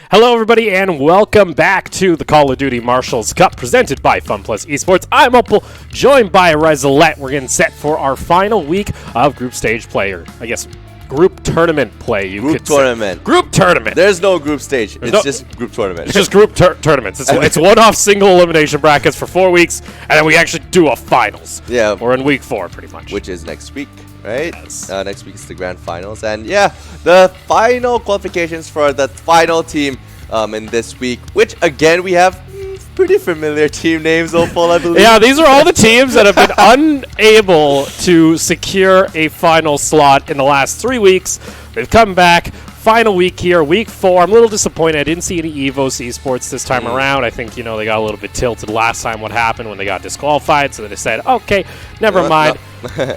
Hello everybody and welcome back to the Call of Duty Marshals Cup presented by FunPlus Esports. I'm Opal, joined by Resolette. We're getting set for our final week of group stage player. I guess group tournament play, you could say. Group tournament. There's no group stage. It's just group tournament. It's just group tournaments. It's one-off single elimination brackets for 4 weeks, and then we actually do a finals. Yeah. We're in week 4 pretty much. Which is next week, right? Yes. Next week is the grand finals. And yeah, the final qualifications for the final team in this week, which again we have pretty familiar team names, Opal, I believe. Yeah, these are all the teams that have been unable to secure a final slot in the last 3 weeks. They've come back. Final week here, week 4. I'm a little disappointed. I didn't see any EVOS Esports this time around. I think, they got a little bit tilted last time what happened when they got disqualified. So they said, okay, never mind.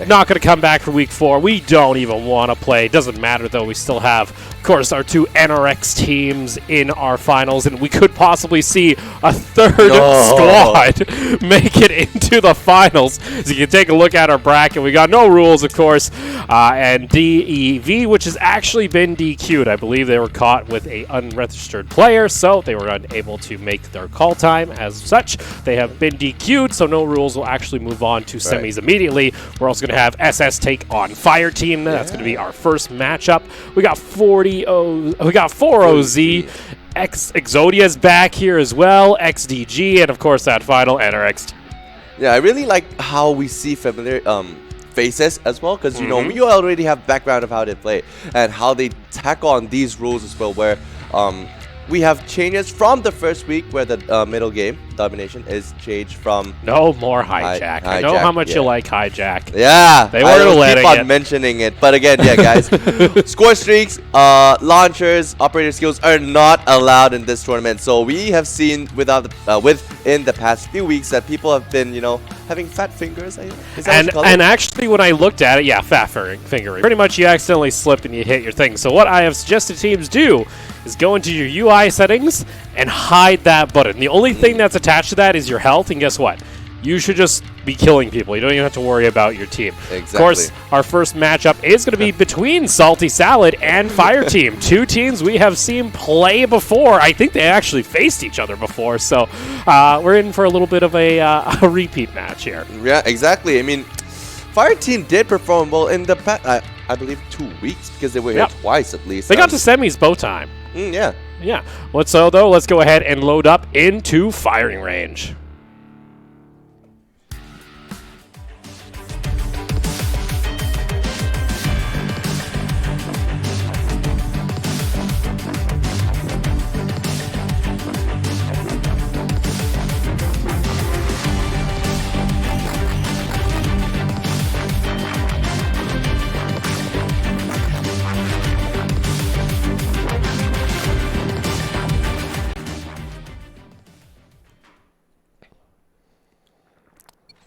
Not going to come back for week 4. We don't even want to play. Doesn't matter, though. We still have, of course, our 2 NRX teams in our finals. And we could possibly see a third squad make it into the finals. So you can take a look at our bracket. We got no rules, of course. And DEV, which has actually been DQ'd. I believe they were caught with a unregistered player, so they were unable to make their call time. As such, they have been DQ'd, so no rules will actually move on to semis immediately. We're also going to have SS take on Fire Team. That's going to be our first matchup. We got 4OZ. Exodia's back here as well. XDG, and of course that final NRX. Yeah, I really like how we see familiar faces as well, because we already have background of how they play and how they tackle on these rules as well, where we have changes from the first week where the middle game, Domination, is changed from... No more hijack. I know how much you like hijack. Yeah, they weren't keep on mentioning it. But again, yeah, guys, score streaks, launchers, operator skills are not allowed in this tournament. So we have seen within the past few weeks that people have been, having fat fingers. And actually, when I looked at it, fat fingering. Pretty much you accidentally slip and you hit your thing. So what I have suggested teams do is go into your UI settings and hide that button. The only thing that's attached to that is your health, and guess what? You should just be killing people. You don't even have to worry about your team. Exactly. Of course, our first matchup is going to be between Salty Salad and Fire Team. 2 teams we have seen play before. I think they actually faced each other before, so we're in for a little bit of a repeat match here. Yeah, exactly. I mean, Fire Team did perform well in the past, I believe, 2 weeks, because they were here twice at least. They got to semis both time. Yeah. Yeah. Let's go ahead and load up into firing range.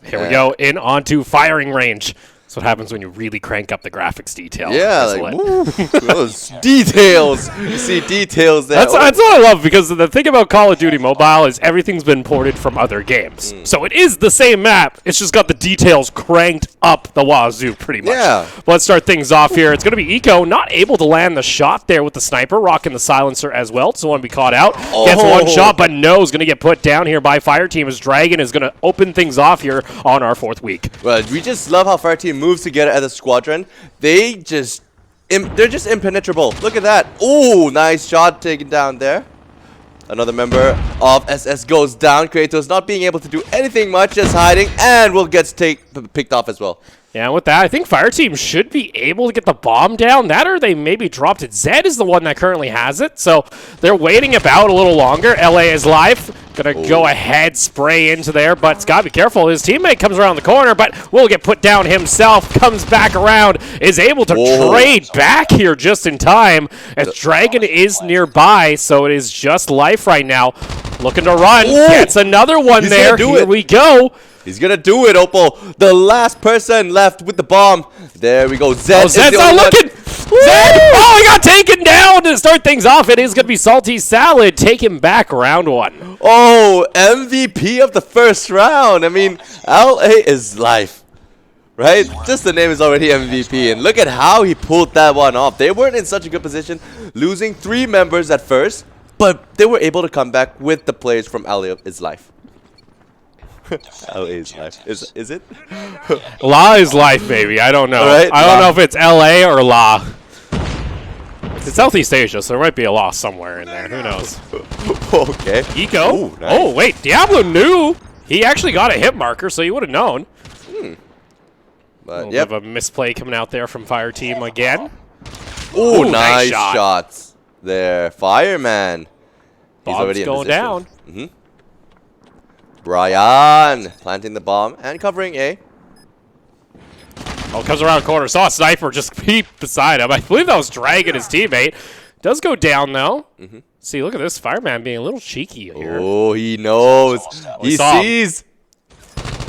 Here we go, in onto firing range. That's what happens when you really crank up the graphics detail. Yeah, like, those details. You see details there. That's what I love, because the thing about Call of Duty Mobile is everything's been ported from other games. So it is the same map. It's just got the details cranked up the wazoo, pretty much. Yeah. Let's start things off here. It's going to be Eco, not able to land the shot there with the sniper, rocking the silencer as well. So want to be caught out. Gets one shot, but no, is going to get put down here by Fire Team, as Dragon is going to open things off here on our 4th week. Well, we just love how Fire Team moves together as a squadron. They're just impenetrable. Look at that. Ooh, nice shot taken down there. Another member of SS goes down. Kratos not being able to do anything much, just hiding, and will get picked off as well. Yeah, with that, I think Fire Team should be able to get the bomb down. That, or they maybe dropped it. Zed is the one that currently has it, so they're waiting about a little longer. LA is live. Gonna go ahead, spray into there, but it's gotta be careful. His teammate comes around the corner, but will get put down himself. Comes back around, is able to trade back here just in time, as Dragon is nearby, so it is just life right now. Looking to run, gets another one there. Here we go. He's gonna do it, Opal. The last person left with the bomb. There we go. Zed. Oh, Zed's not looking. Zed! Oh, he got taken down to start things off. It is gonna be Salty Salad. Take him back round 1. Oh, MVP of the first round. I mean, LA is life. right? Just the name is already MVP, and look at how he pulled that one off. They weren't in such a good position, losing 3 members at first, but they were able to come back with the players from LA is life. LA is life. Is it? La is life, baby. I don't know. Right? I don't know if it's LA or La. It's Southeast Asia, so there might be a La somewhere in there. Who knows? Okay. Eco. Ooh, nice. Oh, wait. Diablo knew. He actually got a hit marker, so you would have known. But Yep. A misplay coming out there from Fire Team again. Ooh, Ooh, nice shot. shots there. Fireman. He's Bob's already in going position. down. Brian planting the bomb and covering A. Oh, comes around corner. Saw a sniper just peep beside him. I believe that was Dragon, his teammate. Does go down, though. See, look at this Fireman being a little cheeky here. Oh, he knows. He saw him. sees.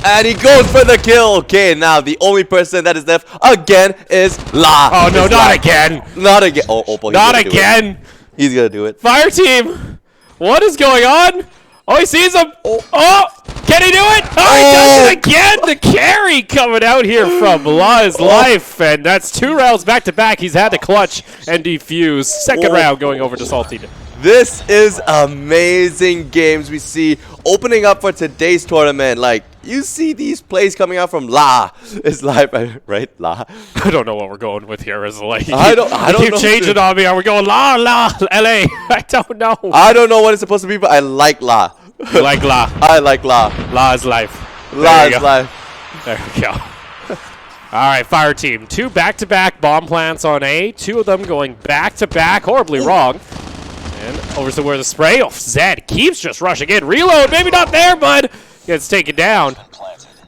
And he goes for the kill. Okay, now the only person that is left again is La. Oh, no, It's not La. again. Not again. Oh, Opal, he's Not gonna do it. again. He's going to do it. Fire Team. What is going on? Oh, he sees him. Oh, can he do it? Oh, he does it again. The carry coming out here from La's life. And that's 2 rounds back to back. He's had to clutch and defuse. Second round going over to Salty. This is amazing games we see opening up for today's tournament. Like, you see these plays coming out from La. It's live, right? La. I don't know what we're going with here. Is like I don't keep know. changing on me. Are we going La LA? I don't know. I don't know what it's supposed to be, but I like La. You like La? I like La. La is life. La There you is go. life. There we go. All right, Fire Team. 2 back-to-back bomb plants on A. 2 of them going back-to-back. Horribly wrong. And over to where the spray. Oh, Zed keeps just rushing in. Reload. Maybe not there, bud. Gets taken down.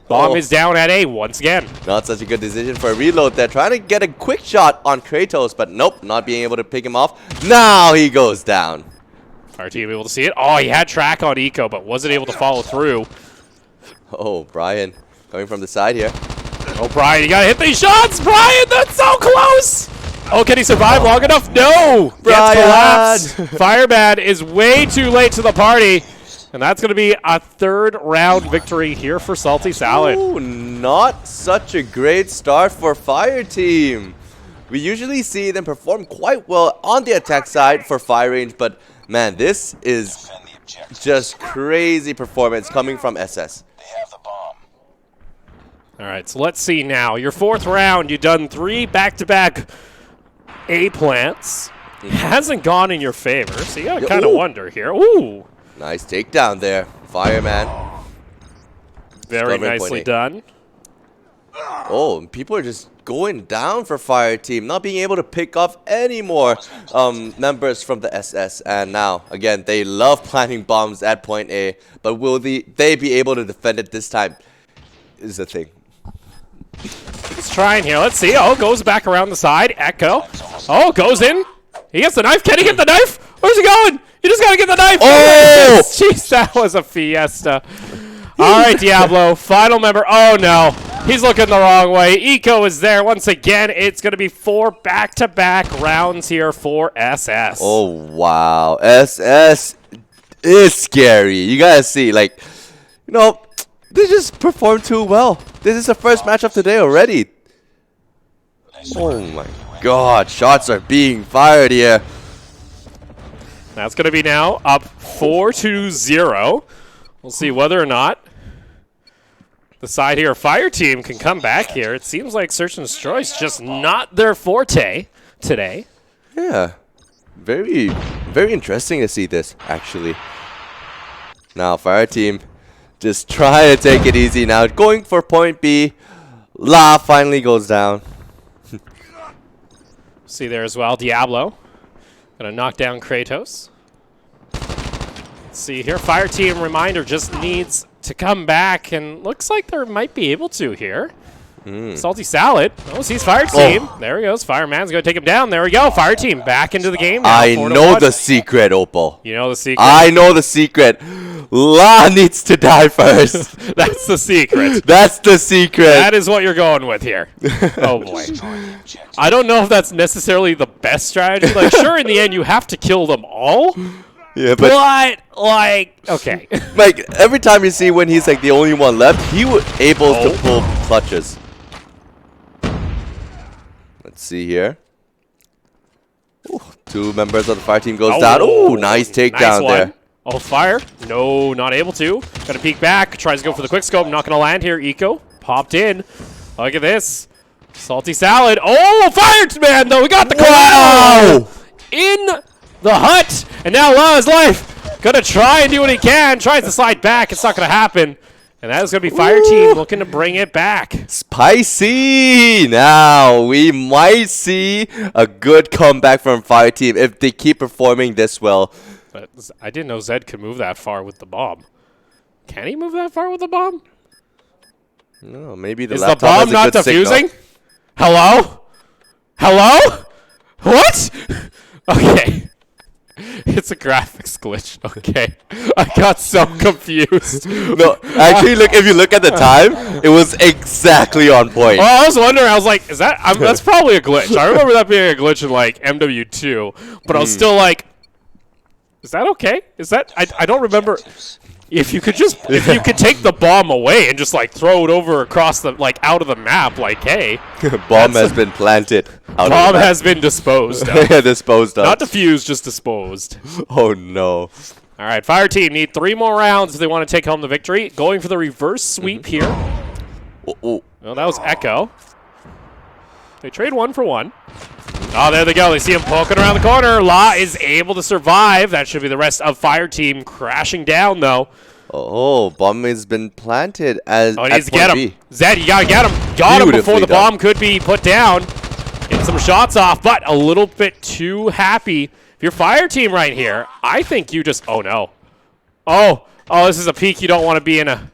Bomb is down at A once again. Not such a good decision for a reload there. Trying to get a quick shot on Kratos, but nope, not being able to pick him off. Now he goes down. Fire Team able to see it. Oh, he had track on Eco, but wasn't able to follow through. Oh, Brian coming from the side here. Oh, Brian, you got to hit these shots. Brian, that's so close. Oh, can he survive long enough? No! Gets collapsed. Fireman is way too late to the party. And that's going to be a 3rd round victory here for Salty Salad. Ooh, not such a great start for Fire Team. We usually see them perform quite well on the attack side for fire range, but man, this is just crazy performance coming from SS. All right, so let's see now. Your 4th round, you've done 3 back-to-back A plants. Hasn't gone in your favor, so you got to kind of wonder here. Ooh. Nice takedown there, Fireman. Very nicely done. Oh, people are just going down for Fire Team, not being able to pick off any more members from the SS. And now, again, they love planting bombs at point A, but will they be able to defend it this time is the thing. He's trying here. Let's see. Oh, goes back around the side. Echo. Oh, goes in. He gets the knife. Can he get the knife? Where's he going? You just got to get the knife. Oh! Jeez, that was a fiesta. All right, Diablo. Final member. Oh, no. He's looking the wrong way. Eco is there once again. It's going to be 4 back-to-back rounds here for SS. Oh, wow. SS is scary. You got to see, like, you know, they just performed too well. This is the first match of today already. Oh, my God. Shots are being fired here. That's going to be now up 4-0. We'll see whether or not the side here, Fire Team, can come back here. It seems like Search and Destroy is just not their forte today. Yeah. Very, very interesting to see this, actually. Now, Fire Team just try to take it easy now. Going for point B. La finally goes down. See there as well, Diablo. Gonna knock down Kratos. Let's see here, Fire Team, reminder, just needs to come back, and looks like they might be able to here. Salty Salad. Oh, sees Fire Team. There he goes. Fireman's gonna take him down. There we go. Fire Team back into the game now. I 4-1. know the secret, Opal. You know the secret? I know the secret. La needs to die first. That's the secret. That's the secret. That is what you're going with here. Oh, boy. I don't know if that's necessarily the best strategy. Like, sure, in the end, you have to kill them all. Yeah, but like, okay. like every time you see when he's like the only one left, he was able to pull clutches. Let's see here. Ooh, 2 members of the fire team goes down. Ooh, nice takedown there. Oh, fire. No, not able to. Gonna peek back. Tries to go for the quick scope. Not gonna land here. Eco popped in. Look at this. Salty Salad. Oh, fired man though. We got the Wow! in the hut. And now La's life. Gonna try and do what he can. Tries to slide back. It's not gonna happen. And that is gonna be Fire Team looking to bring it back. Spicy! Now we might see a good comeback from Fire Team if they keep performing this well. But I didn't know Zed could move that far with the bomb. Can he move that far with the bomb? No, maybe the Is the laptop bomb has a not good defusing? signal. Hello? Hello? What? Okay. It's a graphics glitch. Okay. I got so confused. No, actually, look. If you look at the time, it was exactly on point. Well, I was wondering. I was like, "Is that? That's probably a glitch." I remember that being a glitch in like MW2, but I was still like, "Is that okay? Is that? I don't remember." If you could take the bomb away and just like throw it over across the out of the map, like, hey, Bomb has been planted. Bomb has been disposed of. Yeah, disposed of. Not diffused, just disposed. Oh no. All right, Fire Team need 3 more rounds if they want to take home the victory. Going for the reverse sweep here. Oh. Well, that was Echo. They trade 1 for 1. Oh, there they go. They see him poking around the corner. La is able to survive. That should be the rest of Fire Team crashing down, though. Oh, bomb has been planted as. Oh, he needs to get him. Zed, you gotta get him. Got him before the bomb could be put down. Get some shots off, but a little bit too happy. If you're Fire Team right here, I think you just. Oh no. Oh, this is a peak you don't want to be in a.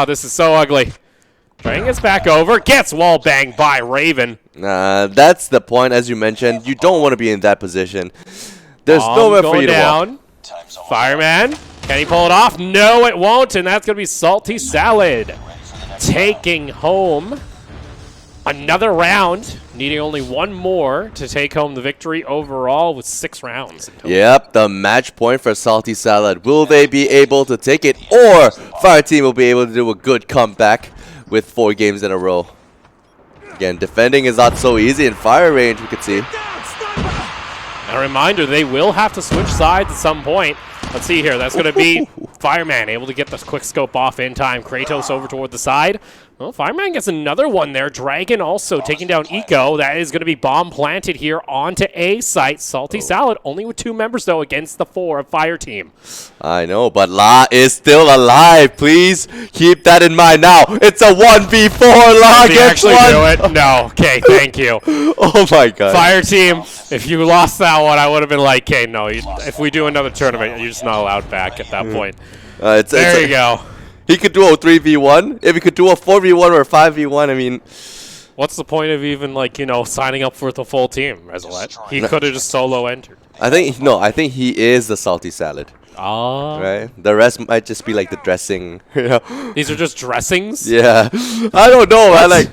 This is so ugly. Dragon gets back over, gets wall banged by Raven. That's the point, as you mentioned. You don't want to be in that position. There's nowhere for you to walk. Fireman, can he pull it off? No, it won't, and that's going to be Salty Salad taking home another round, needing only 1 more to take home the victory overall with 6 rounds. Yep, the match point for Salty Salad. Will they be able to take it, or Fire Team will be able to do a good comeback with 4 games in a row? Again, defending is not so easy in fire range, we could see. A reminder, they will have to switch sides at some point. Let's see here. That's going to be Fireman able to get the quick scope off in time. Kratos over toward the side. Well, Fireman gets another one there. Dragon also taking down Eco. That is going to be bomb planted here onto A site. Salty Salad only with 2 members, though, against the 4 of Fire Team. I know, but La is still alive. Please keep that in mind. Now, it's a 1v4. La gets 1. Do it? No. Okay, thank you. Oh, my God. Fire Team, if you lost that one, I would have been like, okay, no. If we do another tournament, you're just not allowed back at that point. There you go. He could do a 3v1. If he could do a 4v1 or a 5v1, I mean... What's the point of even, signing up for the full team, Resolette? He could have just solo entered. I think he is the Salty Salad. Right? The rest might just be like the dressing, you know? These are just dressings? Yeah. I don't know, man.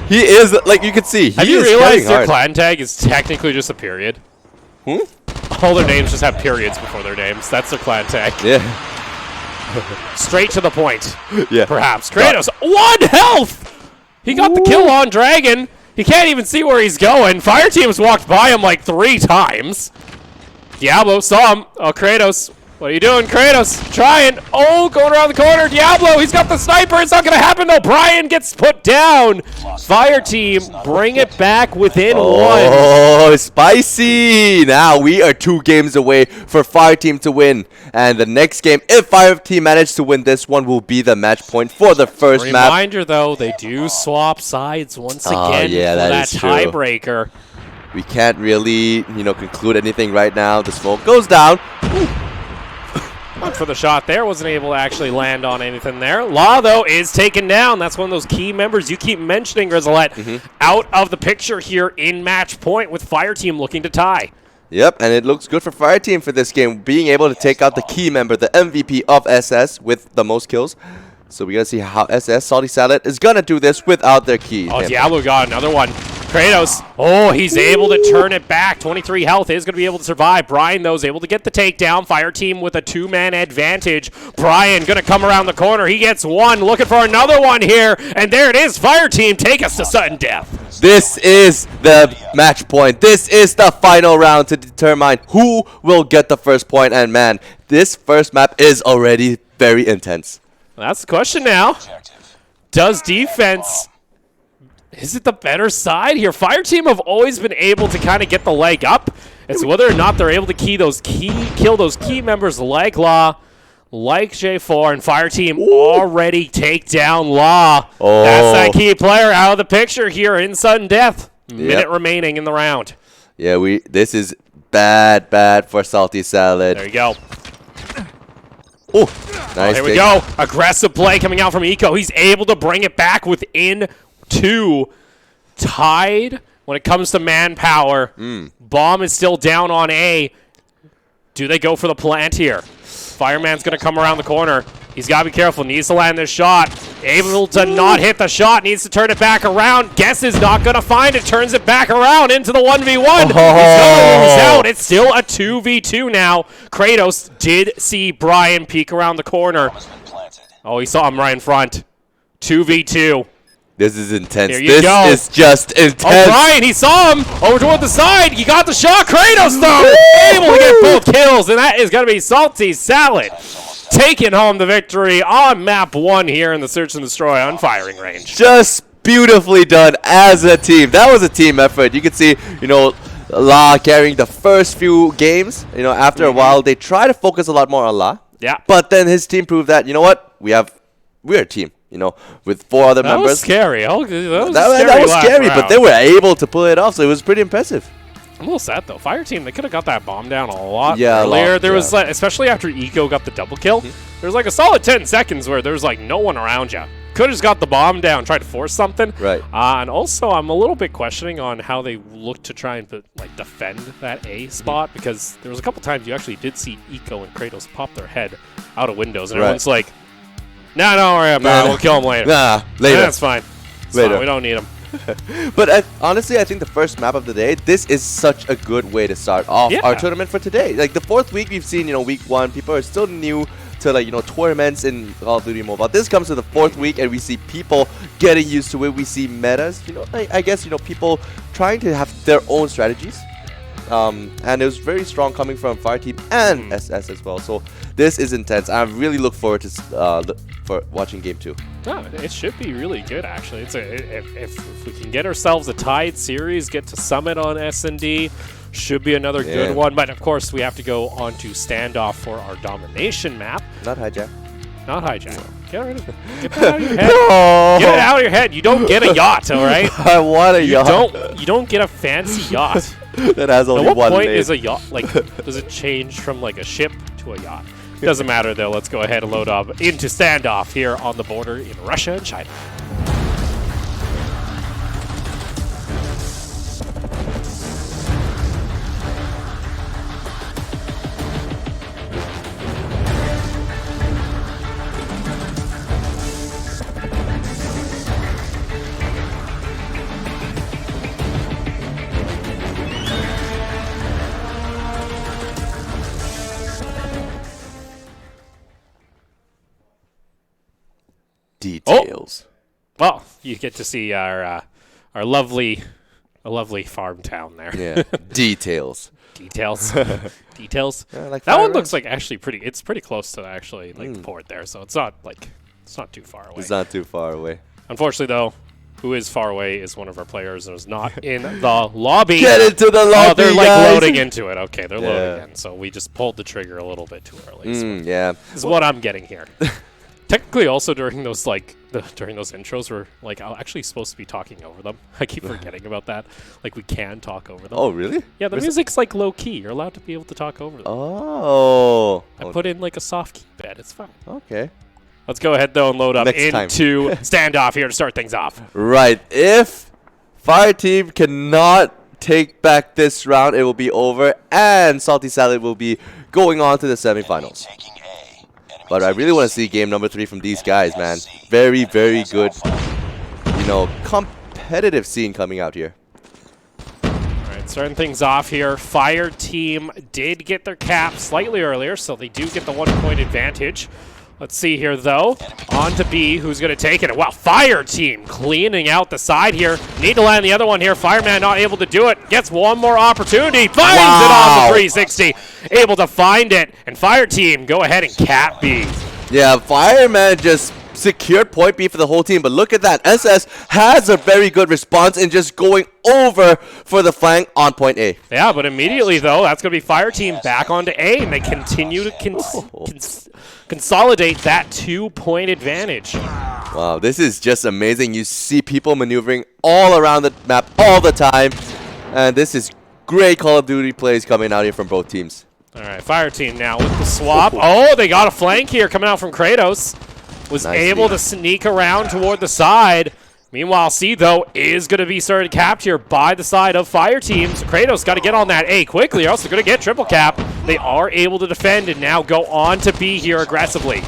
He is, you can see, Have you realized their clan tag is technically just a period? All their names just have periods before their names. That's their clan tag. Yeah. Straight to the point. Yeah. Perhaps. Kratos, 1 health! He got the kill on Dragon. He can't even see where he's going. Fire Team's walked by him 3 times. Diablo saw him. Oh, Kratos. What are you doing, Kratos? Trying. Oh, going around the corner. Diablo, he's got the sniper. It's not going to happen, though. Brian gets put down. Fire Team bring it back within 1. Oh, spicy. Now we are 2 games away for Fire Team to win. And the next game, if Fire Team manage to win this one, will be the match point for the first map. Reminder, though, they do swap sides once again yeah, for that is true. tiebreaker. We can't really, conclude anything right now. The smoke goes down. Went for the shot there. Wasn't able to actually land on anything there. Law, though, is taken down. That's one of those key members you keep mentioning, Grizzlette. Out of the picture here in match point with Fire Team looking to tie. Yep, and it looks good for Fire Team for this game, being able to take out the key member, the MVP of SS with the most kills. So we gotta see how SS, Salty Salad, is gonna do this without their key. Oh, Diablo got another one. Kratos, oh, he's able to turn it back. 23 health is going to be able to survive. Brian, though, is able to get the takedown. Fire team with a 2-man advantage. Brian going to come around the corner. He gets one, looking for another one here. And there it is. Fire team take us to sudden death. This is the match point. This is the final round to determine who will get the first point. And man, this first map is already very intense. Well, that's the question now. Does defense... Is it the better side here? Fire team have always been able to kind of get the leg up. It's whether or not they're able to kill those key members like Law, like J4, and Fire team already take down Law. Oh. That's that key player out of the picture here in sudden death. Minute remaining in the round. Yeah, this is bad for Salty Salad. There you go. Oh, nice. Here we go. Aggressive play coming out from Eco. He's able to bring it back within 2. Tied when it comes to manpower. Bomb is still down on A. Do they go for the plant here? Fireman's going to come around the corner. He's got to be careful. Needs to land this shot. Able to not hit the shot. Needs to turn it back around. Guess is not going to find it. Turns it back around into the 1v1. He's going to lose out. It's still a 2v2 now. Kratos did see Brian peek around the corner. Oh, he saw him right in front. 2v2. This is intense. This is just intense. Oh, Brian, he saw him over toward the side. He got the shot. Kratos, though, able to get both kills, and that is going to be Salty Salad taking home the victory on map 1 here in the Search and Destroy on firing range. Just beautifully done as a team. That was a team effort. You can see, La carrying the first few games. After a while, they try to focus a lot more on La. Yeah. But then his team proved that, we're a team. With 4 other members. That was scary. That was scary, but they were able to pull it off, so it was pretty impressive. I'm a little sad, though. Fire team, they could have got that bomb down a lot earlier. There was, especially after Eco got the double kill, there was like a solid 10 seconds where there was like no one around you. Could have just got the bomb down, tried to force something. Right. And also, I'm a little bit questioning on how they look to try and defend that A spot, because there was a couple times you actually did see Eco and Kratos pop their head out of windows, and everyone's like, no, don't worry about it. We'll kill him later. Nah, later. That's fine. Later. Fine. We don't need him. But honestly, I think the first map of the day, this is such a good way to start off our tournament for today. Like the 4th week, we've seen, week 1, people are still new to tournaments in Call of Duty Mobile. This comes to the 4th week, and we see people getting used to it. We see metas. I guess people trying to have their own strategies. And it was very strong coming from Fire Team and SS as well. So this is intense. I really look forward to for watching Game 2. No, it should be really good, actually. If we can get ourselves a tied series, get to Summit on S&D, should be another good one. But, of course, we have to go on to Standoff for our Domination map. Not Hijack. Not Hijack. Get rid of it. Get that out of your head. No. Get it out of your head. You don't get a yacht, all right? I want a yacht. You don't get a fancy yacht. That has only one At what point name. is a yacht, does it change from a ship to a yacht? Doesn't matter, though. Let's go ahead and load up into Standoff here on the border in Russia and China. Details. Oh. Well, you get to see our lovely farm town there. Yeah. Details. Details. Like that one looks like actually pretty. It's pretty close to actually the port there, so it's not too far away. It's not too far away. Unfortunately, though, who is far away is one of our players and is not in the lobby. Get into the lobby, Oh, they're guys. loading into it. Okay, they're loading in. So we just pulled the trigger a little bit too early. So Yeah. this is what I'm getting here. Technically, also during those during those intros, we're I'm actually supposed to be talking over them. I keep forgetting about that. We can talk over them. Oh, really? Yeah, the music's low key. You're allowed to be able to talk over them. Oh. I put in a soft key bed. It's fine. Okay. Let's go ahead though and load up Next into Standoff here to start things off. Right. If Fire Team cannot take back this round, it will be over, and Salty Salad will be going on to the semifinals. But I really want to see game number 3 from these guys, man. Very, very good, competitive scene coming out here. Starting things off here, Fire Team did get their cap slightly earlier, so they do get the 1 point advantage. Let's see here, though. On to B, who's going to take it. Wow, Fire Team cleaning out the side here. Need to land the other one here. Fireman not able to do it. Gets one more opportunity. Finds it on the 360. Able to find it. And Fire Team go ahead and cap B. Yeah, Fireman just secured point B for the whole team, but look at that. SS has a very good response in just going over for the flank on point A. Yeah, but immediately, though, that's going to be Fire Team back onto A, and they continue to consolidate that 2 point advantage. Wow, this is just amazing. You see people maneuvering all around the map all the time, and this is great Call of Duty plays coming out here from both teams. All right, Fire Team now with the swap. Oh, they got a flank here coming out from Kratos. Was able to sneak around toward the side. Meanwhile, C, though, is going to be started capped here by the side of Fire Team. So Kratos got to get on that A quickly, or else they're going to get triple cap. They are able to defend and now go on to B here aggressively.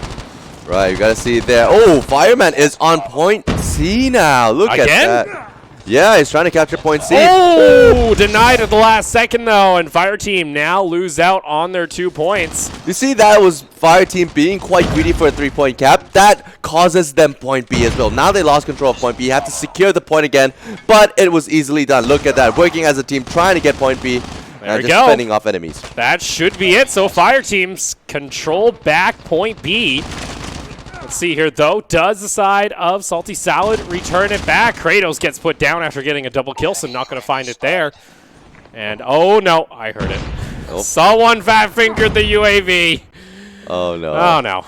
Right, you got to see it there. Oh, Fireman is on point C now. Look at that. Yeah, he's trying to capture point C. Oh, denied at the last second, though, and Fire Team now lose out on their 2 points. You see, that was Fire Team being quite greedy for a 3-point cap. That causes them point B as well. Now they lost control of point B. Have to secure the point again, but it was easily done. Look at that. Working as a team, trying to get point B, and just fending off enemies. That should be it. So Fire Teams control back point B. Let's see here, though. Does the side of Salty Salad return it back? Kratos gets put down after getting a double kill, so not going to find it there. And, oh, no. I heard it. Oh. Someone fat-fingered the UAV. Oh, no. Oh, no.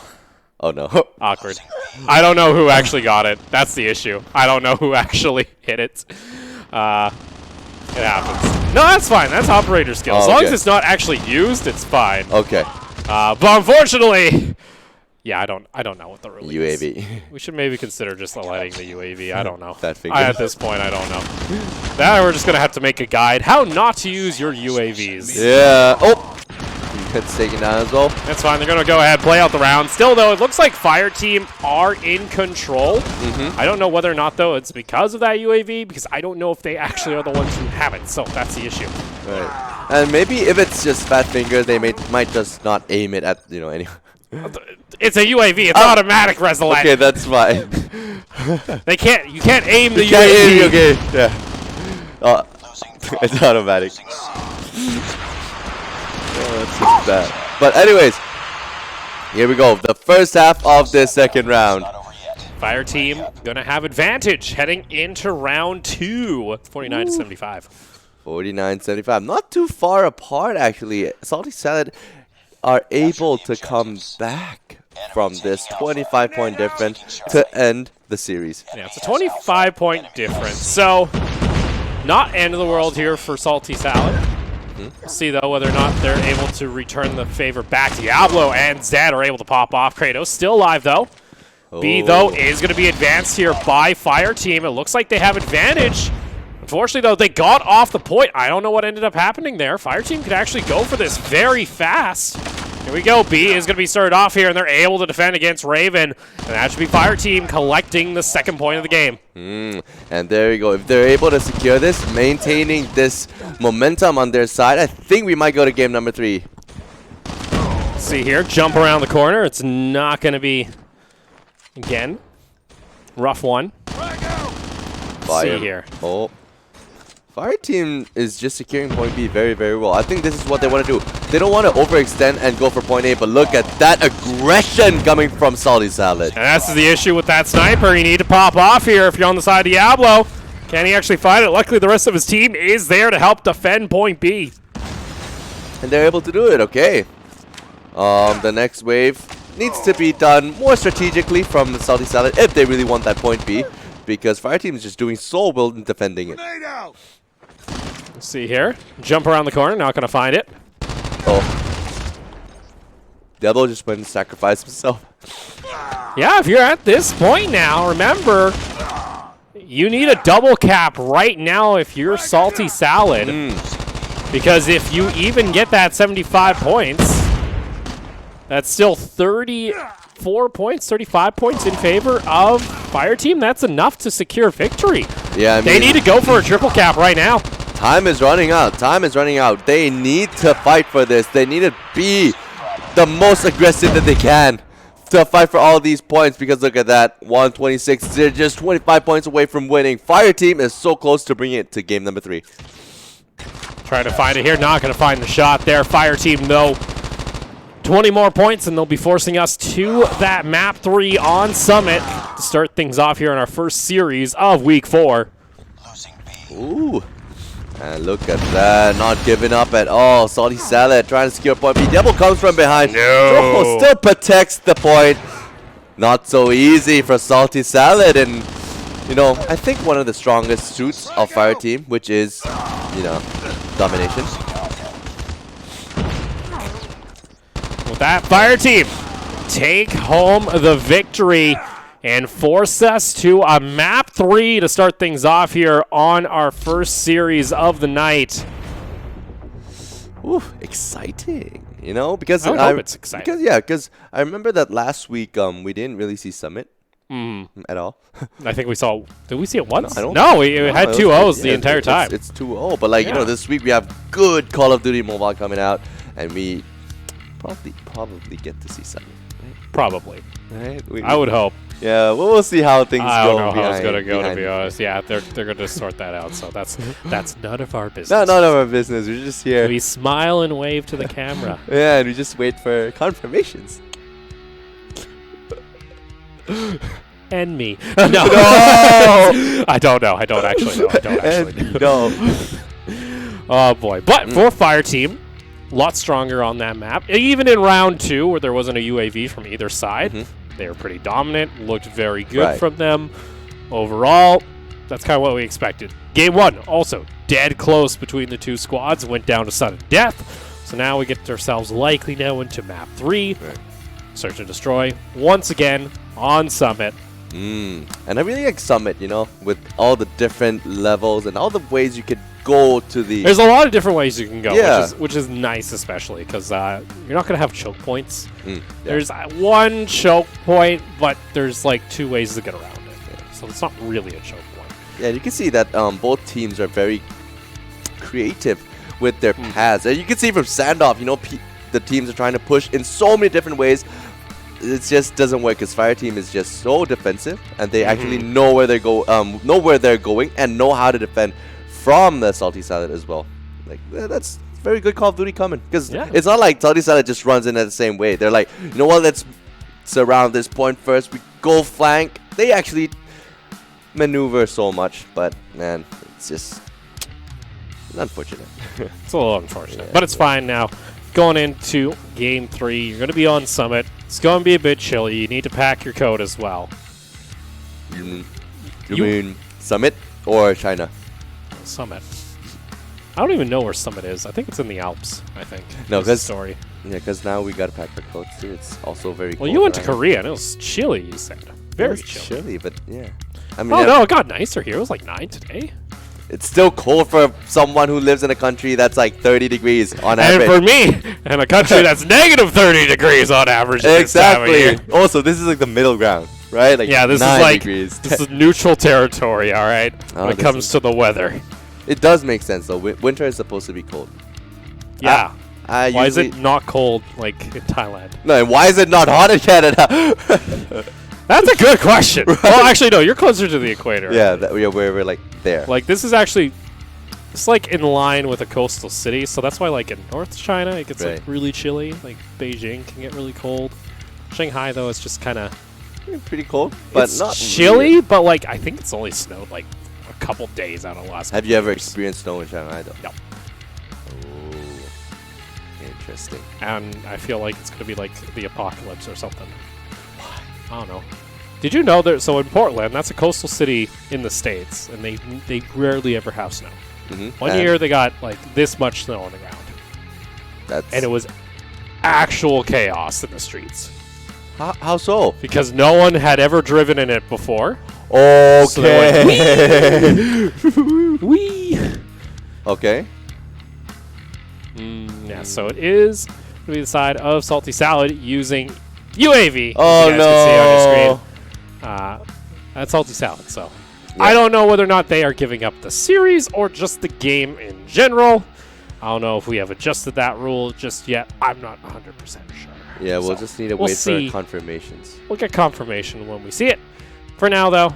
Oh, no. Awkward. I don't know who actually got it. That's the issue. I don't know who actually hit it. It happens. No, that's fine. That's operator skill. As long as it's not actually used, it's fine. Okay. But unfortunately... Yeah, I don't know what the rule is. UAV. We should maybe consider just letting the UAV. I don't know. At this point, I don't know. That we're just going to have to make a guide. How not to use your UAVs. Yeah. Oh! It's taken down as well. That's fine. They're going to go ahead, play out the round. Still, though, it looks like Fire Team are in control. I don't know whether or not, though, it's because of that UAV, because I don't know if they actually are the ones who have it. So that's the issue. Right. And maybe if it's just fat finger, they might just not aim it at, anyone. It's a UAV. It's automatic, Resolette. Okay, that's fine. You can't aim the UAV. Okay, yeah. It's automatic. That's just bad. But anyways, here we go. The first half of the second round. Fire Team gonna have advantage heading into round 2. 49-75. 49-75. Not too far apart, actually. Salty Salad are able to come back from this 25-point difference to end the series. Yeah, it's a 25-point difference. So, not end of the world here for Salty Salad. We'll see, though, whether or not they're able to return the favor back. Diablo and Zed are able to pop off. Kratos still alive, though. B, though, is going to be advanced here by Fire Team. It looks like they have advantage. Unfortunately, though, they got off the point. I don't know what ended up happening there. Fire Team could actually go for this very fast. Here we go. B is going to be started off here, and they're able to defend against Raven. And that should be Fire Team collecting the second point of the game. And there you go. If they're able to secure this, maintaining this momentum on their side, I think we might go to game number 3. Let's see here. Jump around the corner. It's not going to be, again, rough one. Let's see here. Oh. Fire Team is just securing point B very, very well. I think this is what they want to do. They don't want to overextend and go for point A, but look at that aggression coming from Salty Salad. And that's the issue with that sniper. You need to pop off here if you're on the side of Diablo. Can he actually find it? Luckily, the rest of his team is there to help defend point B. And they're able to do it, okay. The next wave needs to be done more strategically from the Salty Salad if they really want that point B, because Fire Team is just doing so well in defending it. Let's see here. Jump around the corner. Not going to find it. Oh. Diablo just went and sacrificed himself. Yeah, if you're at this point now, remember, you need a double cap right now if you're Salty Salad. Because if you even get that 75 points, that's still 34 points, 35 points in favor of Fire Team. That's enough to secure victory. Yeah, I mean, they need to go for a triple cap right now. time is running out. Time is running out. They need to fight for this. They need to be the most aggressive that they can to fight for all these points, because look at that. 126. They're just 25 points away from winning. Fire Team is so close to bringing it to game number 3. Trying to find it here. Not going to find the shot there. Fire Team, though. 20 more points, and they'll be forcing us to that map 3 on Summit to start things off here in our first series of Week 4. Ooh. And look at that. Not giving up at all. Salty Salad trying to secure point B. Devil comes from behind. No. Still protects the point. Not so easy for Salty Salad. And, you know, I think one of the strongest suits of Fire Team, which is, you know, Domination. With that, Fire Team take home the victory and force us to a map 3 to start things off here on our first series of the night. Ooh, exciting. You know, because I hope it's exciting. Because I remember that last week we didn't really see Summit at all. I think we saw. Did we see it once? No, we had 2 O's the entire time. It's 2-0, but like you know, this week we have good Call of Duty Mobile coming out, and we probably get to see Summit. Right? Probably. Right? I would hope. Yeah, we'll see how things go. I don't know how it's going to go, to be honest. Yeah, they're going to sort that out, so that's none of our business. No, none of our business. We're just here. We smile and wave to the camera. Yeah, and we just wait for confirmations. And me. No. No! I don't know. I don't actually know. No. Oh, boy. But for Fire Team, a lot stronger on that map. Even in round 2, where there wasn't a UAV from either side, they were pretty dominant, looked very good from them. Overall, that's kind of what we expected. Game 1, also dead close between the 2 squads, went down to sudden death. So now we get ourselves likely now into map 3. Search and destroy, once again, on Summit. And I really like Summit, you know, with all the different levels and all the ways you could go to the... There's a lot of different ways you can go, which is nice, especially because you're not going to have choke points. There's one choke point, but there's like 2 ways to get around it. So it's not really a choke point. Yeah, you can see that both teams are very creative with their paths. And you can see from Sandoff, you know, the teams are trying to push in so many different ways. It just doesn't work because Fire Team is just so defensive, and they actually know where they're going and know how to defend from the Salty Salad as well. Like that's very good Call of Duty coming, because it's not like Salty Salad just runs in at the same way. They're like, you know what, let's surround this point first. We go flank. They actually maneuver so much, but man, it's just unfortunate. It's a little unfortunate, but it's fine now. Going into Game 3, you're going to be on Summit. It's going to be a bit chilly. You need to pack your coat as well. You mean Summit or China? Summit. I don't even know where Summit is. I think it's in the Alps, I think. No, because story. Yeah, because now we got to pack our coats too. It's also very cold. Well, you went to Korea and it was chilly, you said. Very chilly, but yeah. I mean, no, it got nicer here. It was like 9 today. It's still cold for someone who lives in a country that's like 30 degrees on average. And for me, in a country that's negative 30 degrees on average. Exactly. Also, this is like the middle ground, right? Like yeah, this is like degrees. This is neutral territory, all right, when it comes to the weather. It does make sense, though. Winter is supposed to be cold. Yeah. Why is it not cold like in Thailand? No, and why is it not hot in Canada? That's a good question. Right? Well, actually, no. You're closer to the equator. Yeah, we're like there. Like this is actually, it's like in line with a coastal city, so that's why like in North China it gets like really chilly. Like Beijing can get really cold. Shanghai though, it's just kind of pretty cold, but it's not chilly. Really. But like I think it's only snowed like a couple days out of the last. Have you ever experienced snow in Shanghai though? No. Oh, interesting. And I feel like it's gonna be like the apocalypse or something. I don't know. Did you know that? So in Portland, that's a coastal city in the States, and they rarely ever have snow. One year they got like this much snow on the ground, and it was actual chaos in the streets. How so? Because no one had ever driven in it before. Okay. So like, wee. Okay. Yeah. So it is going to be the side of Salty Salad using UAV. Oh you guys can see on your screen. That's Salty Salad, so I don't know whether or not they are giving up the series or just the game in general. I don't know if we have adjusted that rule just yet. I'm not 100% sure. Yeah, we'll just need to wait for confirmations. We'll get confirmation when we see it. For now, though,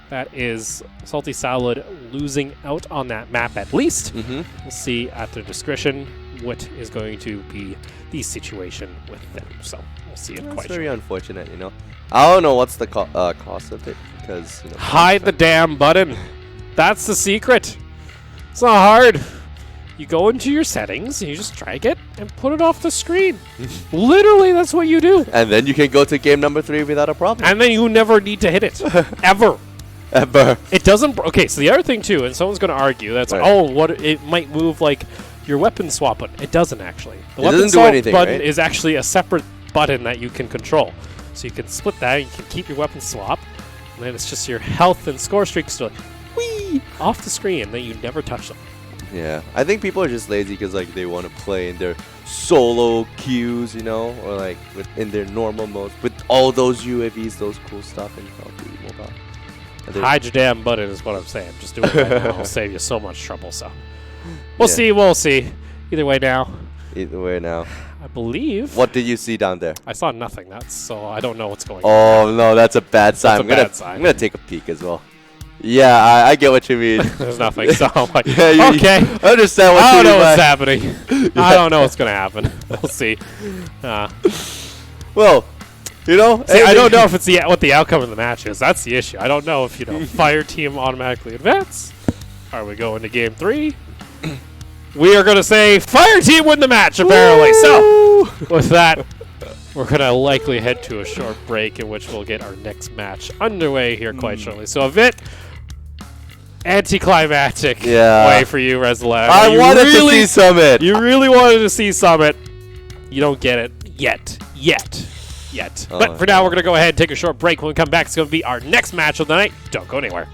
that is Salty Salad losing out on that map at least. We'll see at their discretion what is going to be the situation with them. So we'll see it quite very unfortunate, you know. I don't know what's the cost of it because, you know, hide the damn button. That's the secret. It's not hard. You go into your settings and you just drag it and put it off the screen. Literally, that's what you do. And then you can go to game number 3 without a problem. And then you never need to hit it. Ever. Ever. It doesn't... Okay, so the other thing, too, and someone's going to argue, that's, it might move like your weapon swap button. It doesn't, actually. The weapon swap button is actually a separate button that you can control. So you can split that, you can keep your weapon swap, and then it's just your health and score streaks still whee, off the screen, and then you never touch them. Yeah, I think people are just lazy because like they want to play in their solo queues, you know, or like in their normal mode with all those UAVs, those cool stuff in Call of Duty Mobile. Hide your damn button is what I'm saying. Just do it right now. It'll save you so much trouble. So we'll see. We'll see. Either way now. I believe. What did you see down there? I saw nothing. So I don't know what's going on. Oh no, that's a bad sign. I'm gonna take a peek as well. Yeah, I get what you mean. There's nothing, so I'm like, yeah, okay. I understand what you mean. I don't know what's happening. I don't know what's going to happen. We'll see. Well, you know. See, I don't know if it's what the outcome of the match is. That's the issue. I don't know if, Fire Team automatically advance. Are we going to game 3? We are going to say Fire Team win the match, apparently. So, with that, we're going to likely head to a short break in which we'll get our next match underway here quite shortly. So, a bit anticlimactic way for you, Rezalan. I wanted to see Summit. You really wanted to see Summit. You don't get it yet. But for now, we're going to go ahead and take a short break. When we come back, it's going to be our next match of the night. Don't go anywhere.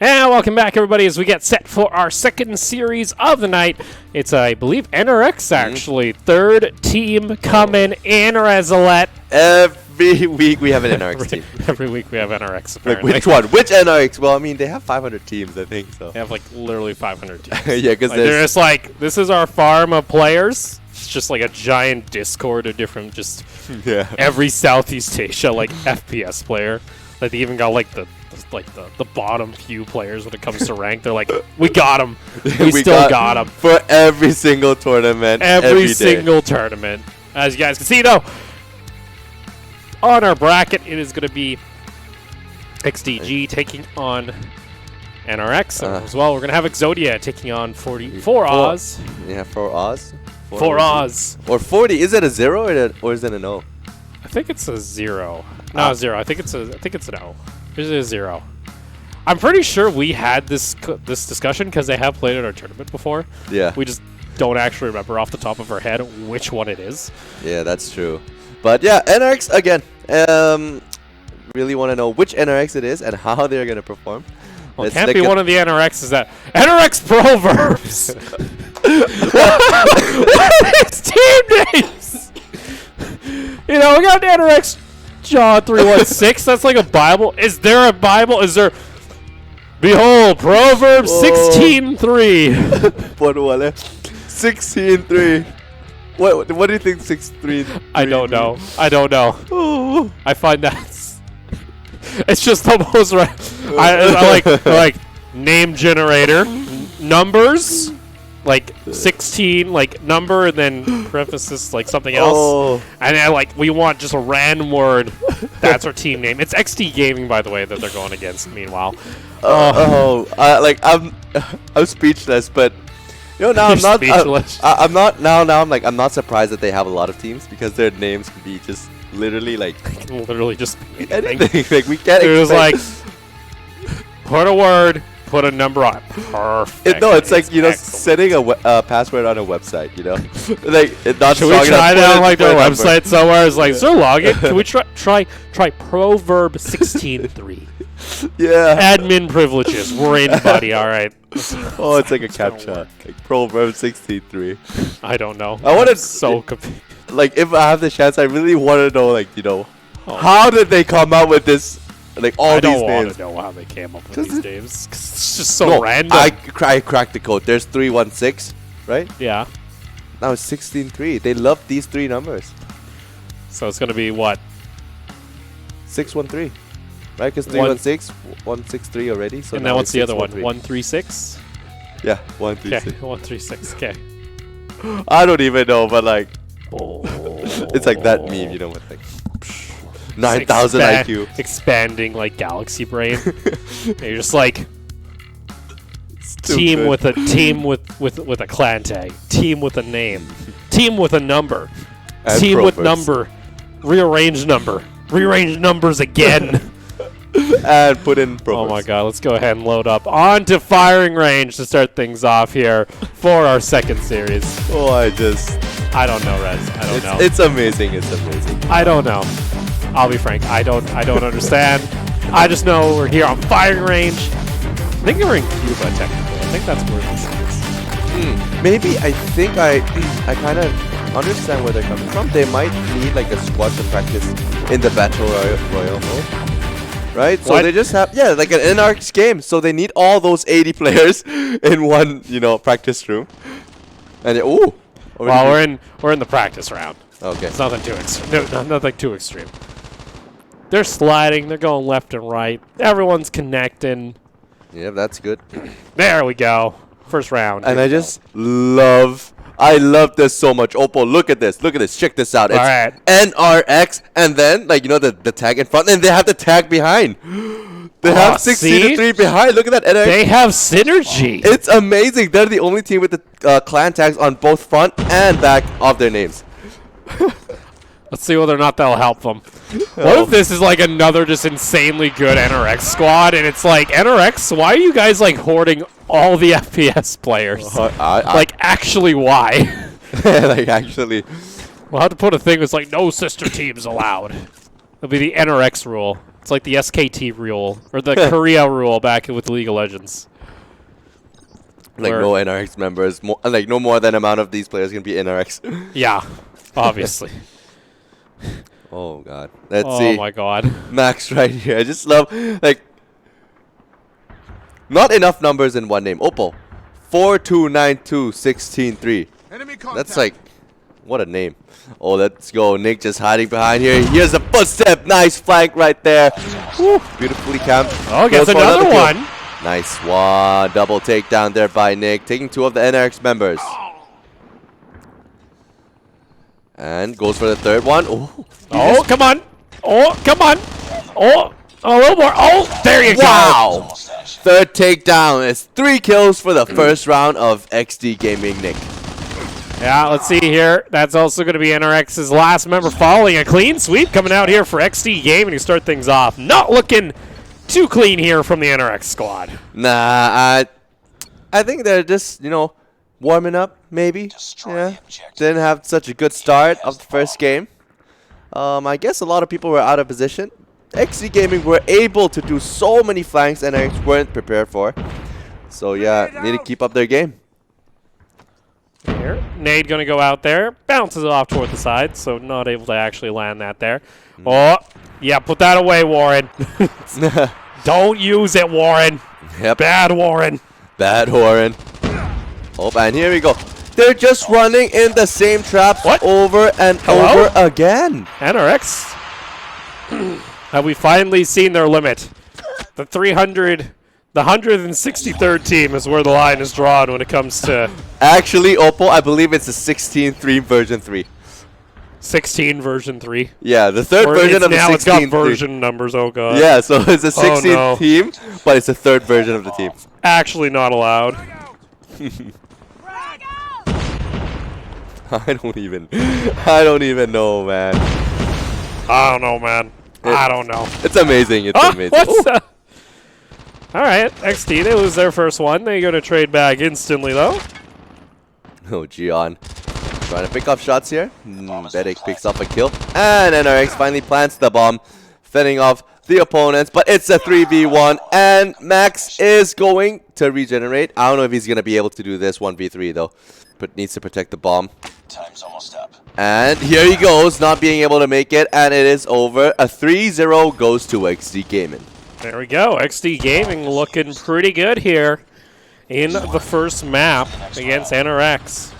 And welcome back, everybody, as we get set for our second series of the night. It's, I believe, NRX, actually. Third team coming in, Resolette. Every week we have an NRX team. Every week we have NRX, Like, apparently. which one? Which NRX? Well, I mean, they have 500 teams, I think, so. They have, like, literally 500 teams. Yeah, because They're just like, this is our farm of players. It's just like a giant Discord of different, just every Southeast Asia, like, FPS player. Like, they even got, like, the bottom few players when it comes to rank. They're like, we got them. We still got them. For every single tournament. Every single tournament. As you guys can see, though, on our bracket, it is going to be XDG taking on NRX. As well, we're going to have Exodia taking on 44 Oz. Yeah, 4 Oz. 4 Oz. Or 40. Is it a 0 or is it an O? I think it's a 0. No, 0. I think it's an O. Is it a 0? I'm pretty sure we had this discussion because they have played at our tournament before. Yeah. We just don't actually remember off the top of our head which one it is. Yeah, that's true. But yeah, NRX again. Really want to know which NRX it is and how they're going to perform. Well, it can't be one of the NRXs that... NRX Proverbs! What are these team names? You know, we got NRX John 316. That's like a Bible. Is there a Bible? Is there... Behold, Proverbs 16:3. 16:3. What do you think 6:3? I don't know. I don't know. I find that it's just the most I like name generator numbers like 16 like number and then parenthesis like something else and then like we want just a random word. That's our team name. It's XD Gaming, by the way, that they're going against. Meanwhile, like I'm speechless, but you know, now I'm not speechless. I'm not now I'm like I'm not surprised that they have a lot of teams because their names can be just literally like literally just anything. Like we can't. It was like put a word, put a number on it. Perfect. No, it's like, you know, setting a password on a website, you know? Like, it's not should we try down like their website somewhere? It's like, is there login? Can we try Proverb 16:3? Yeah. Admin privileges. We're in, buddy. All right. Oh, it's like a captcha. Like Proverb 16:3. I don't know. I want to so confused. Like, if I have the chance, I really want to know, like, you know, how did they come up with this? Like all these names. I don't want to know how they came up with these names. It's just so random. I cracked the code. There's 316, right? Yeah. Now it's 16:3. They love these three numbers. So it's gonna be what? 613, right? Because 316, 163 already. So and now what's the other one? 136. Yeah, 136. Okay, 136. Okay. I don't even know, but like, it's like that meme, you know, with like 9,000 IQ. Expanding like galaxy brain. You're just like team with a clan tag, team with a name, team with a number, and team with number, rearrange numbers again. And put in Proverbs. Oh my god, let's go ahead and load up onto firing range to start things off here for our second series. Oh, I don't know, Rez. I don't know. It's amazing. It's amazing. I don't know. I'll be frank. I don't understand. I just know we're here on firing range. I think we're in Cuba, technically. I think that's where this is. Maybe I think I kind of understand where they're coming from. They might need like a squad to practice in the Battle Royale mode. Right? So they just have, like an NRX game. So they need all those 80 players in one, you know, practice room. And well, we're in the practice round. Okay. It's nothing too extreme. No, nothing too extreme. They're sliding. They're going left and right. Everyone's connecting. Yeah, that's good. There we go. First round. And I just love this so much. Oppo, look at this. Check this out. It's NRX, and then, like, you know, the tag in front, and they have the tag behind. They have 16:3 behind. Look at that. NRX. They have synergy. It's amazing. They're the only team with the clan tags on both front and back of their names. Let's see whether or not that'll help them. What if this is like another just insanely good NRX squad, and it's like, NRX, why are you guys like hoarding all the FPS players? Like, actually, why? Like, actually. We'll have to put a thing that's like, no sister teams allowed. It'll be the NRX rule. It's like the SKT rule, or the Korea rule back with League of Legends. Like no NRX members, like no more than amount of these players can be NRX. Yeah, obviously. Oh god. Let's see. Oh my god. Max right here. I just love, like, not enough numbers in one name. Oppo. 4292-16-3. That's like, what a name. Oh, let's go. Nick just hiding behind here. Here's a footstep. Nice flank right there. Woo, beautifully camped. Oh, gets another one. Nice one. Double takedown there by Nick. Taking 2 of the NRX members. And goes for the third one. Oh, come on. Oh, come on. Oh, a little more. Oh, there you go. Wow. Third takedown. It's 3 kills for the first round of XD Gaming Nick. Yeah, let's see here. That's also going to be NRX's last member following a clean sweep coming out here for XD Gaming to start things off. Not looking too clean here from the NRX squad. Nah, I think they're just, you know, warming up, maybe. Yeah. Didn't have such a good start of the first game. I guess a lot of people were out of position. XD Gaming were able to do so many flanks NRX weren't prepared for. So yeah, need to keep up their game. Here, Nade going to go out there, bounces off toward the side, so not able to actually land that there. Oh, yeah, put that away, Warren. Don't use it, Warren. Yep. Bad Warren. Bad Warren. Oh, and here we go. They're just running in the same traps over and over again. NRX. Have we finally seen their limit? The 163rd team is where the line is drawn when it comes to... Actually, Oppo, I believe it's a 16.3 version 3. 16 version 3? Yeah, the third version of the 16. Now it's got version numbers, oh god. Yeah, so it's a 16th team, but it's the third version of the team. Actually not allowed. I don't even know, man. I don't know, man. I don't know. It's amazing. It's amazing. What's that? All right, XD, they lose their first one. They go to trade back instantly, though. Oh, Gion. Trying to pick up shots here. Bedek picks up a kill. And NRX finally plants the bomb, fending off the opponents. But it's a 3v1, and Max is going to regenerate. I don't know if he's going to be able to do this 1v3, though. But needs to protect the bomb. Time's almost up. And here he goes, not being able to make it, and it is over. A 3-0 goes to XD Gaming. There we go. XD Gaming looking pretty good here in the first map against NRX.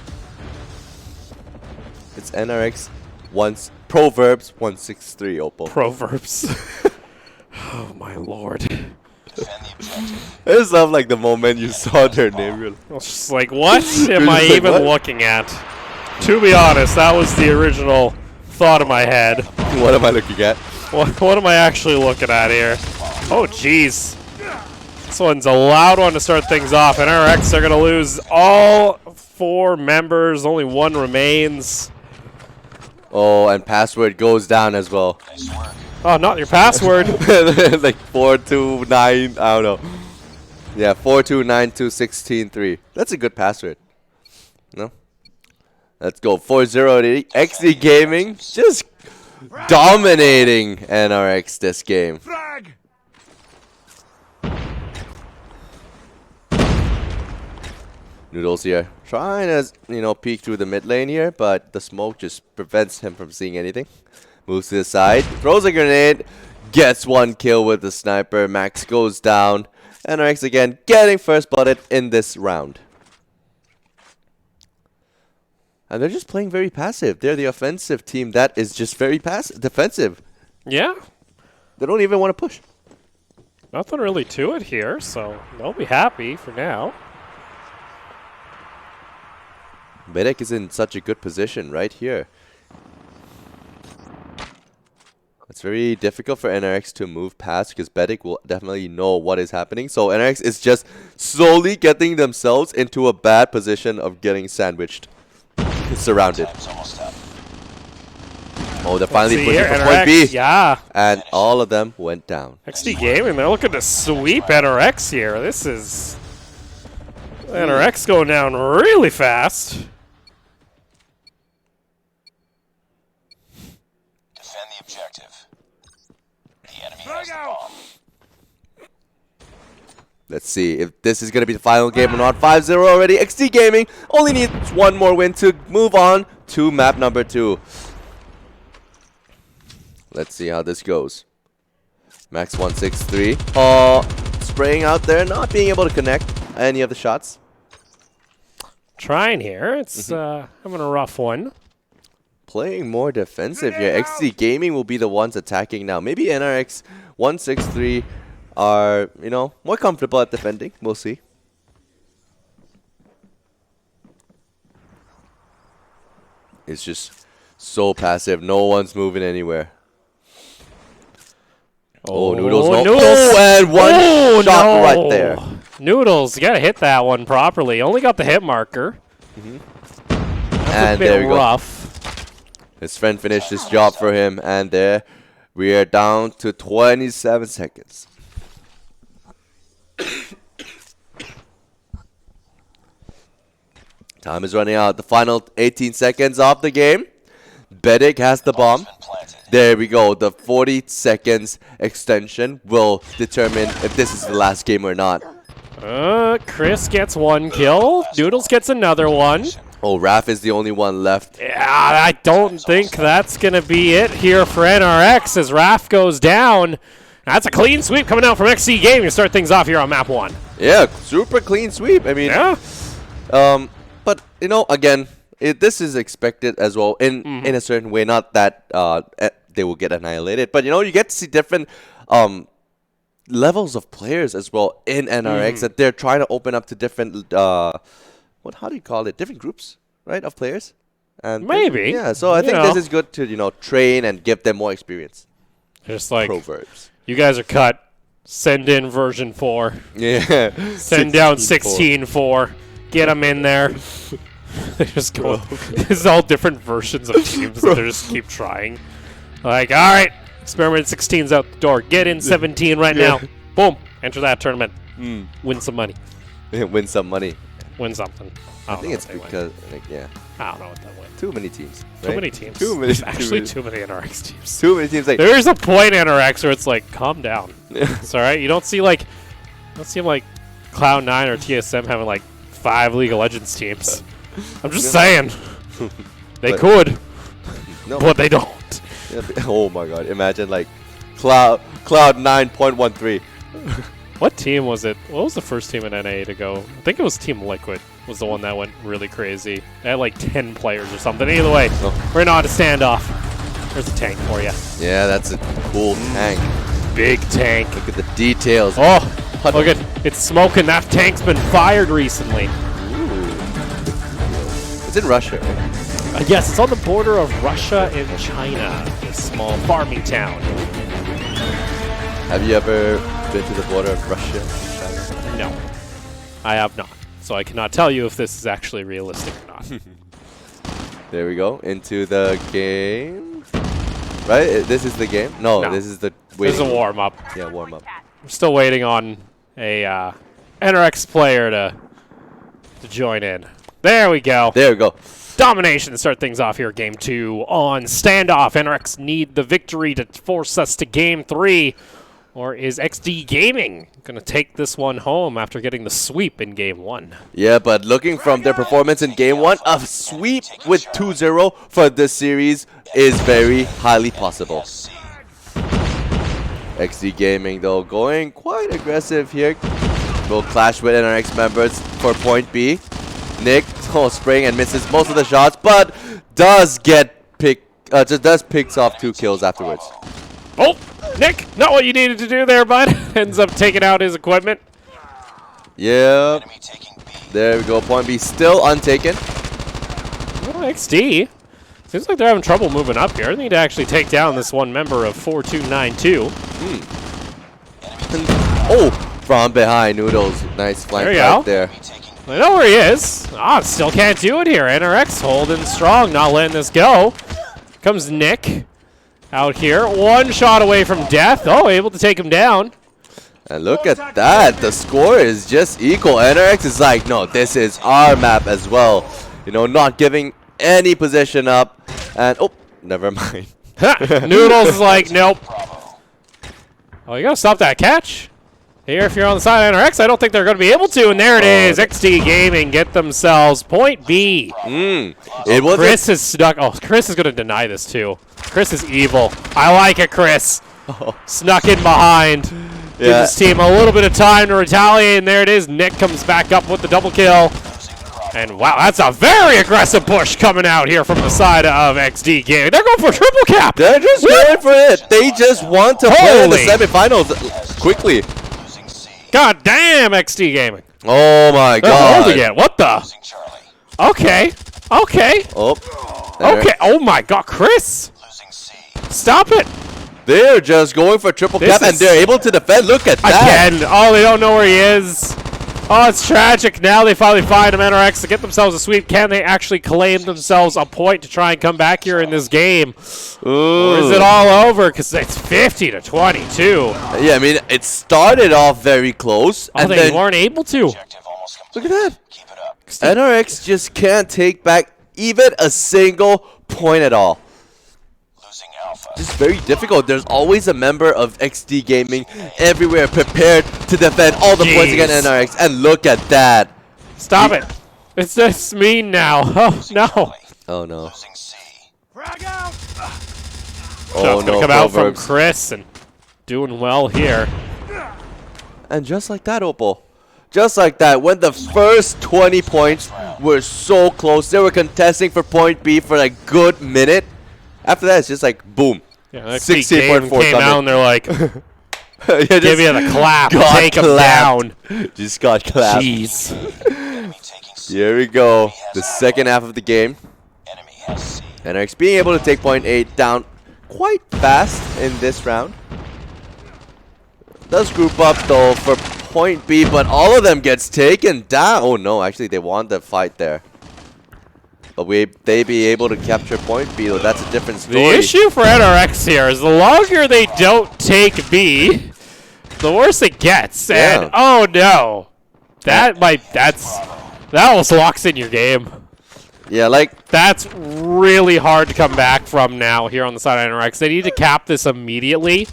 It's NRX Proverbs 163, Oppo. Proverbs. Oh my lord. I just love like the moment you saw their name. I was just like, what am I even looking at? To be honest, that was the original thought in my head. What am I looking at? What am I actually looking at here? Oh, jeez. This one's a loud one to start things off. NRX are going to lose all 4 members. Only 1 remains. Oh, and password goes down as well. Oh, not your password. Like 429, I don't know. Yeah, 4292163. That's a good password. No? Let's go 4-0 XD Gaming. Just dominating NRX this game. Frag! Noodles here. Trying to, you know, peek through the mid lane here, but the smoke just prevents him from seeing anything. Moves to the side, throws a grenade, gets 1 kill with the sniper. Max goes down. NRX again getting first blooded in this round. And they're just playing very passive. They're the offensive team that is just very defensive. Yeah. They don't even want to push. Nothing really to it here, so they'll be happy for now. Bedek is in such a good position right here. It's very difficult for NRX to move past because Bedek will definitely know what is happening. So NRX is just slowly getting themselves into a bad position of getting sandwiched. Surrounded. Oh, they're finally pushing for point B. Yeah. And all of them went down. XD Gaming, they're looking to sweep NRX here. This is... NRX going down really fast. Defend the objective. Let's see if this is going to be the final game or not. 5-0 already. XD Gaming only needs one more win to move on to map number 2. Let's see how this goes. Max 163. Spraying out there, not being able to connect any of the shots. Trying here. It's having a rough one. Playing more defensive here. XD Gaming will be the ones attacking now. Maybe NRX 163 are, you know, more comfortable at defending. We'll see. It's just so passive. No one's moving anywhere. Oh, Noodles. No. Noodles. Oh, and one shot right there. Noodles, you got to hit that one properly. Only got the hit marker. And there we rough. go. His friend finished his job for him. And there we are down to 27 seconds. Time is running out. The final 18 seconds of the game. Bedic has the bomb. There we go. The 40 seconds extension will determine if this is the last game or not. Chris gets one kill. Noodles gets another one. Oh, Raph is the only one left. Yeah, I don't think that's going to be it here for NRX as Raph goes down. That's a clean sweep coming out from XC Game to start things off here on map 1. Yeah, super clean sweep. I mean, yeah. But, you know, again, this is expected as well in a certain way. Not that they will get annihilated, but, you know, you get to see different levels of players as well in NRX that they're trying to open up to different, how do you call it? Different groups, right, of players? And maybe. Yeah, so I think this is good to, you know, train and give them more experience. Just like, Proverbs. You guys are cut. Send in version 4. Yeah. Send down 16-4. Get them in there. They just go. This is all different versions of teams that they just keep trying. Like, all right, experiment 16's out the door. Get in 17 right now. Boom. Enter that tournament. Win some money. Win some money. Win something. I think it's because, I don't know what that win. Too many teams. Too many teams. Actually, too many NRX teams. Too many teams. Like, there is a point in NRX where it's like, calm down. It's all right. You don't see like Cloud9 or TSM having like 5 League of Legends teams. I'm just saying. They could, but they don't. Oh my god! Imagine like Cloud 9.13. What team was it? What was the first team in NA to go? I think it was Team Liquid was the one that went really crazy. They had like 10 players or something. Either way, we're not a standoff. There's a tank for you. Yeah, that's a cool tank. Big tank. Look at the details. Oh, look at it's smoking. That tank's been fired recently. Ooh. It's in Russia. Yes, it's on the border of Russia and China. A small farming town. Have you ever been to the border of Russia and China? No, I have not. So I cannot tell you if this is actually realistic or not. There we go. Into the game. Right? This is the game? No. This is the waiting. This is a warm-up. Yeah, warm-up. I'm still waiting on a NRX player to join in. There we go. There we go. Domination to start things off here. Game 2 on standoff. NRX need the victory to force us to Game 3. Or is XD Gaming going to take this one home after getting the sweep in Game 1? Yeah, but looking from their performance in Game 1, a sweep with 2-0 for this series is very highly possible. XD Gaming, though, going quite aggressive here. Will clash with NRX members for point B. Nick, spraying and misses most of the shots, but does picks off 2 kills afterwards. Oh, Nick, not what you needed to do there, bud. Ends up taking out his equipment. Yeah. There we go. Point B still untaken. Well, XD. Seems like they're having trouble moving up here. They need to actually take down this one member of 4292. Oh, from behind, Noodles. Nice flank right there. I know where he is. Still can't do it here. NRX holding strong, not letting this go. Comes Nick out here. One shot away from death. Oh, able to take him down. And look at that. The score is just equal. NRX is like, no, this is our map as well. You know, not giving any position up. And, oh, never mind. Noodles is like, nope. Oh, you gotta stop that catch. Here, if you're on the side of NRX, I don't think they're going to be able to. And there it is. XD Gaming get themselves point B. It was Chris is stuck. Oh, Chris is going to deny this, too. Chris is evil. I like it, Chris. Snuck in behind. Give his team a little bit of time to retaliate. And there it is. Nick comes back up with the double kill. And wow, that's a very aggressive push coming out here from the side of XD Gaming. They're going for a triple cap. They're just going for it. They just want to play in the semifinals quickly. God damn, XD Gaming. Oh my They're god. holding it. What the? Okay. Okay. Okay. Oh my god, Chris. Stop it. They're just going for triple cap and they're able to defend. Look at that. Again. Oh, they don't know where he is. Oh, it's tragic. Now they finally find him, NRX, to get themselves a sweep. Can they actually claim themselves a point to try and come back here in this game? Ooh. Or is it all over? Because it's 50-22. Yeah, I mean, it started off very close. Oh, and they weren't able to. Look at that. NRX just can't take back even a single point at all. Just very difficult. There's always a member of XD Gaming everywhere prepared to defend all the points against NRX. And look at that. Stop it. It's just mean now. Oh, no. Oh, no. Oh, no. Come out from Chris and doing well here. And just like that, Opal. Just like that, when the first 20 points were so close, they were contesting for point B for a good minute. After that, it's just like, boom. Yeah, 16.4 came out and they're like, yeah, give you the clap, take him down. Just got clapped. Jeez. Here we go. The second half of the game. NRX being able to take point A down quite fast in this round. Does group up though for point B, but all of them gets taken down. Oh no, actually they won the fight there. But they be able to capture point B, though that's a different story. The issue for NRX here is the longer they don't take B, the worse it gets. Yeah. And oh no, that almost locks in your game. Yeah, like that's really hard to come back from now here on the side of NRX. They need to cap this immediately.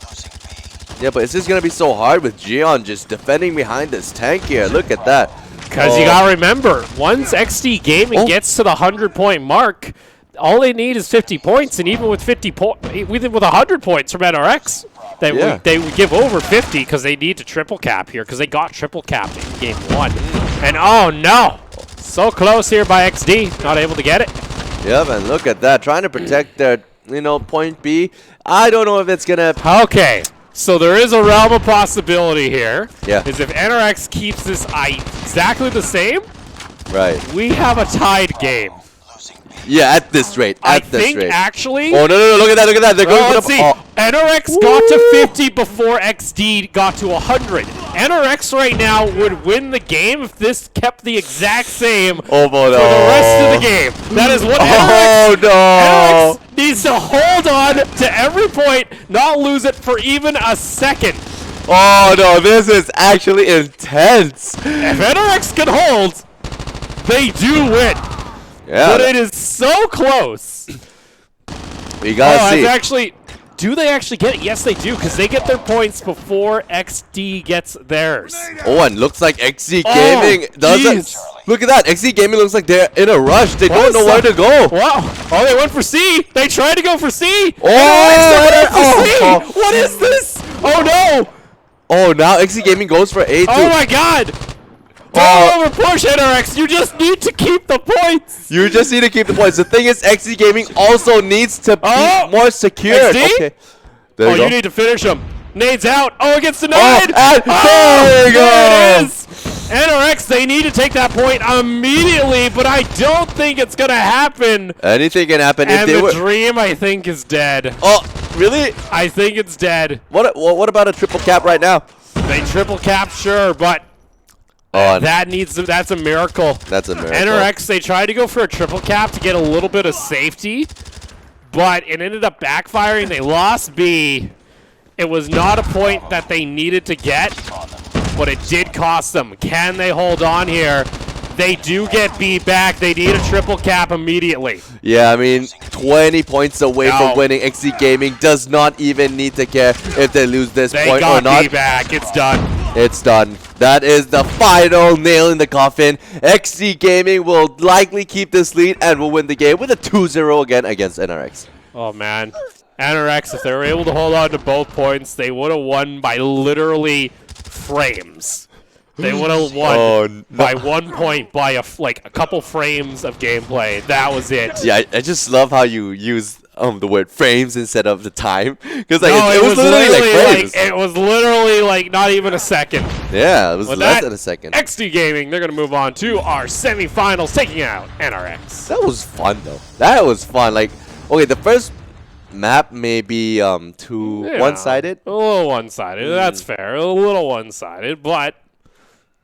Yeah, but it's just gonna be so hard with Gion just defending behind this tank here. Look at that. Because you gotta remember, once XD Gaming gets to the 100-point mark, all they need is 50 points, and even with 100 points from NRX, they would give over 50 because they need to triple cap here because they got triple capped in game 1. And oh no, so close here by XD, not able to get it. Yeah, man, look at that, trying to protect their point B. I don't know if it's gonna. Okay. So there is a realm of possibility here. Yeah. Is if NRX keeps this exactly the same, right? We have a tied game. Yeah, at this rate. I think actually. Oh no! Look at that! Look at that! They're going let's see. NRX got to 50 before XD got to 100. NRX right now would win the game if this kept the exact same for the rest of the game. That is what NRX needs to hold on to every point, not lose it for even a second. Oh no, this is actually intense. If NRX can hold, they do win. Yeah. But it is so close. We gotta see. Actually, do they actually get it? Yes, they do, because they get their points before XD gets theirs. Oh, and looks like XD Gaming doesn't. Look at that. XD Gaming looks like they're in a rush. They don't know where to go. Wow. Oh, they went for C. They tried to go for C. Oh, what is this? Oh, no. Oh, now XD Gaming goes for A2. Oh, my God. Don't over push, NRX. You just need to keep the points. You just need to keep the points. The thing is, XD Gaming also needs to be more secure. Okay. There you need to finish him. Nades out. Oh, it gets denied. There you go. There it is. NRX, they need to take that point immediately, but I don't think it's going to happen. Anything can happen. And the dream, I think, is dead. Oh, really? I think it's dead. What about a triple cap right now? They triple cap, sure, but that's a miracle. That's a miracle. NRX, they tried to go for a triple cap to get a little bit of safety, but it ended up backfiring. They lost B. It was not a point that they needed to get, but it did cost them. Can they hold on here? they do get beat back. They need a triple cap immediately. Yeah, I mean, 20 points away from winning. XD Gaming does not even need to care if they lose this point or not. They got beat back. It's done. It's done. That is the final nail in the coffin. XD Gaming will likely keep this lead and will win the game with a 2-0 again against NRX. Oh, man. NRX, if they were able to hold on to both points, they would have won by literally frames. They would have won by 1 point by a couple frames of gameplay. That was it. Yeah, I just love how you use the word frames instead of the time, because it was literally like frames. it was literally like not even a second. Yeah, it was less than a second. XD Gaming, they're gonna move on to our semifinals, taking out NRX. That was fun though. That was fun. Like, okay, the first map may be too one-sided. A little one-sided. That's fair. A little one-sided, but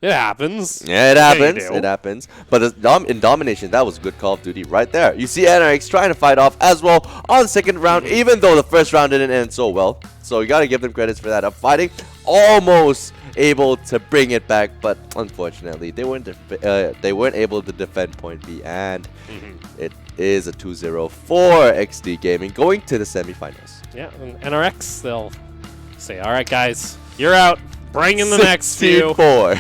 it happens. Yeah, it happens. It happens. But in Domination, that was good Call of Duty right there. You see NRX trying to fight off as well on the second round, even though the first round didn't end so well. So you got to give them credits for that. Fighting, almost able to bring it back, but unfortunately, they weren't able to defend point B, and it is a 2-0 for XD Gaming going to the semifinals. Yeah, and NRX, they'll say, all right, guys, you're out. Bring in the next few. 4.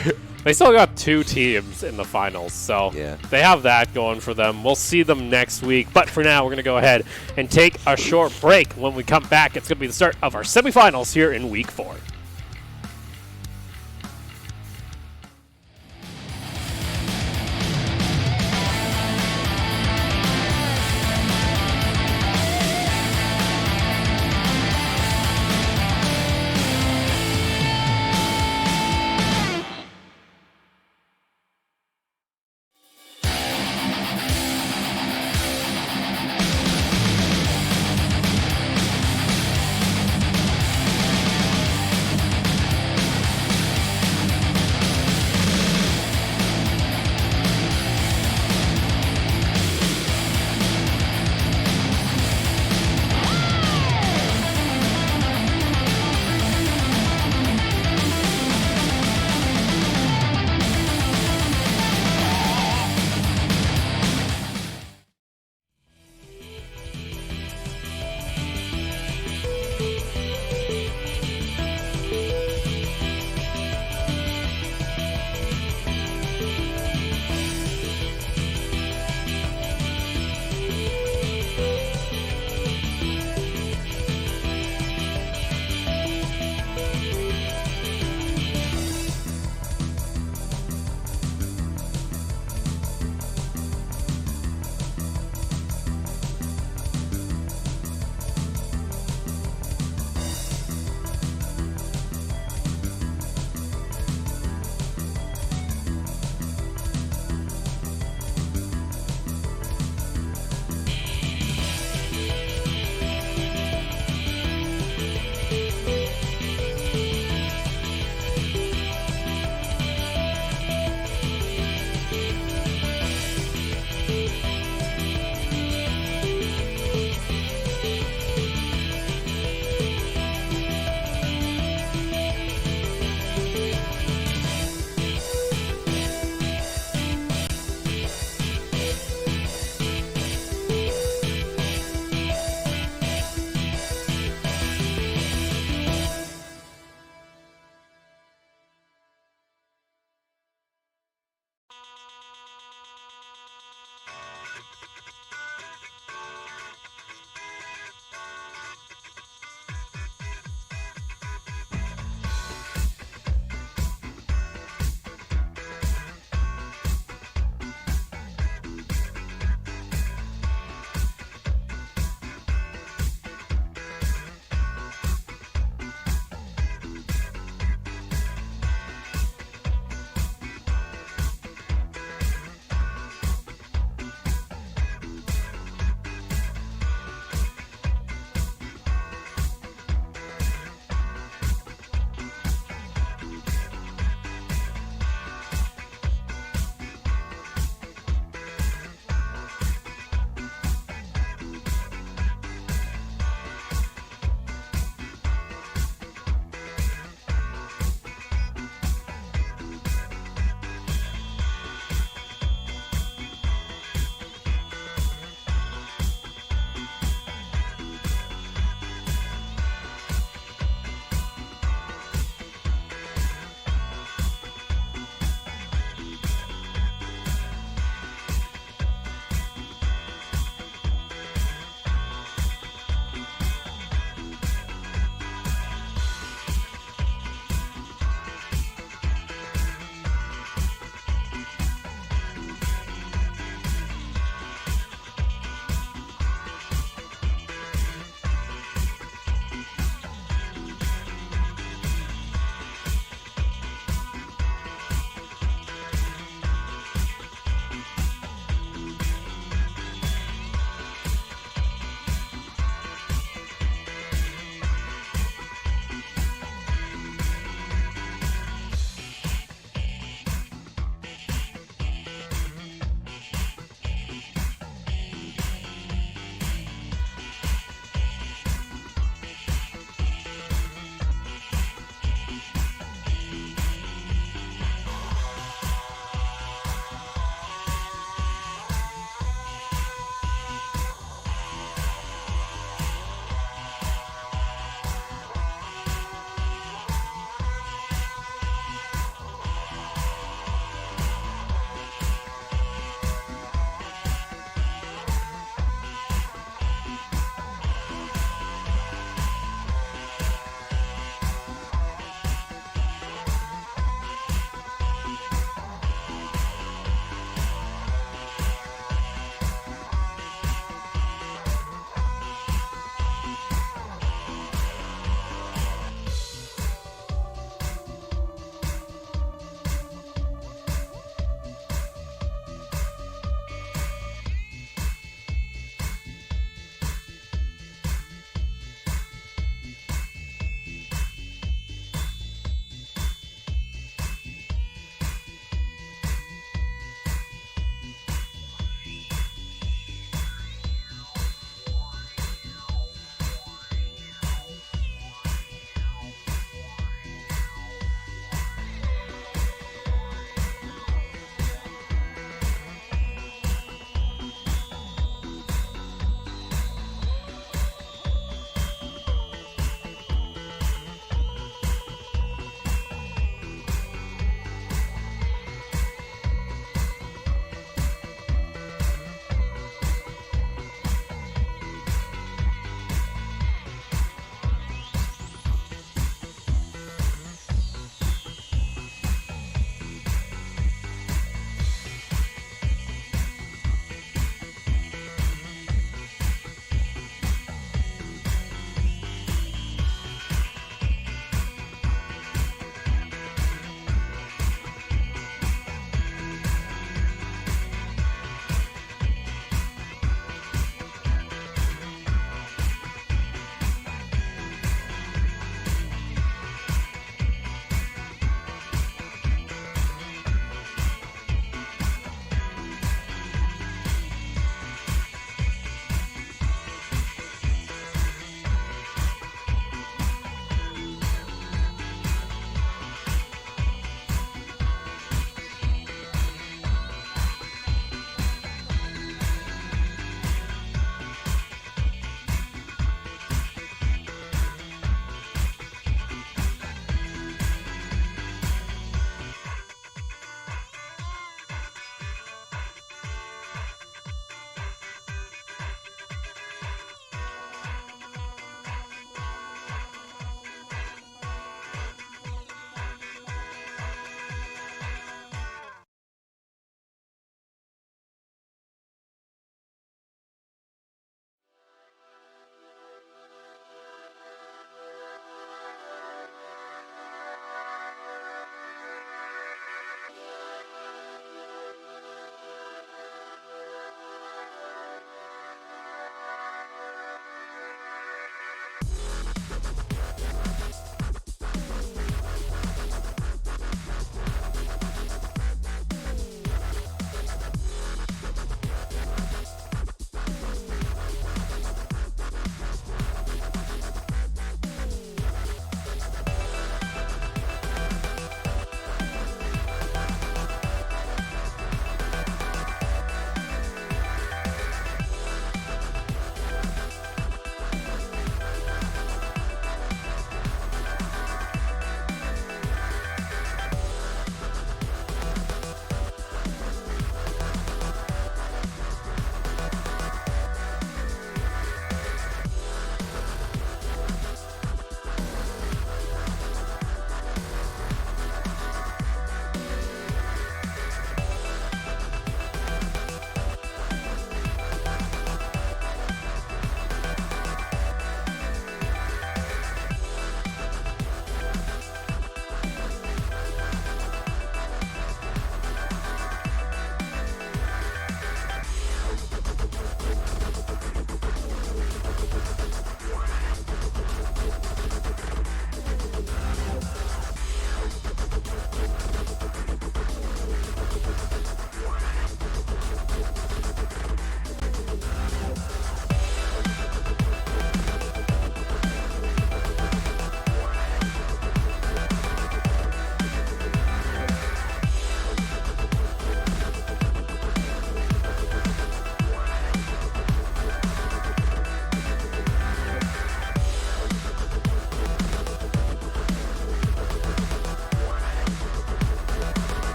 They still got 2 teams in the finals, so they have that going for them. We'll see them next week. But for now, we're going to go ahead and take a short break. When we come back, it's going to be the start of our semifinals here in Week 4.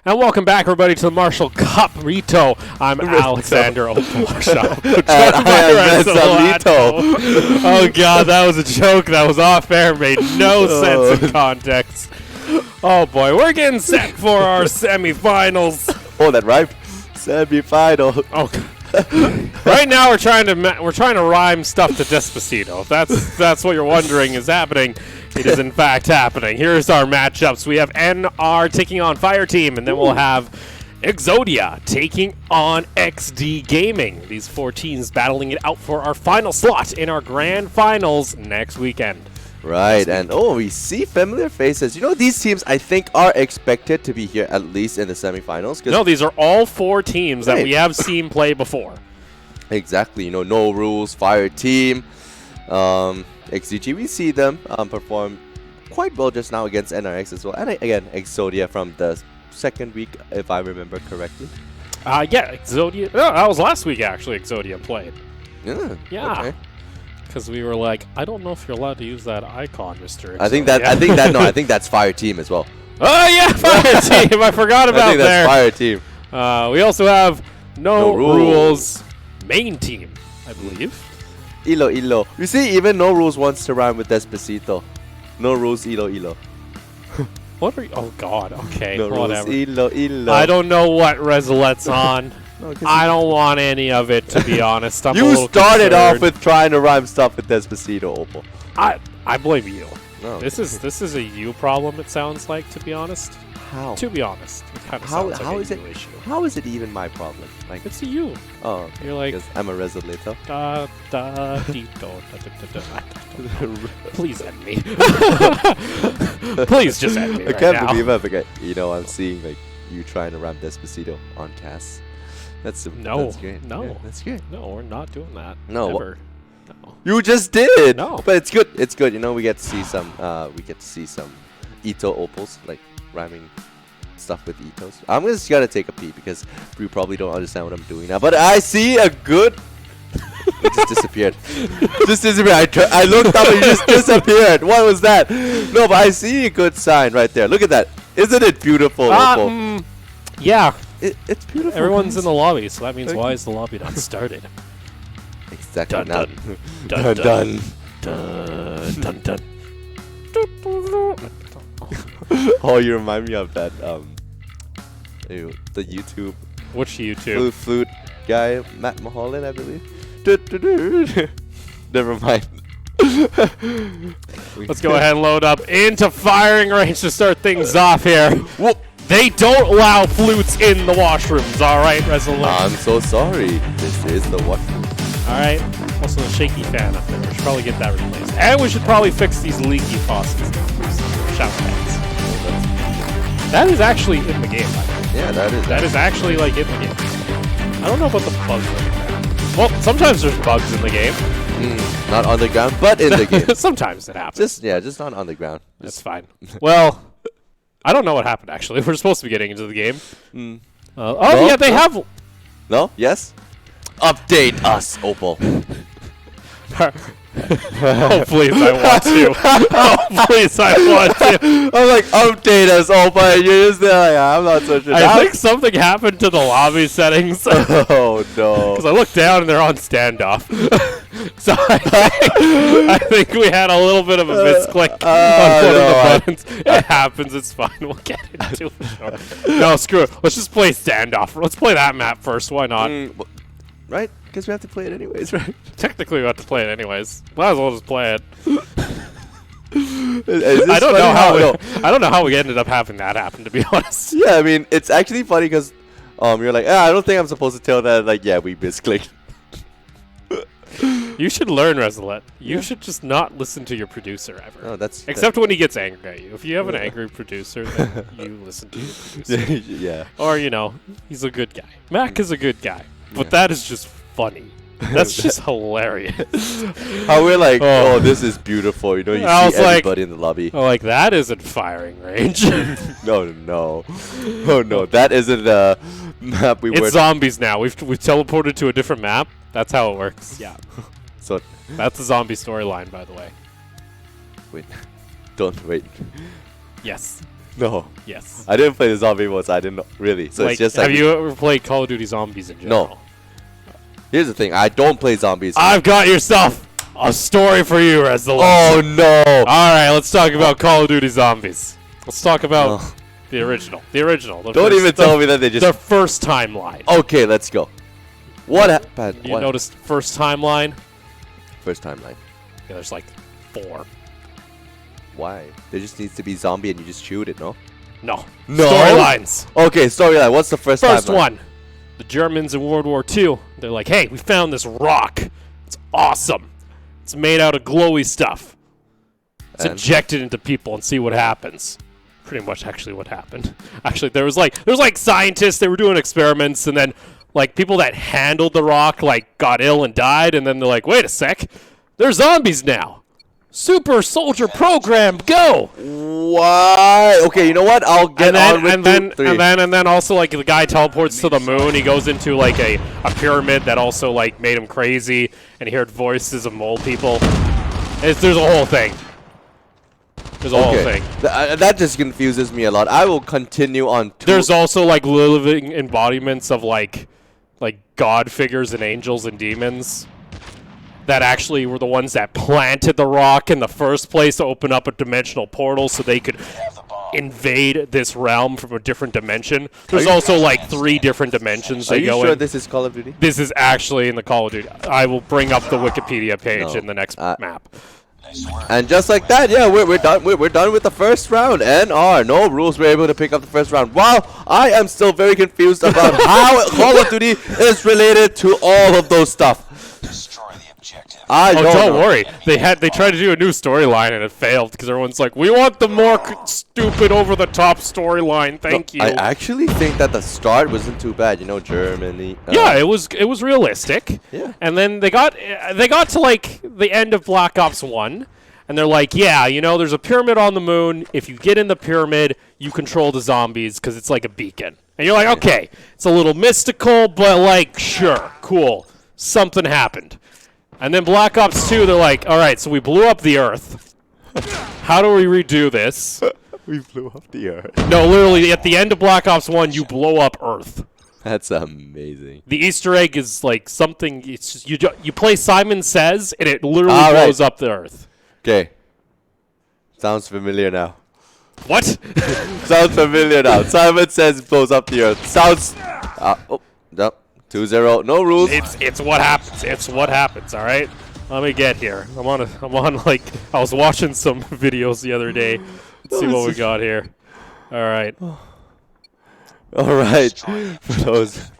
And welcome back, everybody, to the Marshall Cup Rito. I'm Alexander Opolshaw. And I am Resolito. Oh, God, that was a joke. That was off-air. Made no sense in context. Oh, boy. We're getting set for our semifinals. Oh, that rhymed. Semi-final. Oh, God. Right now, we're trying to rhyme stuff to Despacito. If that's what you're wondering is happening. It is in fact happening. Here's our matchups. We have NR taking on Fireteam, and then we'll have Exodia taking on XD Gaming. These four teams battling it out for our final slot in our grand finals next weekend. Right, and we see familiar faces. You know, these teams I think are expected to be here at least in the semifinals. No, these are all four teams that we have seen play before. Exactly. You know, No Rules, Fireteam, XDG, we see them perform quite well just now against NRX as well. And again, Exodia from the second week, if I remember correctly. Yeah, Exodia. No, that was last week, actually, Exodia played. Yeah. Okay. Because we were like, I don't know if you're allowed to use that icon, Mr. Exodia. I think that's Fireteam as well. Oh, yeah, Fireteam. I forgot about I think that's Fireteam. We also have No Rules main team, I believe. Ilo. You see, even No Rules wants to rhyme with Despacito. No Rules, Ilo. What are you? Oh, God. Okay, No whatever. Rules, Ilo. I don't know what Resolette's on. No, I don't want any of it, to be honest. I'm a you little started concerned. off with trying to rhyme stuff with Despacito, Opal. I blame you. No. This is a you problem, it sounds like, to be honest. How? To be honest. It kind of sounds How like is a it? you issue. How is it even my problem? Like It's a you. Oh, okay. You're like because I'm a Resolito. da da dee do da. Please end me. Please just end me I right can't now. believe I forget. You know, I'm seeing like you trying to rhyme Despacito on cast. That's great. No. Yeah, that's great. No, we're not doing that. No. Never. No. You just did. No. But it's good. It's good. You know, we get to see some. Ito Opals like rhyming stuff with Itos. I'm just gonna take a pee because you probably don't understand what I'm doing now. But I see a good. It just disappeared. I looked up and it just disappeared. What was that? No, but I see a good sign right there. Look at that. Isn't it beautiful, Opal? Yeah. It's beautiful. Everyone's in the lobby, so that means why is the lobby not started? Exactly. Dun, Dun dun. dun. Dun. Oh, you remind me of that. The YouTube. Which YouTube? Flute guy, Matt Mulholland, I believe. Never mind. Let's go ahead and load up into firing range to start things off here. Whoop. They don't allow flutes in the washrooms, all right, Resolute? I'm so sorry. This is the washroom. All right. Also, a shaky fan up there. We should probably get that replaced. And we should probably fix these leaky faucets. Shower heads. That is actually in the game, by the way. Yeah, that is. That is actually, like, in the game. I don't know about the bugs like that. Well, sometimes there's bugs in the game. Not on the ground, but in the game. Sometimes it happens. Just not on the ground. That's fine. Well, I don't know what happened, actually. We're supposed to be getting into the game. No, yeah, they have... No? Yes? Update us, Opal. Oh, please, I want to. Oh, please, I want to. I'm like, update us, Opal. And you're just there like, I'm not so sure. I think something happened to the lobby settings. Oh, no. Because I looked down and they're on standoff. So I think we had a little bit of a misclick on one of the buttons. It happens. It's fine. We'll get into it. Sure. No, screw it. Let's just play standoff. Let's play that map first. Why not? Right? Because we have to play it anyways, right? Technically, we have to play it anyways. Might as well just play it. I don't know how we ended up having that happen, to be honest. Yeah, I mean, it's actually funny because you're like, I don't think I'm supposed to tell that. Like, yeah, we misclicked. You should learn, Resolette. You should just not listen to your producer ever. No, Except when he gets angry at you. If you have an angry producer, then you listen to your producer. Yeah. Or, he's a good guy. Mac is a good guy. But that is just funny. That's just hilarious. How we're like, oh, this is beautiful. You see everybody in the lobby. Oh, like, that isn't firing range. No. Oh, no. That isn't the map we were. It's zombies now. We've teleported to a different map. That's how it works. Yeah. So that's the zombie storyline, by the way. Wait. Don't wait. Yes. No. Yes. I didn't play the zombie modes. I didn't know. Really. So it's just like... Have you ever played Call of Duty Zombies in general? No. Here's the thing. I don't play zombies. I've got yourself a story for you, as the Oh, no. All right, let's talk about Call of Duty Zombies. Let's talk about the original. The original. Don't even tell me that they just... The first timeline. Okay, let's go. What happened? You noticed first timeline? First timeline. Yeah, there's like 4. Why? There just needs to be zombie and you just shoot it, no? No. No? Storylines. Okay, storyline. What's the first First timeline? one. The Germans in World War II, they're like, hey, we found this rock. It's awesome. It's made out of glowy stuff. Let's inject it into people and see what happens. Pretty much actually what happened. Actually, there was like scientists, they were doing experiments, and then like people that handled the rock like got ill and died, and then they're like, wait a sec, they're zombies now. Super soldier program, go! Why? Okay, you know what? I'll get on with and then also like the guy teleports to the moon. He goes into like a pyramid that also like made him crazy, and he heard voices of mole people. There's a whole thing. There's a whole thing. That just confuses me a lot. I will continue on. There's also like living embodiments of like god figures and angels and demons that actually were the ones that planted the rock in the first place to open up a dimensional portal so they could invade this realm from a different dimension. There's also like 3 different dimensions they go in. Are you sure this is Call of Duty? This is actually in the Call of Duty. I will bring up the Wikipedia page in the next map. And just like that, yeah, we're done. We're done with the first round. No rules. We're able to pick up the first round. Wow, I am still very confused about how Call of Duty is related to all of those stuff. Destroy the objective. Don't worry. They tried to do a new storyline and it failed because everyone's like, we want the more stupid, over-the-top storyline. Thank you. I actually think that the start wasn't too bad. You know, Germany. Yeah, it was realistic. Yeah. And then they got to like the end of Black Ops 1, and they're like, yeah, you know, there's a pyramid on the moon. If you get in the pyramid, you control the zombies because it's like a beacon. And you're like, okay, it's a little mystical, but like, sure, cool. Something happened. And then Black Ops 2, they're like, all right, so we blew up the Earth. How do we redo this? We blew up the Earth. No, literally, at the end of Black Ops 1, you blow up Earth. That's amazing. The Easter egg is like something, it's just, you play Simon Says, and it literally blows up the Earth. Okay. Sounds familiar now. What? Sounds familiar now. Simon Says blows up the Earth. Sounds... no. 2-0. No rules. It's what happens. It's what happens. All right. Let me get here. I'm on like I was watching some videos the other day. Let's see what we got here. All right. All right. For those.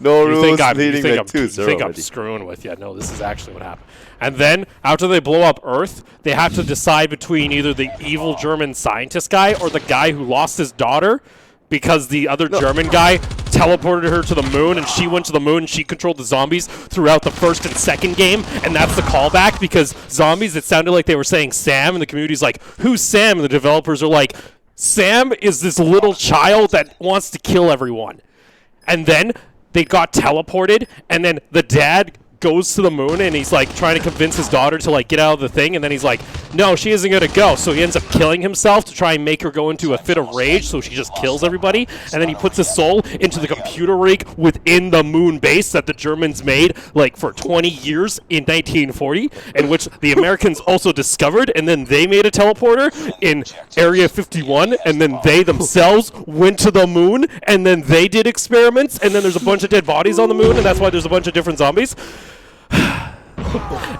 No rules leading to 2-0. You think I'm screwing with you? No, this is actually what happened. And then after they blow up Earth, they have to decide between either the evil German scientist guy or the guy who lost his daughter. Because the other German guy teleported her to the moon, and she went to the moon, and she controlled the zombies throughout the first and second game, and that's the callback, because zombies, it sounded like they were saying Sam, and the community's like, who's Sam? And the developers are like, Sam is this little child that wants to kill everyone. And then they got teleported, and then the dad goes to the moon, and he's like trying to convince his daughter to like get out of the thing, and then he's like, no, she isn't gonna go. So he ends up killing himself to try and make her go into a fit of rage, so she just kills everybody, and then he puts his soul into the computer rig within the moon base that the Germans made like for 20 years in 1940, in which the Americans also discovered, and then they made a teleporter in Area 51, and then they themselves went to the moon, and then they did experiments, and then there's a bunch of dead bodies on the moon, and that's why there's a bunch of different zombies.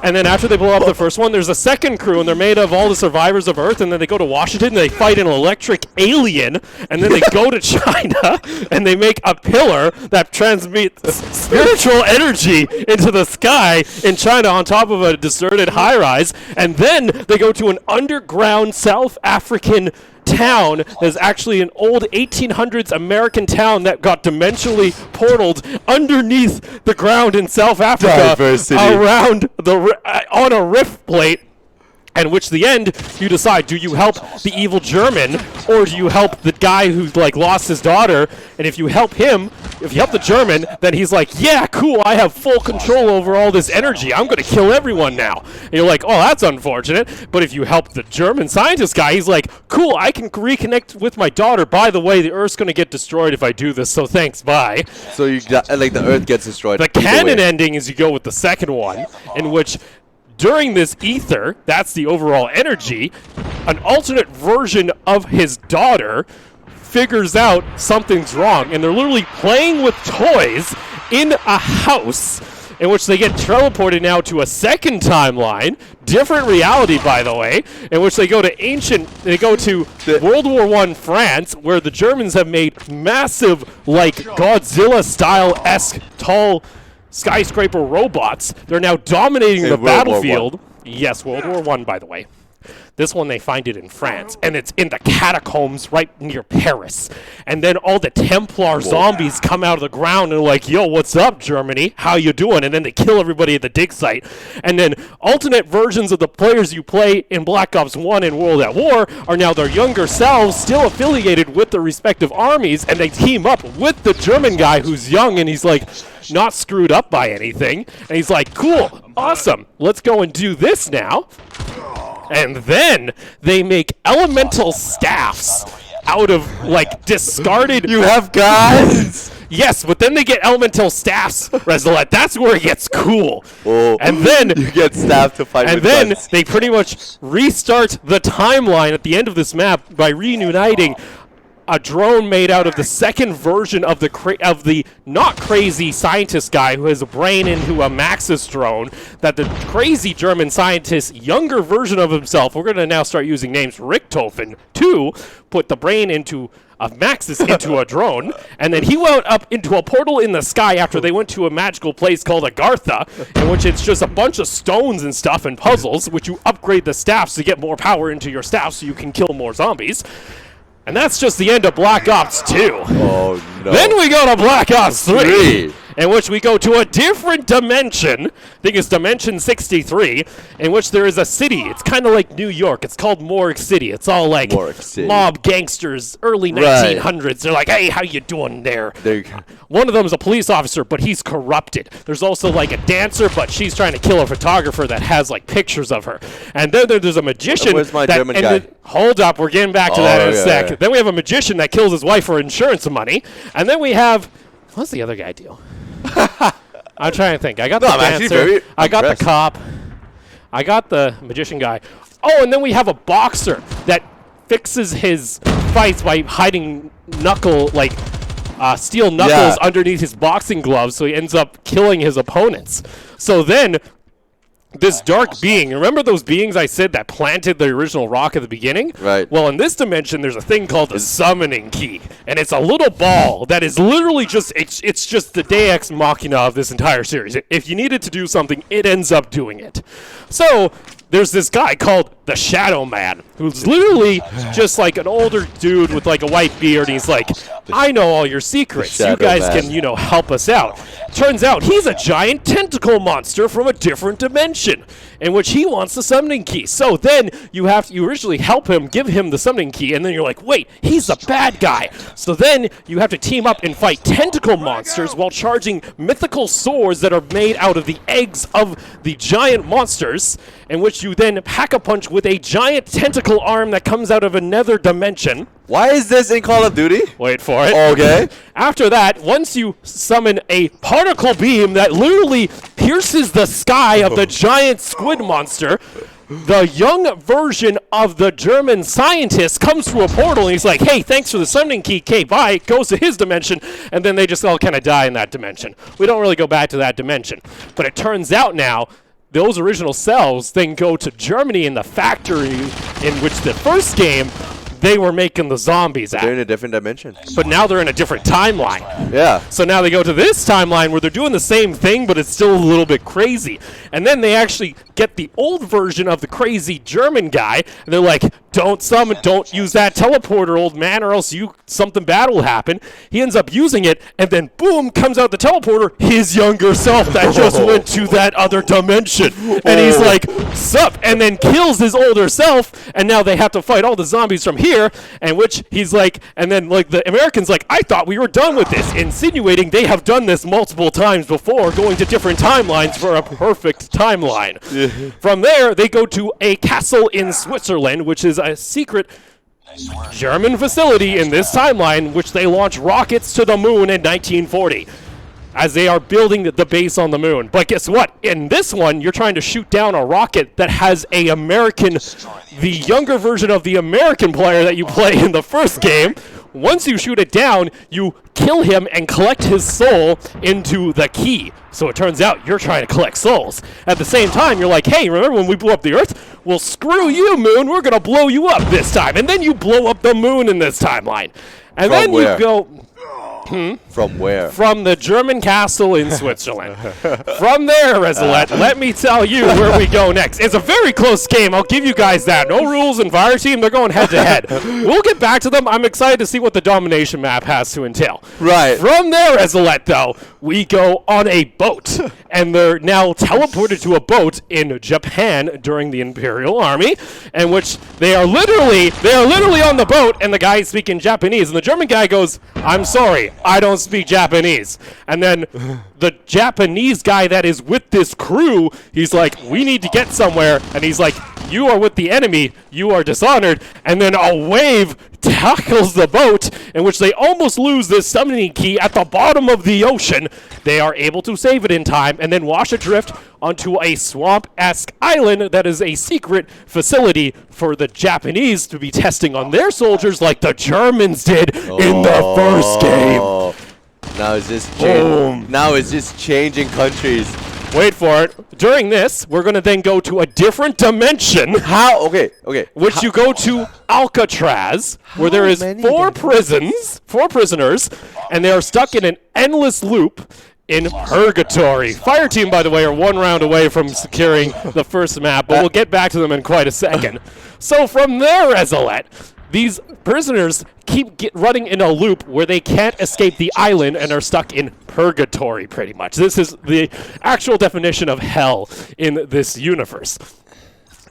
And then after they blow up the first one, there's a second crew, and they're made of all the survivors of Earth, and then they go to Washington, and they fight an electric alien, and then they go to China, and they make a pillar that transmits spiritual energy into the sky in China on top of a deserted high-rise, and then they go to an underground South African town that's actually an old 1800s American town that got dimensionally portaled underneath the ground in South Africa around the on a rift plate, And which the end, you decide, do you help the evil German, or do you help the guy who like lost his daughter? And if you help him, if you help the German, then he's like, yeah, cool, I have full control over all this energy. I'm going to kill everyone now. And you're like, oh, that's unfortunate. But if you help the German scientist guy, he's like, cool, I can reconnect with my daughter. By the way, the Earth's going to get destroyed if I do this, so thanks, bye. So you got, like the Earth gets destroyed. The canon ending is you go with the second one, in which during this ether, that's the overall energy, an alternate version of his daughter figures out something's wrong, and they're literally playing with toys in a house in which they get teleported now to a second timeline, different reality, by the way, in which they go to World War I France, where the Germans have made massive, like, Godzilla-style-esque tall skyscraper robots. They're now dominating the battlefield. Yes, World War I, by the way. This one, they find it in France, and it's in the catacombs right near Paris. And then all the Templar zombies come out of the ground and are like, yo, what's up, Germany? How you doing? And then they kill everybody at the dig site. And then alternate versions of the players you play in Black Ops 1 and World at War are now their younger selves, still affiliated with their respective armies, and they team up with the German guy who's young, and he's like, not screwed up by anything. And he's like, cool, awesome, let's go and do this now. And then they make elemental staffs out of, like, discarded... You have guns! Yes, but then they get elemental staffs, Resolette. That's where it gets cool. Oh, and then... You get staffed to fight and with then guns. they pretty much restart the timeline at the end of this map by reuniting a drone made out of the second version of the not crazy scientist guy who has a brain into a Maxis drone, that the crazy German scientist, younger version of himself, we're going to now start using names, Richthofen, to put the brain into a Maxis into a drone, and then he went up into a portal in the sky after they went to a magical place called Agartha, in which it's just a bunch of stones and stuff and puzzles, which you upgrade the staffs to get more power into your staff so you can kill more zombies. And that's just the end of Black Ops 2. Oh, no. Then we go to Black Ops 3, in which we go to a different dimension. I think it's Dimension 63, in which there is a city. It's kind of like New York. It's called Morgue City. It's all like mob gangsters, early 1900s. They're like, hey, how you doing there? One of them is a police officer, but he's corrupted. There's also like a dancer, but she's trying to kill a photographer that has like pictures of her. And then there's a magician. Where's my German guy? Hold up, we're getting back to that in a sec. Yeah. Then we have a magician that kills his wife for insurance money. And then we have... What's the other guy do? I'm trying to think. I got the dancer. I got the cop. I got the magician guy. Oh, and then we have a boxer that fixes his fights by hiding steel knuckles underneath his boxing gloves, so he ends up killing his opponents. So then... this dark being, remember those beings I said that planted the original rock at the beginning? Right. Well, in this dimension, there's a thing called the summoning key. And it's a little ball that is literally just, it's just the Deus Machina of this entire series. If you needed to do something, it ends up doing it. So, there's this guy called the Shadow Man, who's literally just like an older dude with like a white beard, and he's like, I know all your secrets. You guys can, help us out. Turns out he's a giant tentacle monster from a different dimension, in which he wants the summoning key. So then you originally help him, give him the summoning key, and then you're like, wait, he's a bad guy. So then you have to team up and fight tentacle monsters while charging mythical swords that are made out of the eggs of the giant monsters, in which you then pack-a-punch with a giant tentacle arm that comes out of another dimension. Why is this in Call of Duty? Wait for it. Okay. After that, once you summon a particle beam that literally pierces the sky of the giant squid monster, the young version of the German scientist comes through a portal, and he's like, hey, thanks for the summoning key, okay, bye, goes to his dimension, and then they just all kind of die in that dimension. We don't really go back to that dimension. But it turns out now, those original cells then go to Germany in the factory in which the first game, they were making the zombies They're in at. a different dimension. But now they're in a different timeline. Yeah. So now they go to this timeline where they're doing the same thing, but it's still a little bit crazy. And then they actually get the old version of the crazy German guy, and they're like, don't summon, don't use that teleporter, old man, or else something bad will happen. He ends up using it, and then boom, comes out the teleporter, his younger self that just went to that other dimension. And he's like, sup, and then kills his older self, and now they have to fight all the zombies from here, and which he's like, and then like the American's like, I thought we were done with this, insinuating they have done this multiple times before, going to different timelines for a perfect timeline. From there, they go to a castle in Switzerland, which is a secret Nice work. German facility in this timeline, which they launch rockets to the moon in 1940 as they are building the base on the moon. But guess what? In this one, you're trying to shoot down a rocket that has a American, the younger version of the American player that you play in the first game. Once you shoot it down, you kill him and collect his soul into the key. So it turns out you're trying to collect souls. At the same time, you're like, hey, remember when we blew up the Earth? Well, screw you, moon. We're going to blow you up this time. And then you blow up the moon in this timeline. And then where? you go... From where? From the German castle in Switzerland. From there, Resolette, let me tell you where we go next. It's a very close game. I'll give you guys that. No rules in Fire Team. They're going head to head. We'll get back to them. I'm excited to see what the domination map has to entail. Right. From there, Resolette, though, we go on a boat. And they're now teleported to a boat in Japan during the Imperial Army, in which they are literally on the boat, and the guy is speaking Japanese. And the German guy goes, I'm sorry, I don't speak Japanese. And then the Japanese guy that is with this crew, he's like, we need to get somewhere. And he's like, you are with the enemy, you are dishonored. And then a wave tackles the boat, in which they almost lose this summoning key at the bottom of the ocean. They are able to save it in time and then wash adrift onto a swamp-esque island that is a secret facility for the Japanese to be testing on their soldiers like the Germans did in the first game. Now it's just Boom. Now it's just changing countries. Wait for it. During this, we're going to then go to a different dimension. How? Okay. Which you go to Alcatraz, where there is many four prisoners, and they are stuck in an endless loop in Purgatory. Fire Team, by the way, are one round away from securing the first map, but we'll get back to them in quite a second. So from there, Resolette, these prisoners keep running in a loop where they can't escape the island and are stuck in Purgatory, pretty much. This is the actual definition of hell in this universe.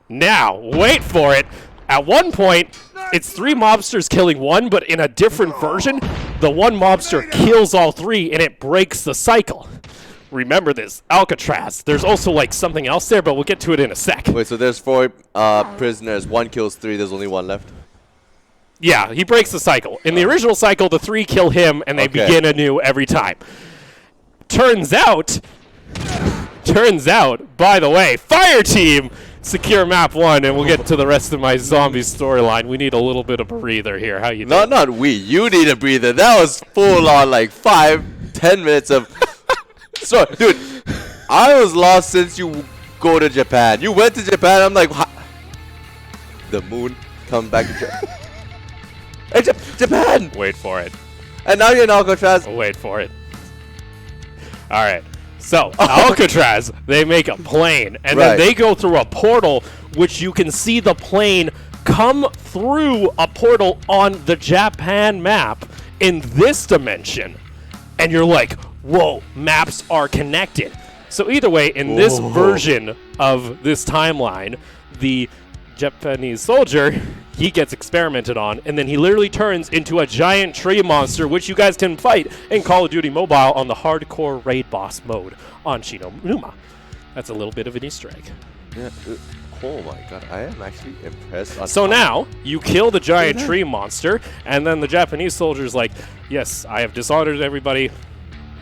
Now, wait for it. At one point, it's three mobsters killing one, but in a different version, the one mobster kills all three, and it breaks the cycle. Remember this, Alcatraz. There's also like something else there, but we'll get to it in a sec. Wait, so there's four prisoners. One kills three. There's only one left. Yeah, he breaks the cycle. In the original cycle, the three kill him, and they begin anew every time. Turns out, by the way, Fire Team secure map 1, and we'll get to the rest of my zombie storyline. We need a little bit of a breather here. How you doing? Not we. You need a breather. That was full on like 5-10 minutes of. So, dude, I was lost since you go to Japan. You went to Japan. I'm like, the moon come back to Japan. Hey, Japan. Wait for it. And now you're in Alcatraz. Wait for it. All right. So, Alcatraz, they make a plane, and then they go through a portal, which you can see the plane come through a portal on the Japan map in this dimension. And you're like, whoa, maps are connected. So either way, in this version of this timeline, the Japanese soldier, he gets experimented on, and then he literally turns into a giant tree monster, which you guys can fight in Call of Duty Mobile on the hardcore raid boss mode on Shinonuma. That's a little bit of an Easter egg. Yeah. Oh my god, I am actually impressed. So now, you kill the giant tree monster, and then the Japanese soldier's like, yes, I have dishonored everybody.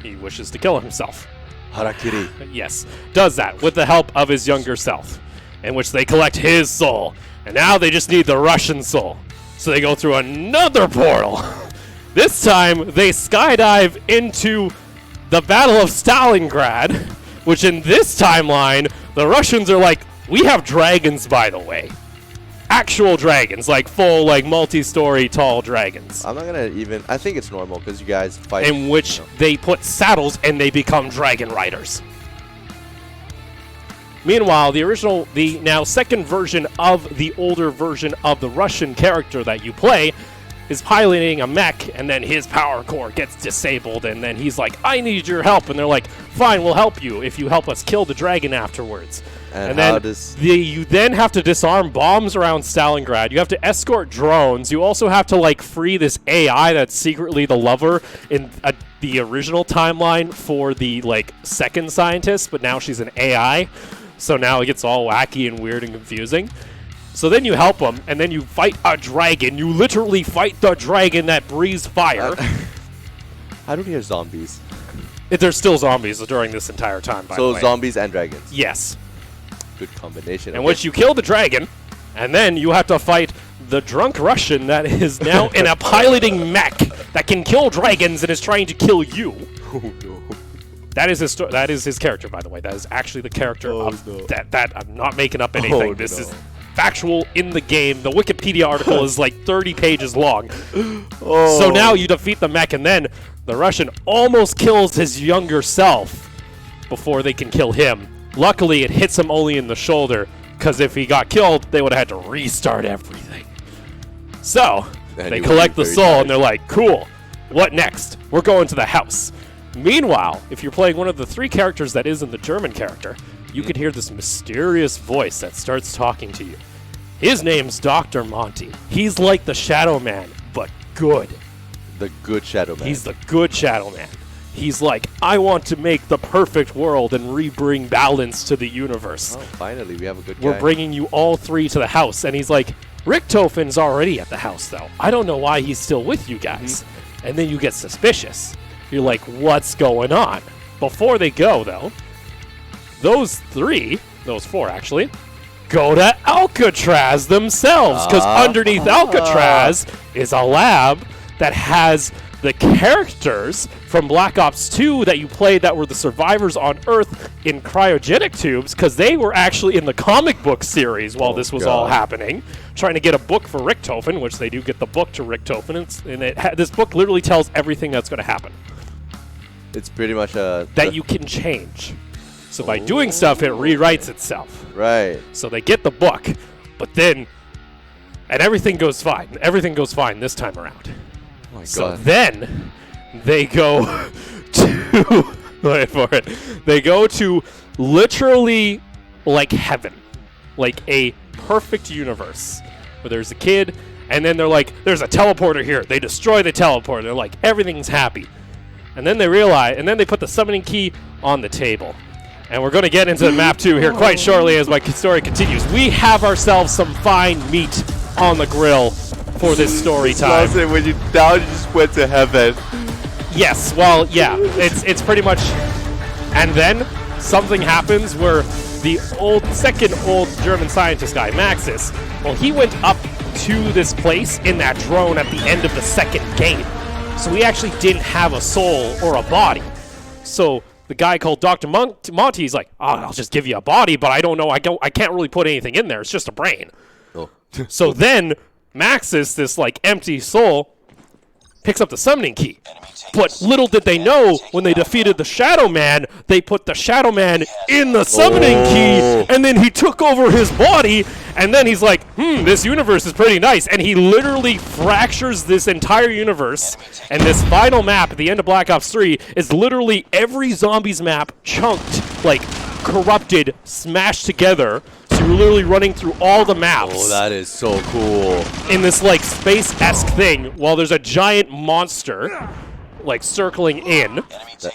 He wishes to kill himself. Harakiri. Yes, does that with the help of his younger self, in which they collect his soul. And now they just need the Russian soul. So they go through another portal. This time, they skydive into the Battle of Stalingrad, which in this timeline, the Russians are like, we have dragons, by the way. actual dragons, like full, like multi-story tall dragons. I'm not gonna even. I think it's normal because you guys fight. In which they put saddles and they become dragon riders. Meanwhile, the now second version of the older version of the Russian character that you play is piloting a mech, and then his power core gets disabled, and then he's like, I need your help, and they're like, fine, we'll help you if you help us kill the dragon afterwards. And then you then have to disarm bombs around Stalingrad. You have to escort drones. You also have to like free this AI that's secretly the lover in the original timeline for the like second scientist, but now she's an AI. So now it gets all wacky and weird and confusing. So then you help them, and then you fight a dragon. You literally fight the dragon that breathes fire. I don't hear zombies. There's still zombies during this entire time, by the way. So zombies and dragons. Yes. Good combination. In which you kill the dragon, and then you have to fight the drunk Russian that is now in a piloting mech that can kill dragons and is trying to kill you. Oh no. That is his character, by the way. That is actually the character of that. I'm not making up anything. This is factual in the game. The Wikipedia article is like 30 pages long. So now you defeat the mech, and then the Russian almost kills his younger self before they can kill him. Luckily, it hits him only in the shoulder, because if he got killed, they would have had to restart everything. So, they collect the soul, and they're like, cool, what next? We're going to the house. Meanwhile, if you're playing one of the three characters that isn't the German character, you can hear this mysterious voice that starts talking to you. His name's Dr. Monty. He's like the Shadow Man, but good. The good Shadow Man. He's the good Shadow Man. He's like, I want to make the perfect world and re-bring balance to the universe. Oh, finally, we have a good guy. We're bringing you all three to the house. And he's like, Richthofen's already at the house, though. I don't know why he's still with you guys. And then you get suspicious. You're like, what's going on? Before they go, though, those four actually, go to Alcatraz themselves. Because underneath Alcatraz is a lab that has the characters from Black Ops 2 that you played that were the survivors on Earth in cryogenic tubes, because they were actually in the comic book series while this was all happening, trying to get a book for Richthofen, which they do get the book to Richthofen, and this book literally tells everything that's going to happen. It's pretty much a... that you can change. So by doing stuff, it rewrites itself. Right. So they get the book, but then... and everything goes fine. Everything goes fine this time around. Oh my So God. then they go to wait for it. They go to literally like heaven, like a perfect universe where there's a kid, and then they're like, there's a teleporter here. They destroy the teleporter. They're like, everything's happy, and then they realize, and then they put the summoning key on the table. And we're going to get into the map 2 here quite shortly as my story continues. We have ourselves some fine meat on the grill for this story time. When you just went to heaven. Yes, well, yeah, it's pretty much, and then something happens where the second old German scientist guy, Maxis, well, he went up to this place in that drone at the end of the second game, so he actually didn't have a soul or a body. So the guy called Dr. Monty is like, oh, I'll just give you a body, but I don't know, I can't really put anything in there. It's just a brain. Oh. So then Maxis, this like empty soul, picks up the summoning key. But little did they know, when they defeated the Shadow Man, they put the Shadow Man in the summoning key, and then he took over his body, and then he's like, this universe is pretty nice, and he literally fractures this entire universe, and this final map at the end of Black Ops 3 is literally every zombies map chunked, like corrupted, smashed together. So you're literally running through all the maps. Oh, that is so cool. In this like space-esque thing, while there's a giant monster like circling in.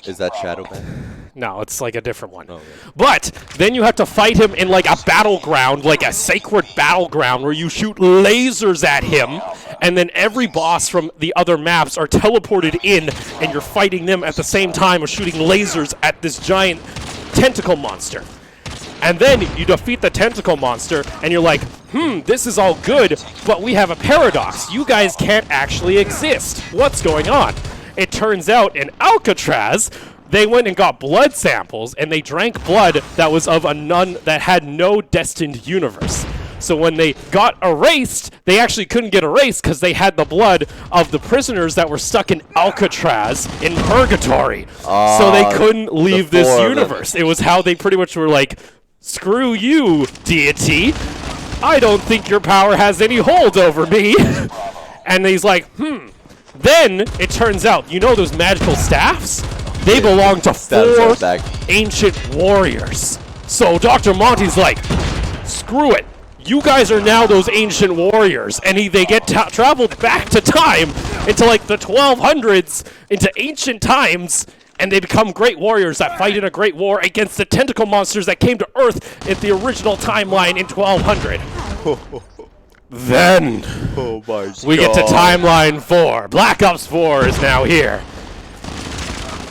Is that Shadow Man? No, it's like a different one. Oh, yeah. But then you have to fight him in like a battleground, like a sacred battleground where you shoot lasers at him, and then every boss from the other maps are teleported in, and you're fighting them at the same time or shooting lasers at this giant tentacle monster. And then you defeat the tentacle monster, and you're like, this is all good, but we have a paradox. You guys can't actually exist. What's going on? It turns out in Alcatraz, they went and got blood samples, and they drank blood that was of a nun that had no destined universe. So when they got erased, they actually couldn't get erased because they had the blood of the prisoners that were stuck in Alcatraz in purgatory. So they couldn't leave this universe. It was how they pretty much were like, screw you, deity. I don't think your power has any hold over me. And he's like, Then it turns out, you know those magical staffs? They belong to 4 ancient warriors. So Dr. Monty's like, screw it. You guys are now those ancient warriors. And they get traveled back to time into like the 1200s, into ancient times, and they become great warriors that fight in a great war against the tentacle monsters that came to Earth in the original timeline in 1200. Then we get to timeline 4. Black Ops 4 is now here.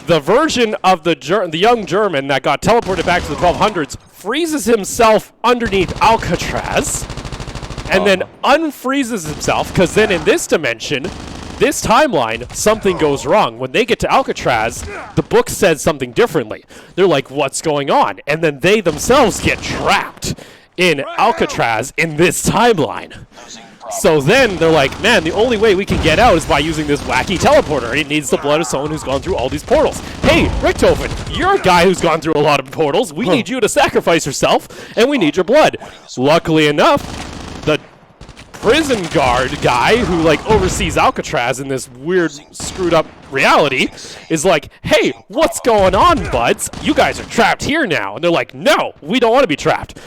The version of the young German that got teleported back to the 1200s freezes himself underneath Alcatraz and then unfreezes himself, because then in this dimension, this timeline, something goes wrong. When they get to Alcatraz, the book says something differently. They're like, what's going on? And then they themselves get trapped in Alcatraz in this timeline. So then they're like, man, the only way we can get out is by using this wacky teleporter. It needs the blood of someone who's gone through all these portals. Hey, Richtofen, you're a guy who's gone through a lot of portals. We need you to sacrifice yourself, and we need your blood. Luckily enough, the prison guard guy who like oversees Alcatraz in this weird screwed up reality is like, hey, what's going on, buds? You guys are trapped here now. And they're like, no, we don't want to be trapped.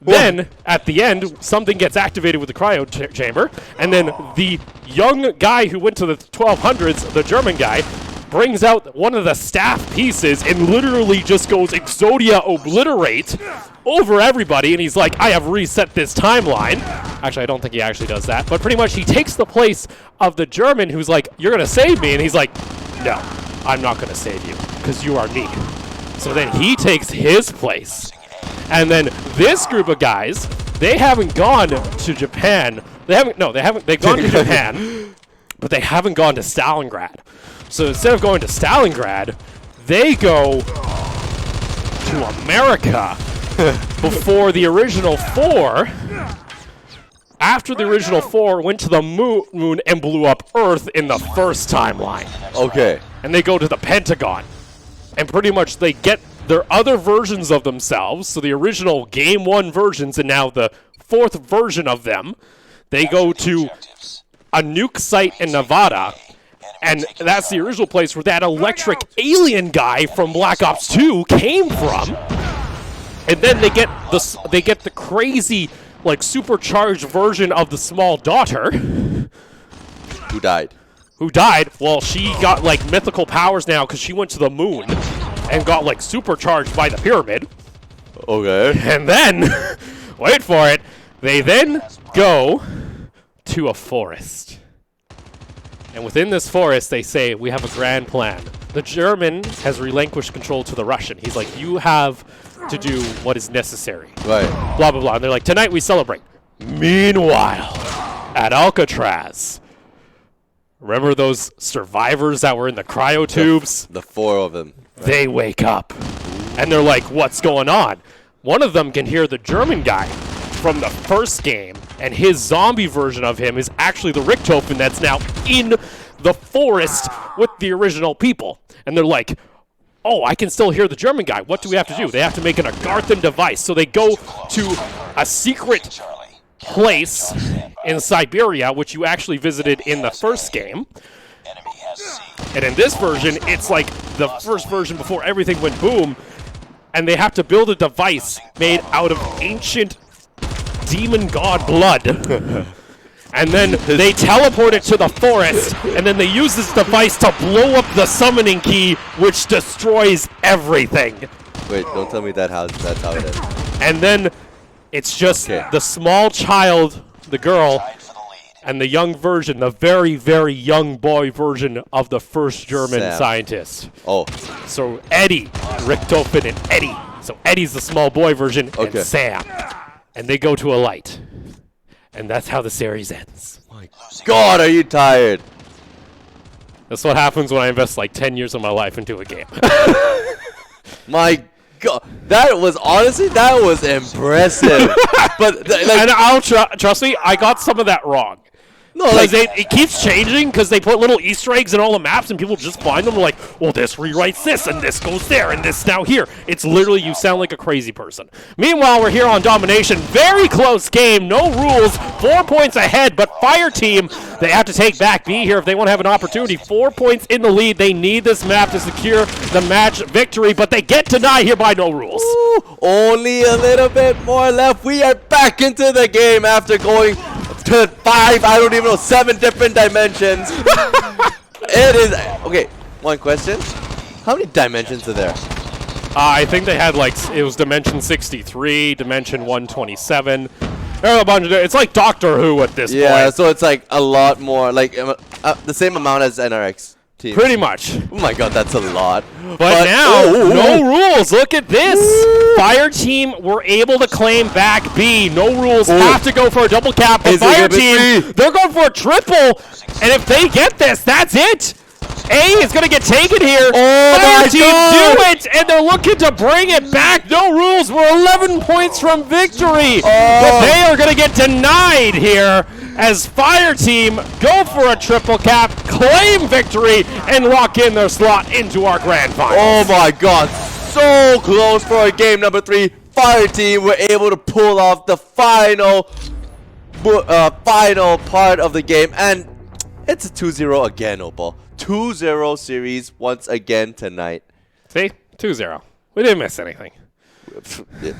Then, at the end, something gets activated with the cryo chamber, and then the young guy who went to the 1200s, the German guy, brings out one of the staff pieces and literally just goes Exodia Obliterate over everybody, and he's like, I have reset this timeline. Actually, I don't think he actually does that, but pretty much he takes the place of the German who's like, you're going to save me, and he's like, no, I'm not going to save you, because you are me. So then he takes his place. And then this group of guys, they haven't gone to Japan. They've gone to Japan, but they haven't gone to Stalingrad. So instead of going to Stalingrad, they go to America before the original 4. After the original 4 went to the moon and blew up Earth in the first timeline. Okay. And they go to the Pentagon. And pretty much they get their other versions of themselves, so the original Game 1 versions and now the 4th version of them, they go to a nuke site in Nevada, and that's the original place where that electric alien guy from Black Ops 2 came from. And then they get the crazy, like, supercharged version of the small daughter. Who died? Well, she got, like, mythical powers now because she went to the moon and got, like, supercharged by the pyramid. Okay. And then, wait for it, they then go to a forest. And within this forest, they say, we have a grand plan. The German has relinquished control to the Russian. He's like, you have to do what is necessary. Right. Blah, blah, blah. And they're like, tonight we celebrate. Meanwhile, at Alcatraz, remember those survivors that were in the cryo tubes? The 4 of them. They wake up, and they're like, what's going on? One of them can hear the German guy from the first game, and his zombie version of him is actually the Richtofen that's now in the forest with the original people. And they're like, oh, I can still hear the German guy. What do we have to do? They have to make an Agarthan device. So they go to a secret place in Siberia, which you actually visited in the first game. And in this version, it's like the first version before everything went boom, and they have to build a device made out of ancient demon god blood. And then they teleport it to the forest, and then they use this device to blow up the summoning key, which destroys everything. Wait, don't tell me that's how it is. And then it's just the small child, the girl, and the young version, the very, very young boy version of the first German scientist. Oh. So Eddie, Richtofen and Eddie. So Eddie's the small boy version, and Sam. And they go to a light. And that's how the series ends. My God, are you tired? That's what happens when I invest like 10 years of my life into a game. My god, that was impressive. But And trust me, I got some of that wrong. no, Because like it keeps changing because they put little Easter eggs in all the maps and people just find them like, well, this rewrites this and this goes there and this now here. It's literally you sound like a crazy person. Meanwhile, we're here on Domination. Very close game. No rules. 4 points ahead, but Fire Team, they have to take back B here if they want to have an opportunity. 4 points in the lead. They need this map to secure the match victory, but they get denied here by No Rules. ooh, only a little bit more left. We are back into the game after going to 5, I don't even know, 7 different dimensions. It is okay. One question: how many dimensions are there? I think they had like it was Dimension 63, Dimension 127. There are a bunch of. It's like Doctor Who at this Yeah, point. so it's like a lot more, like the same amount as NRX teams. Pretty much. Oh my god, that's a lot. But now, ooh, No ooh. Rules. Look at this. Fire Team were able to claim back B. No Rules have to go for a double cap. But Is it Fire gonna be Team, three? they're going for a triple. And if they get this, that's it. A is going to get taken here. Oh Fire my Team God. do it, and they're looking to bring it back. No Rules. We're 11 points from victory. But they are going to get denied here as Fire Team go for a triple cap, claim victory, and lock in their slot into our grand final. Oh my god, so close for a game number 3. Fire Team were able to pull off the final part of the game, and it's a 2-0 again, Opal. 2-0 series once again tonight. See? 2-0. We didn't miss anything.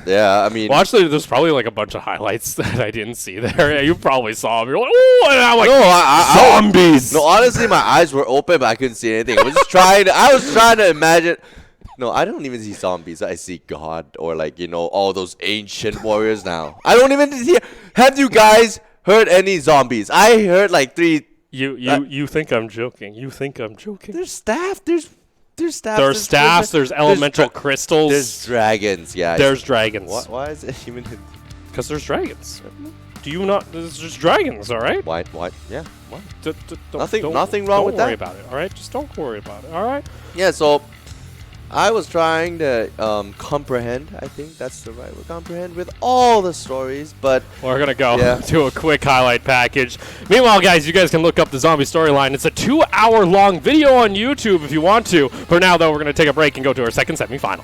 Yeah, I mean, Well, actually, there's probably like a bunch of highlights that I didn't see there. Yeah, you probably saw them. You're like, oh, and I'm like, no, zombies. no, honestly, my eyes were open, but I couldn't see anything. I was trying to imagine. No, I don't even see zombies. I see God or like, you know, all those ancient warriors now. I don't even see. Have you guys heard any zombies? I heard like 3. You think I'm joking? You think I'm joking? There's staff. There's staff. There's staffs. There's elemental crystals. There's dragons. Yeah. There's dragons. Why is it even? Because there's dragons. Do you not? There's just dragons. All right. Why? Yeah. Why? Nothing wrong with Don't worry that. about it. All right. Just don't worry about it. All right. Yeah. So, I was trying to comprehend. I think that's the right word. Comprehend with all the stories, but We're going to go Yeah. to a quick highlight package. Meanwhile, guys, you guys can look up the zombie storyline. It's a 2-hour-long video on YouTube if you want to. For now, though, we're going to take a break and go to our second semifinal.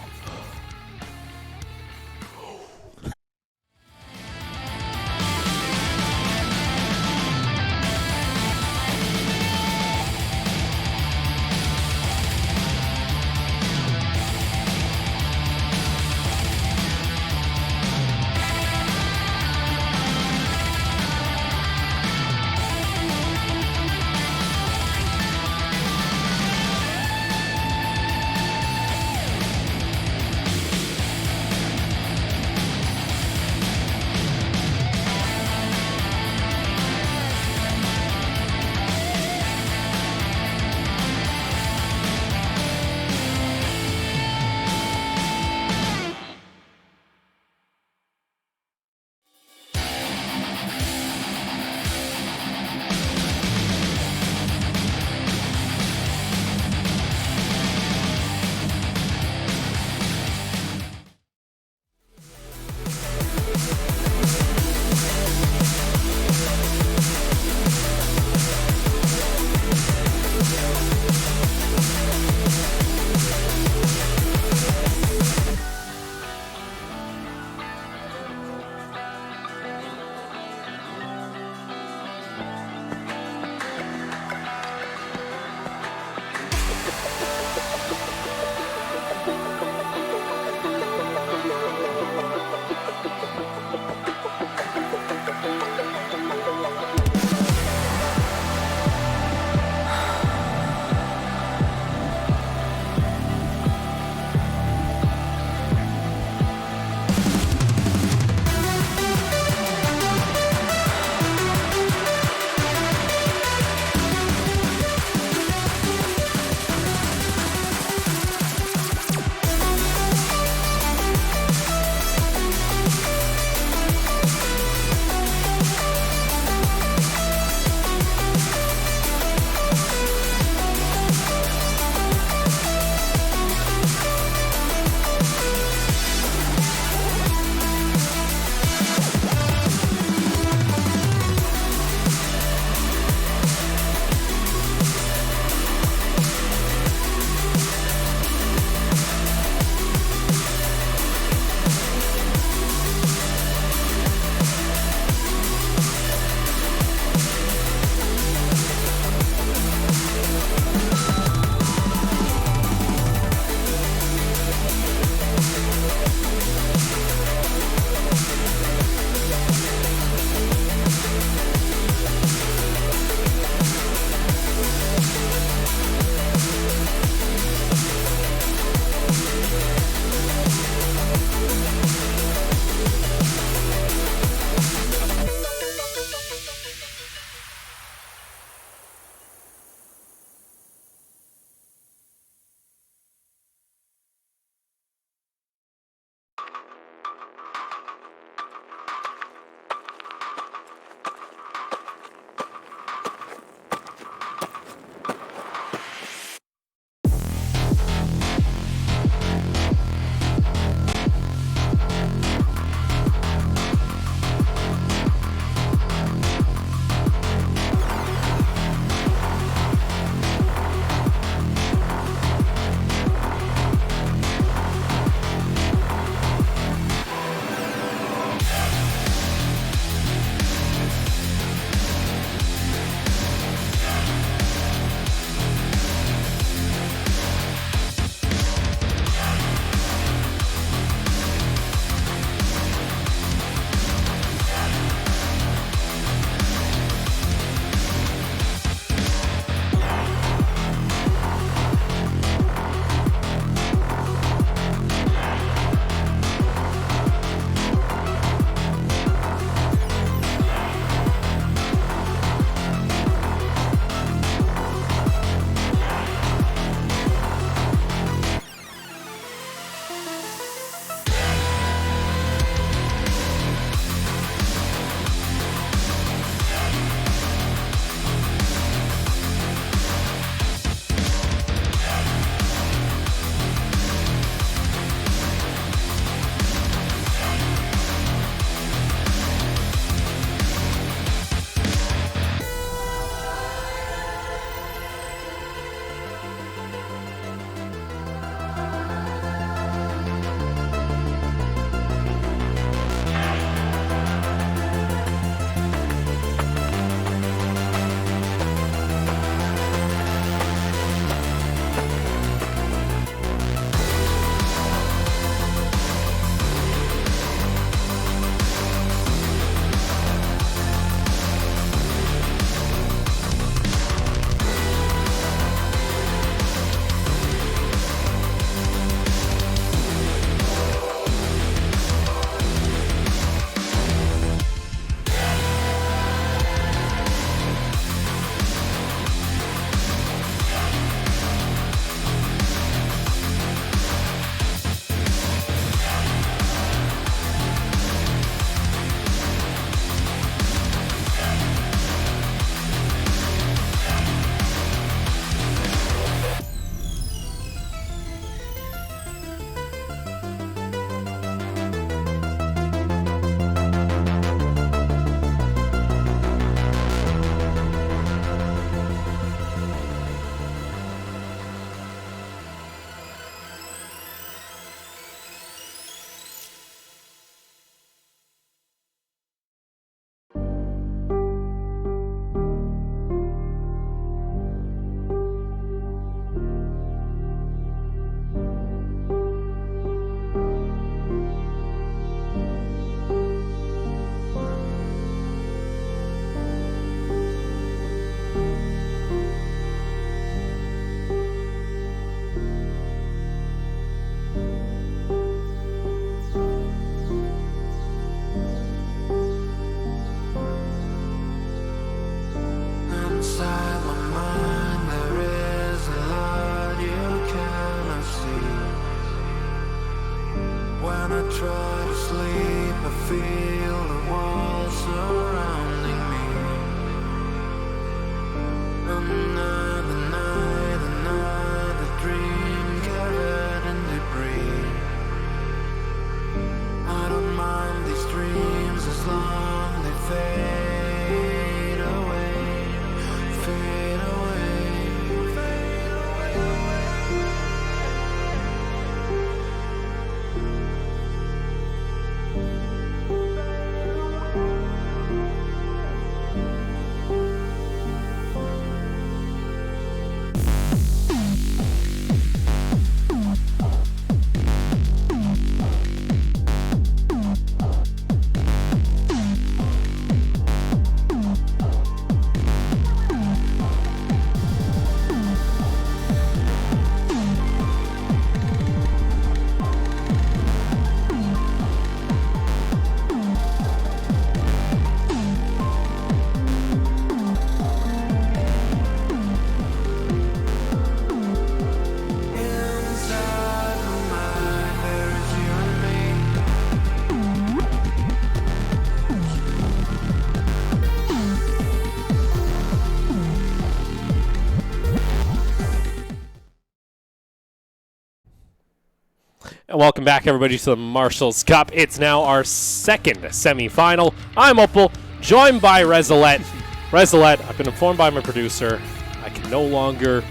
And welcome back, everybody, to the Marshals Cup. It's now our second semifinal. I'm Opal, joined by Resolette. Resolette, I've been informed by my producer, I can no longer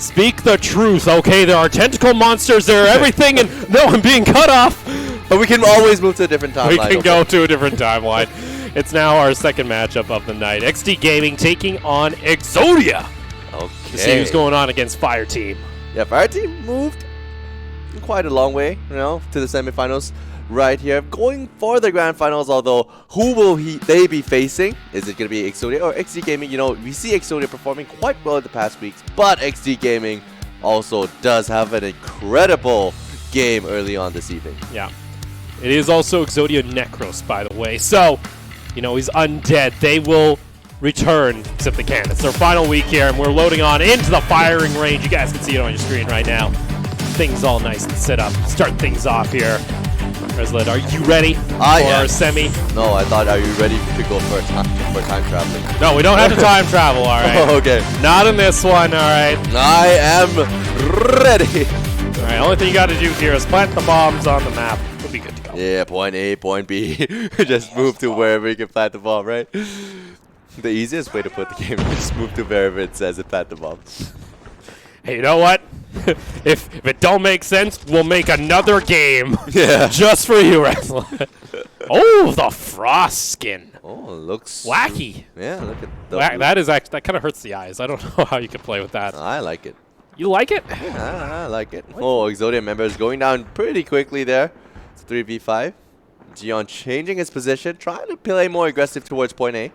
speak the truth. Okay, there are tentacle monsters, there are everything, and no, I'm being cut off. But we can always move to a different timeline. We can go to a different timeline. It's now our second matchup of the night. S&D Gaming taking on Exodia. Okay. To see who's going on against Fire Team. Yeah, Fire Team moved quite a long way, you know, to the semifinals right here. Going for the grand finals, although, who will they be facing? Is it going to be Exodia or S&D Gaming? You know, we see Exodia performing quite well in the past weeks, but S&D Gaming also does have an incredible game early on this evening. Yeah. It is also Exodia Necros, by the way. So, you know, he's undead. They will return if they can. It's their final week here, and we're loading on into the firing range. You guys can see it on your screen right now. Things all nice and set up. Start things off here. Resolette, are you ready for our semi? No, I thought, are you ready to go for time traveling? No, we don't have to time travel, all right? Okay. Not in this one, all right? I am ready. All right, only thing you got to do here is plant the bombs on the map. We'll be good to go. Yeah, point A, point B. Just move to wherever you can plant the bomb, right? The easiest way to put the game is just move to wherever it says it plant the bomb. Hey, you know what? if it don't make sense, we'll make another game. Yeah. Just for you, Resolette. Oh, the frost skin. Oh, it looks wacky. Yeah, look at that kind of hurts the eyes. I don't know how you can play with that. I like it. You like it? Yeah, I like it. Oh, Exodia member is going down pretty quickly there. It's 3v5. Gion changing his position, trying to play more aggressive towards point A.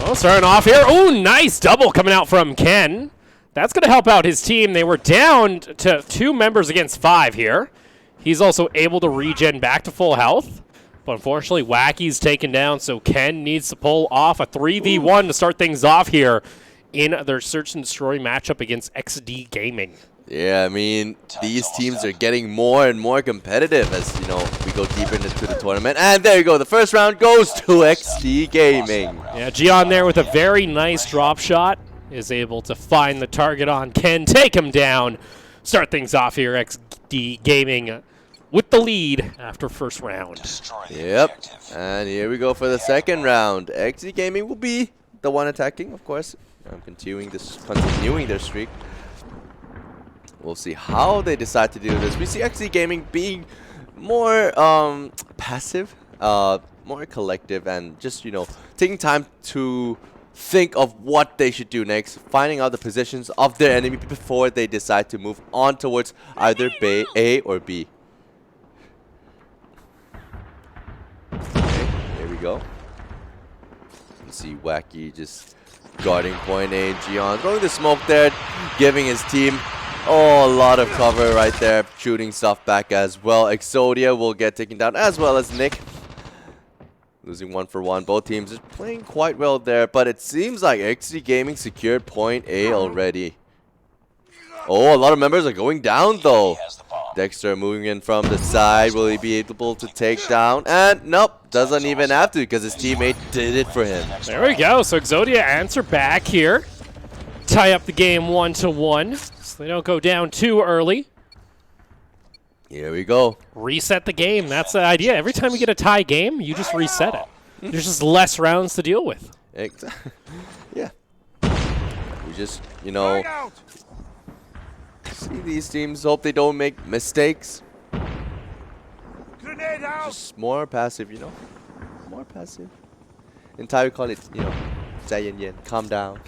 Oh, starting off here. Oh, nice double coming out from Ken. That's going to help out his team. They were down to 2 members against 5 here. He's also able to regen back to full health. But unfortunately, Wacky's taken down, so Ken needs to pull off a 3v1 to start things off here in their Search and Destroy matchup against S&D Gaming. Yeah, I mean, these teams are getting more and more competitive as, you know, we go deeper into the tournament. And there you go. The first round goes to S&D Gaming. Yeah, Gian there with a very nice drop shot is able to find the target on Ken, take him down, start things off here. S&D Gaming with the lead after first round. Yep, and here we go for the second round. S&D Gaming will be the one attacking, of course. Continuing their streak. We'll see how they decide to do this. We see S&D Gaming being more passive, more collective, and just, you know, taking time to think of what they should do next, finding out the positions of their enemy before they decide to move on towards either A or B. Okay, here we go. You see Wacky just guarding point A. Gian throwing the smoke there, giving his team a lot of cover right there, shooting stuff back as well. Exodia will get taken down as well as Nick. Losing 1 for 1. Both teams are playing quite well there, but it seems like S&D Gaming secured point A already. Oh, a lot of members are going down though. Dexter moving in from the side. Will he be able to take down? And nope, doesn't even have to because his teammate did it for him. There we go. So Exodia answer back here. Tie up the game 1-1. So they don't go down too early. Here we go. Reset the game. That's the idea. Every time you get a tie game, you just reset it. There's just less rounds to deal with. Yeah. We just, you know, see these teams, hope they don't make mistakes. Just more passive, you know. More passive. In Thai we call it, you know, ใจเย็นๆ, calm down.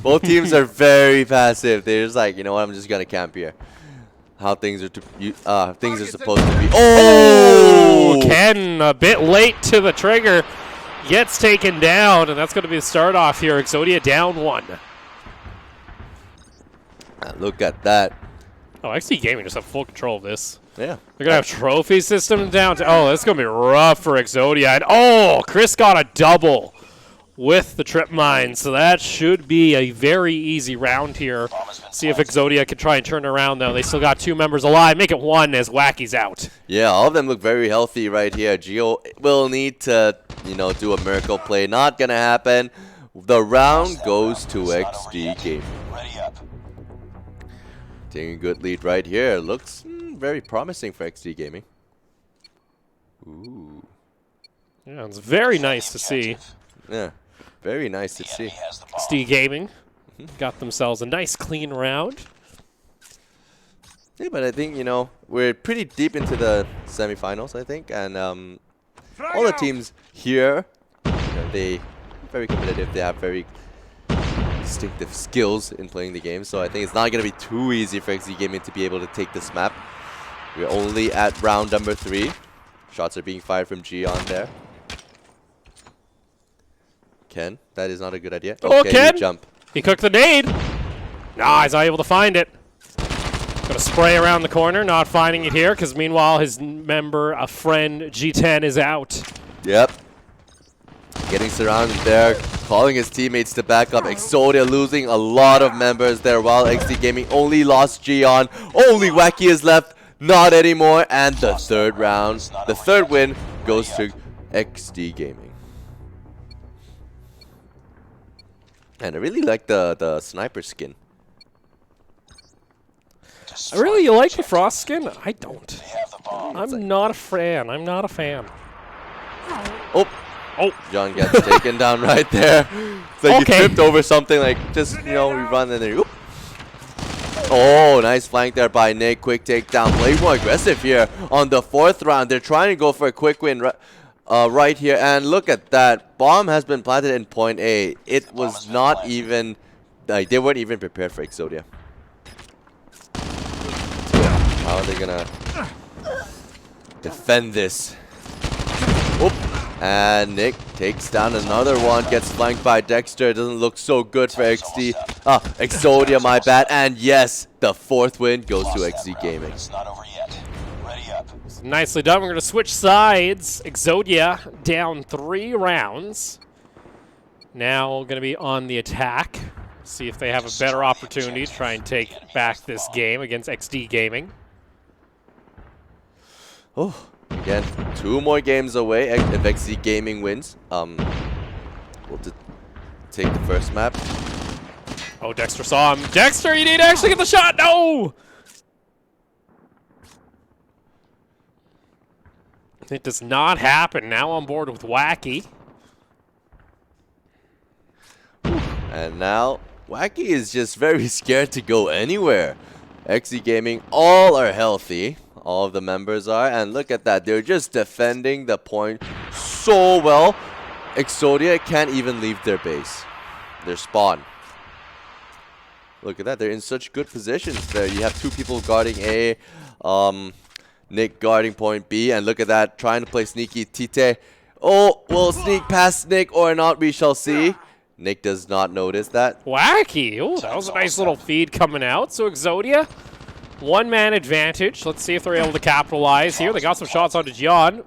Both teams are very passive. They're just like, you know what, I'm just gonna camp here. How things are supposed to be. Oh! Ken a bit late to the trigger, gets taken down, and that's going to be the start off here. Exodia down 1. Look at that. Oh, S&D Gaming just have full control of this. Yeah. They're going to have trophy system down. Oh, that's going to be rough for Exodia. And oh, Chris got a double with the trip mine, so that should be a very easy round here. See if Exodia can try and turn around, though. They still got 2 members alive. Make it 1 as Wacky's out. Yeah, all of them look very healthy right here. Gio will need to, you know, do a miracle play. Not gonna happen. The round goes to S&D Gaming. Taking a good lead right here. Looks very promising for XD Gaming. Ooh. Yeah, it's very nice to see. Yeah, very nice to see. S&D Gaming got themselves a nice clean round. Yeah, but I think, you know, we're pretty deep into the semifinals, I think, and all the teams here, you know, they very competitive. They have very distinctive skills in playing the game, so I think it's not going to be too easy for XD Gaming to be able to take this map. We're only at round number 3. Shots are being fired from G on there. Ken, that is not a good idea. Oh, Okay, Ken! you jump. He cooked the nade. Nah, he's not able to find it. Gonna spray around the corner, not finding it here, because meanwhile his member, a friend, G10 is out. Yep. Getting surrounded there, calling his teammates to back up. Exodia losing a lot of members there, while XD Gaming only lost Gion. Only Wacky is left, not anymore. And the third round, the third win goes to XD Gaming. And I really like the sniper skin. I really like the Frost skin. I don't. I'm not a fan. I'm not a fan. Oh. Oh. John gets taken down right there. It's like Okay. you tripped over something, like just, you know, we run and then oop. Oh, nice flank there by Nick. Quick takedown. Play more aggressive here on the 4th round. They're trying to go for a quick win right here. And look at that. Bomb has been planted in point A. It was not even, like, they weren't even prepared for Exodia. How are they gonna defend this? Oop. And Nick takes down another one, gets flanked by Dexter. It doesn't look so good for XD. Exodia, my bad. And yes, the 4th win goes to XD Gaming. It's not over yet. Ready up. Nicely done. We're gonna switch sides. Exodia down 3 rounds. Now gonna be on the attack. See if they have a better opportunity to try and take back this game against XD Gaming. Oh, again, 2 more games away if XD Gaming wins. We'll take the first map. Oh, Dexter saw him. Dexter, you need to actually get the shot. No! It does not happen. Now on board with Wacky. And now, Wacky is just very scared to go anywhere. XD Gaming, all are healthy. All of the members are, and look at that. They're just defending the point so well. Exodia can't even leave their base, their spawn. Look at that. They're in such good positions there. You have 2 people guarding A, Nick guarding point B, and look at that. Trying to play sneaky. Tite, oh, will sneak past Nick or not, we shall see. Nick does not notice that. Wacky. Oh, that was a nice little feed coming out. So Exodia, 1-man advantage. Let's see if they're able to capitalize here. They got some shots onto Gian.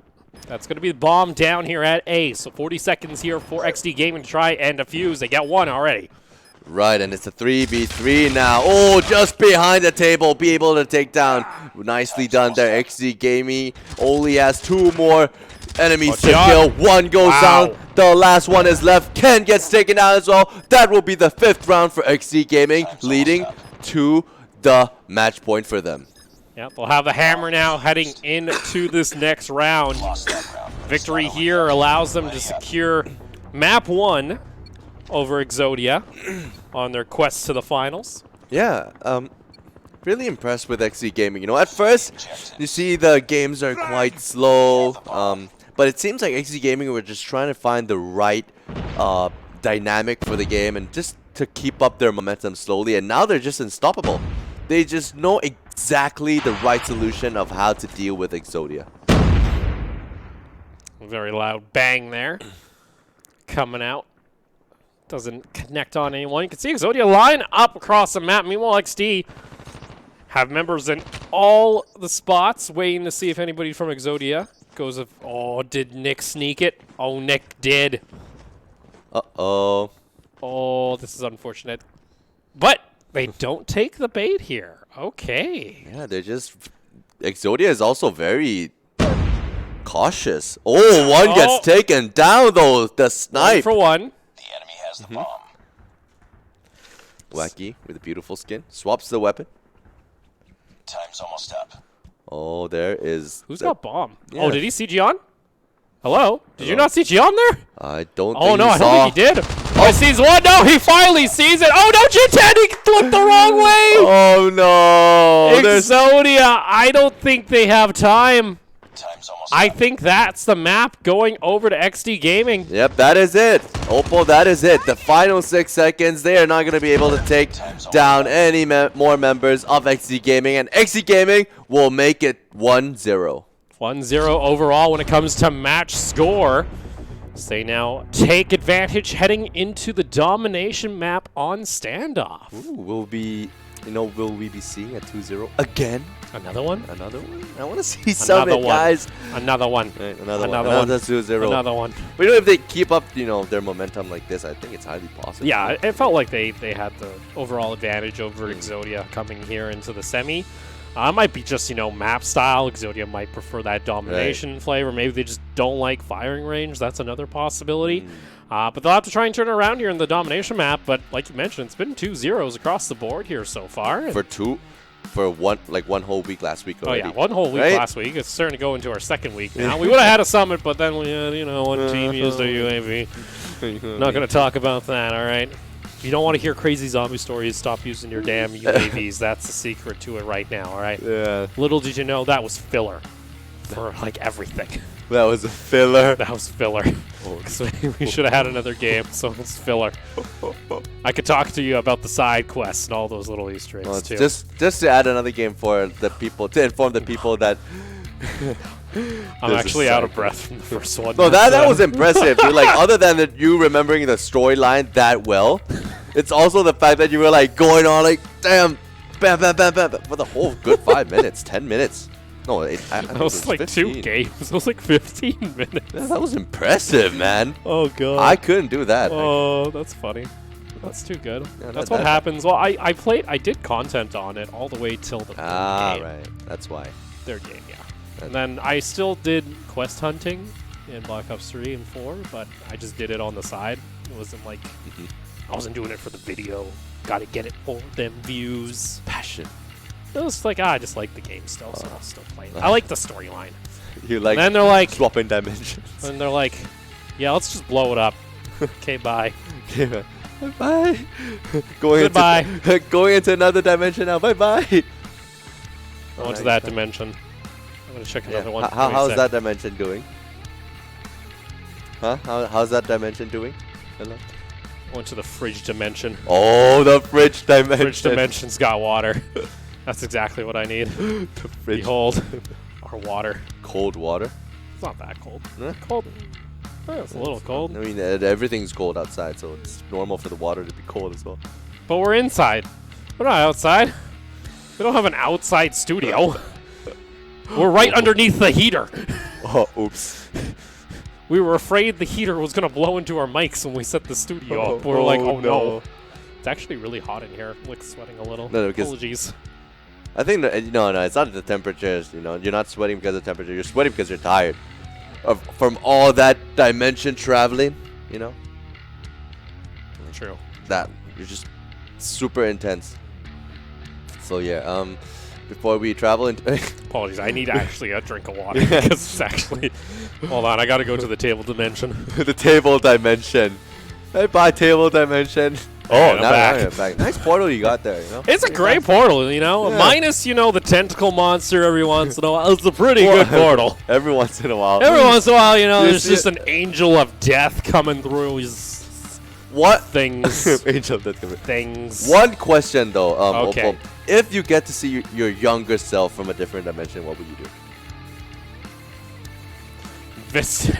That's going to be the bomb down here at A. So 40 seconds here for XD Gaming to try and defuse. They got 1 already. Right, and it's a 3v3 now. Oh, just behind the table, be able to take down. Nicely done there. XD Gaming only has 2 more enemies to kill. 1 goes down. The last one is left. Ken gets taken down as well. That will be the 5th round for XD Gaming, leading to the match point for them. Yep, they'll have the hammer now heading into this next round. Victory here allows them to secure map 1 over Exodia on their quest to the finals. Yeah, really impressed with XD Gaming. You know, at first, you see the games are quite slow, but it seems like XD Gaming were just trying to find the right dynamic for the game and just to keep up their momentum slowly, and now they're just unstoppable. They just know exactly the right solution of how to deal with Exodia. Very loud bang there. Coming out. Doesn't connect on anyone. You can see Exodia line up across the map. Meanwhile, XD have members in all the spots waiting to see if anybody from Exodia goes of. Oh, did Nick sneak it? Oh, Nick did. Uh-oh. Oh, this is unfortunate. But they don't take the bait here. Okay. Yeah, they're just... Exodia is also very cautious. Oh, one gets taken down, though. The snipe. 1 for 1. The enemy has the bomb. Wacky with a beautiful skin. Swaps the weapon. Time's almost up. Oh, there is. Who's got bomb? Yeah. Oh, did he CG on? Hello? Did you Hello? not CG on there? I don't Oh think no, he I saw. don't think he did. Oh, he sees one. No, he finally sees it. Oh no, G10, he looked the wrong way. Oh no! There's Exodia, I don't think they have time. Time's almost I up. think that's the map going over to XD Gaming. Yep, that is it. Oppo, that is it. The final 6 seconds, they are not going to be able to take down any more members of XD Gaming, and XD Gaming will make it 1-0. 1-0 overall when it comes to match score. So they now take advantage heading into the domination map on standoff. Ooh, will we be seeing a 2-0 again? Another one? Another one? I want to see something, one. guys. Another one. Right, another one. Another 2-0. Another one. But if they keep up, their momentum like this, I think it's highly possible. Yeah, it felt like they had the overall advantage over Exodia coming here into the semi. It might be just, map style. Exodia might prefer that domination flavor. Maybe they just don't like firing range. That's another possibility. But they'll have to try and turn it around here in the domination map. But like you mentioned, it's been 2-0s across the board here so far. For one whole week last week already. Oh, yeah, one whole week right? last week. It's starting to go into our second week now. We would have had a summit, but then we had, one team used a UAV. Not going to talk about that, all right? If you don't want to hear crazy zombie stories, stop using your damn UAVs. That's the secret to it right now, all right? Yeah. Little did you know that was filler for, everything. That was a filler. That was filler. So we should have had another game, so it's filler. I could talk to you about the side quests and all those little Easter eggs, too. Just to add another game for the people, to inform the people that... I'm actually out of breath from the first one. No, that was impressive, dude. Like, other than you remembering the storyline that well, it's also the fact that you were, going on, damn, bam, bam, bam, bam, for the whole good 5 minutes, 10 minutes. No, I think that was like 15. 2 games. It was like 15 minutes. Yeah, that was impressive, man. Oh, God. I couldn't do that. Oh, that's funny. That's too good. Yeah, that's what happens. Well, I did content on it all the way till the third game. Right. That's why. Third game, yeah. And then I still did quest hunting in Black Ops 3 and 4, but I just did it on the side. It wasn't like, I wasn't doing it for the video. Gotta get it for them views. Passion. It was like, I just like the game still, so I'll still play it. I like the storyline. You like And then they're like, swapping dimensions. and they're like, yeah, let's just blow it up. Okay, bye. Bye. Going into another dimension now. Bye-bye. I went to that dimension. I'm going to check another one. How's that dimension doing? Huh? How's that dimension doing? Hello? I went to the fridge dimension. Oh, the fridge dimension. Fridge dimension's got water. That's exactly what I need. Behold, our water. Cold water? It's not that cold. Huh? Cold. It's a little cold. I mean, everything's cold outside, so it's normal for the water to be cold as well. But we're inside. We're not outside. We don't have an outside studio. We're right underneath the heater. Oh, oops. We were afraid the heater was going to blow into our mics when we set the studio up. We were like, oh no. It's actually really hot in here. I'm like sweating a little. No, because apologies. I think that, no, it's not the temperatures. You're not sweating because of temperature. You're sweating because you're tired from all that dimension traveling. True. That you're just super intense. So yeah, before we travel into Apologies. I need actually a drink of water because it's actually. Hold on, I got to go to the table dimension. the table dimension. Hey, bye table dimension. Oh, now back. you're back. Nice portal you got there. It's a great portal, Yeah. minus the tentacle monster every once in a while. It's a pretty good portal. Every once in a while. Every once in a while, there's see just an angel of death coming through. What Things. Angel of Death coming. Things. One question though, Okay. Oppo. If you get to see your younger self from a different dimension, what would you do?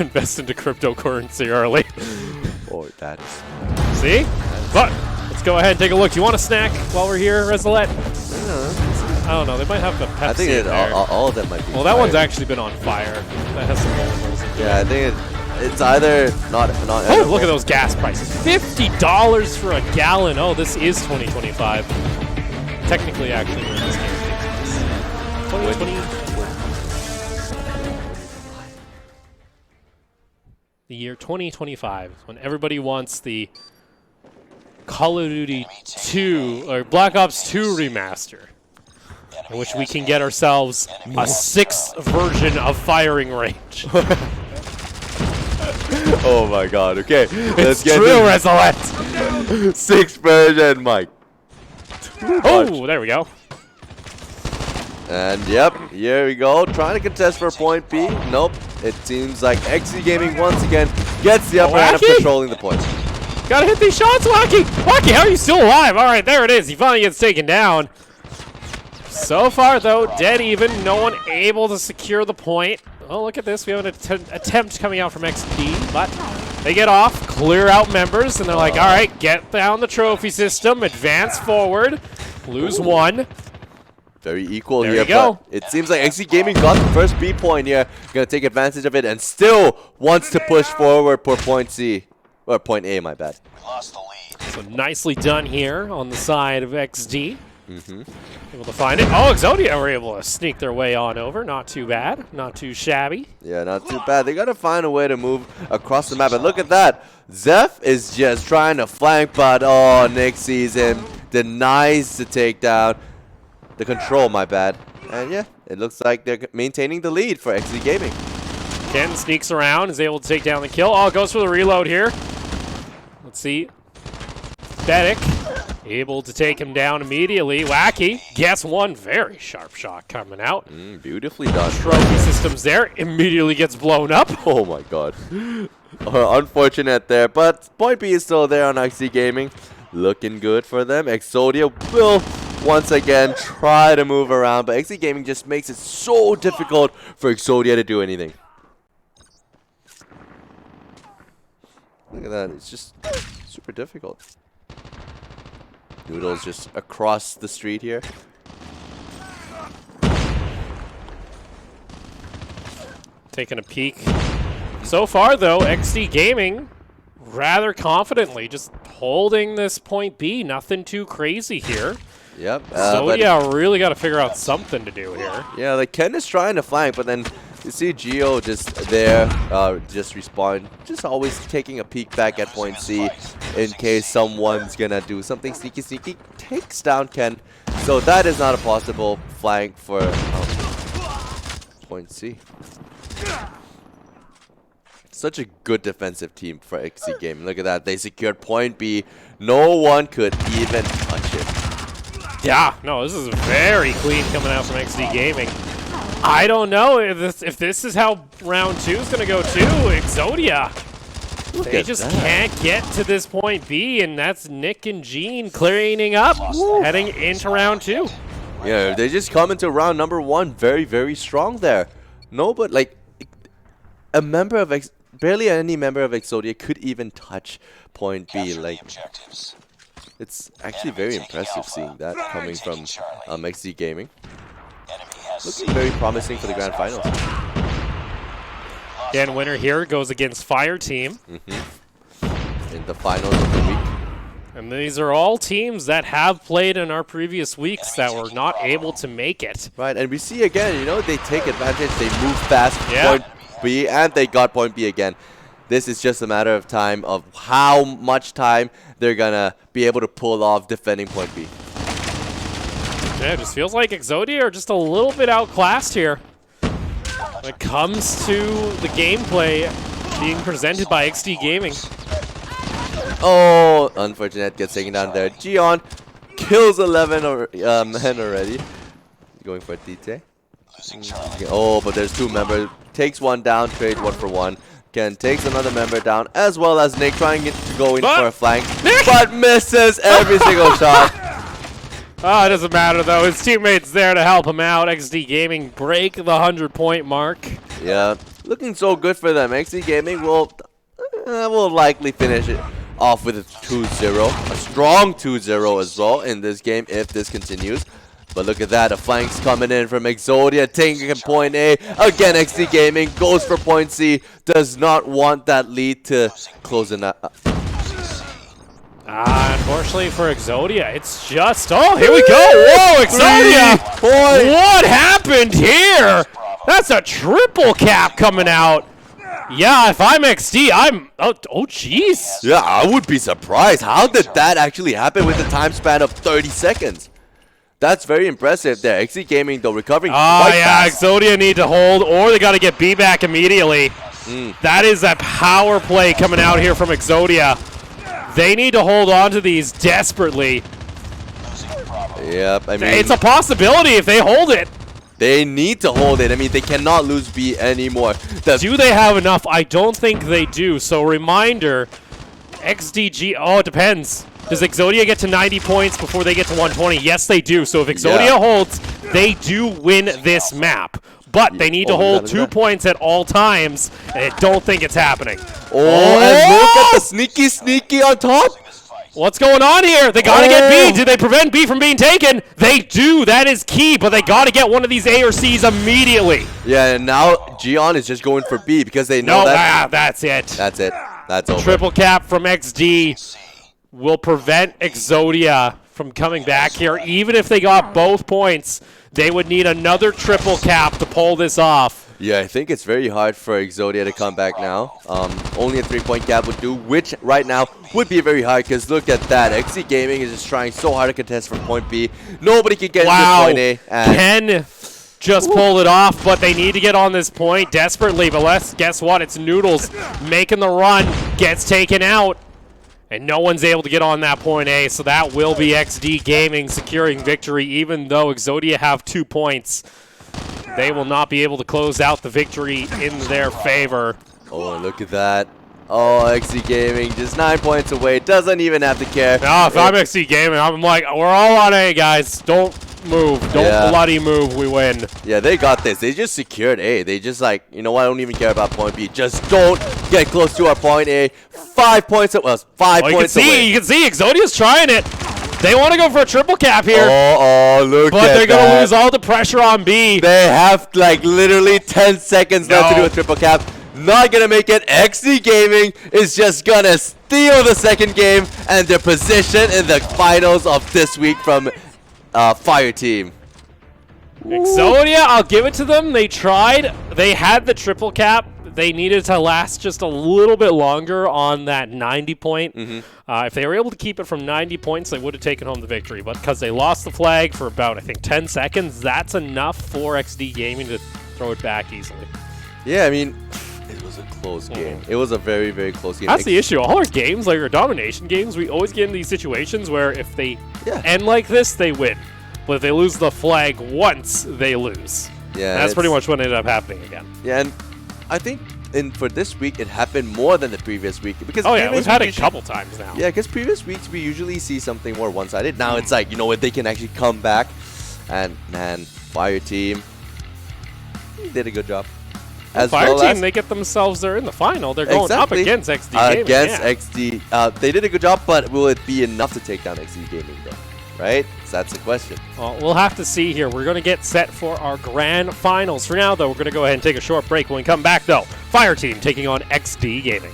Invest into cryptocurrency early. Oh, that is. See? But let's go ahead and take a look. Do you want a snack while we're here, Resolette? I don't know. They might have the Pepsi I think in there. all of them might be. Well, that one's fired. actually been on fire. That has some bubbles in it. Yeah, I think it's either not. Oh, look at those gas prices. $50 for a gallon. Oh, this is 2025. Technically, actually, we're in this game. 2020. The year 2025, when everybody wants the Call of Duty 2 or Black Ops 2 remaster. I wish we can get ourselves a 6th version of firing range. Oh my god, okay. It's true, Resolette. 6th version, Mike. Oh, there we go. And yep, here we go. Trying to contest for point B. Nope. It seems like XC Gaming once again gets the upper hand of Wacky? controlling the points. Gotta hit these shots, Wacky! Wacky, how are you still alive? All right, there it is. He finally gets taken down. So far, though, dead even. No one able to secure the point. Oh, look at this. We have an attempt coming out from XD, but they get off, clear out members, and they're like, all right, get down the trophy system, advance forward, lose one. Very equal There here, you go. but it seems like XC Gaming got the first B point here. Gonna take advantage of it and still wants to push forward for point C. Or point A, my bad. We lost the lead. So nicely done here on the side of XD. Able to find it. Oh, Exodia were able to sneak their way on over. Not too bad. Not too shabby. Yeah, not too bad. They gotta find a way to move across the map. And look at that. Zeph is just trying to flank, but oh, Nick sees him. Denies the takedown. The control, my bad. And yeah, it looks like they're maintaining the lead for XZ Gaming. Ken sneaks around, is able to take down the kill. Oh, goes for the reload here. Let's see. Betic able to take him down immediately. Wacky gets one very sharp shot coming out. Beautifully done. Trophy systems there. Immediately gets blown up. Oh my god. Unfortunate there, but point B is still there on XZ Gaming. Looking good for them. Exodia will once again try to move around, but XZ Gaming just makes it so difficult for Exodia to do anything. Look at that, it's just super difficult. Noodle's just across the street here. Taking a peek. So far, though, XD Gaming rather confidently just holding this point B. Nothing too crazy here. Yep. So but yeah, really got to figure out something to do here. yeah, like Ken is trying to flank, but then you see Geo just there, just respawn, just always taking a peek back at point C in case someone's gonna do something sneaky, takes down Ken. So that is not a possible flank for point C. Such a good defensive team for XC Game. Look at that, they secured point B. No one could even touch it. Yeah, no, this is very clean coming out from XD Gaming. I don't know if this is how round 2 is going to go too. Exodia, they just can't get to this point B, and that's Nick and Gene cleaning up, heading into round 2. Yeah, they just come into round number 1 very, very strong there. No, but like a member of barely any member of Exodia could even touch point B. Like, it's actually very impressive seeing that coming from XD Gaming. Looking very promising for the grand finals. Again, winner here goes against Fire Team. In the finals of the week. And these are all teams that have played in our previous weeks that were not able to make it. Right, and we see again, you know, they take advantage, they move fast, Yeah. point B, and they got point B again. This is just a matter of time of how much time they're gonna be able to pull off defending point B. Yeah, it just feels like Exodia are just a little bit outclassed here when it comes to the gameplay being presented by XD Gaming. Oh, unfortunate, gets taken down there. Gion kills 11 men already. Going for a DJ. Oh, but there's 2 members. Takes one down, trades 1 for 1. Ken takes another member down, as well as Nick trying to go in for a flank, but misses every single shot. Oh, it doesn't matter though. His teammate's there to help him out. XD Gaming break the 100-point mark. Yeah, looking so good for them. XD Gaming will likely finish it off with a 2-0. A strong 2-0 as well in this game if this continues. But look at that, a flank's coming in from Exodia, taking point A. Again, XD Gaming goes for point C. Does not want that lead to close in that. Unfortunately for Exodia, it's just... Oh, here we go! Whoa, Exodia! What happened here? That's a triple cap coming out. Yeah, if I'm XD, I'm... Oh, jeez. Yeah, I would be surprised. How did that actually happen with a time span of 30 seconds? That's very impressive there. XD Gaming, though, recovering Oh, quite yeah, fast. Exodia need to hold, or they got to get B back immediately. That is a power play coming out here from Exodia. They need to hold on to these desperately. Yep, I mean, It's a possibility if they hold it. they need to hold it. I mean, they cannot lose B anymore. Do they have enough? I don't think they do. So reminder, XDG, oh, it depends. Does Exodia get to 90 points before they get to 120? Yes, they do. So if Exodia holds, they do win this map. But they need to hold 2 points at all times, and I don't think it's happening. Oh, and look at the sneaky on top. What's going on here? They got to get B. Did they prevent B from being taken? They do. That is key, but they got to get one of these A or Cs immediately. Yeah, and now Gion is just going for B because they know that. That's it. That's it. That's over. Triple cap from XD will prevent Exodia from coming back here. Even if they got both points, they would need another triple cap to pull this off. Yeah, I think it's very hard for Exodia to come back now. Only a 3-point gap would do, which right now would be very hard because look at that. XD Gaming is just trying so hard to contest for point B. Nobody can get into point A. And Ken just pulled it off, but they need to get on this point desperately. But guess what? It's Noodles making the run, gets taken out, and no one's able to get on that point A. So that will be XD Gaming securing victory, even though Exodia have 2 points. They will not be able to close out the victory in their favor. oh, look at that. Oh, XD Gaming just 9 points away. Doesn't even have to care. No, if I'm XD Gaming, I'm like, we're all on A, guys. Don't move. Don't bloody move. We win. Yeah, they got this. They just secured A. They just like, you know what? I don't even care about point B. Just don't get close to our point A. 5 points. Well, 5 points away. You can see Exodia's trying it. They want to go for a triple cap here. Oh, look at that. But they're going to lose all the pressure on B. They have like literally 10 seconds left to do a triple cap. Not going to make it. XD Gaming is just going to steal the second game and their position in the finals of this week from Fire Team. Exodia, I'll give it to them. They tried. They had the triple cap. They needed to last just a little bit longer on that 90 point. If they were able to keep it from 90 points, they would have taken home the victory. But because they lost the flag for about, I think, 10 seconds, that's enough for XD Gaming to throw it back easily. Yeah, I mean, it was a close game. It was a very, very close game. That's the issue. All our games, like our domination games, we always get in these situations where if they end like this, they win. But if they lose the flag once, they lose. Yeah, that's pretty much what ended up happening again. Yeah, and I think for this week, it happened more than the previous week. Because we've had it a couple times now. Yeah, because previous weeks, we usually see something more one-sided. Now it's like, you know what, they can actually come back. And, man, Fire Team did a good job. Fire Team, they get themselves, they're in the final. They're going up against XD Gaming. Against XD. They did a good job, but will it be enough to take down XD Gaming, though? Right? So that's the question. Well, we'll have to see here. We're going to get set for our grand finals. For now, though, we're going to go ahead and take a short break. When we come back, though, Fire Team taking on XD Gaming.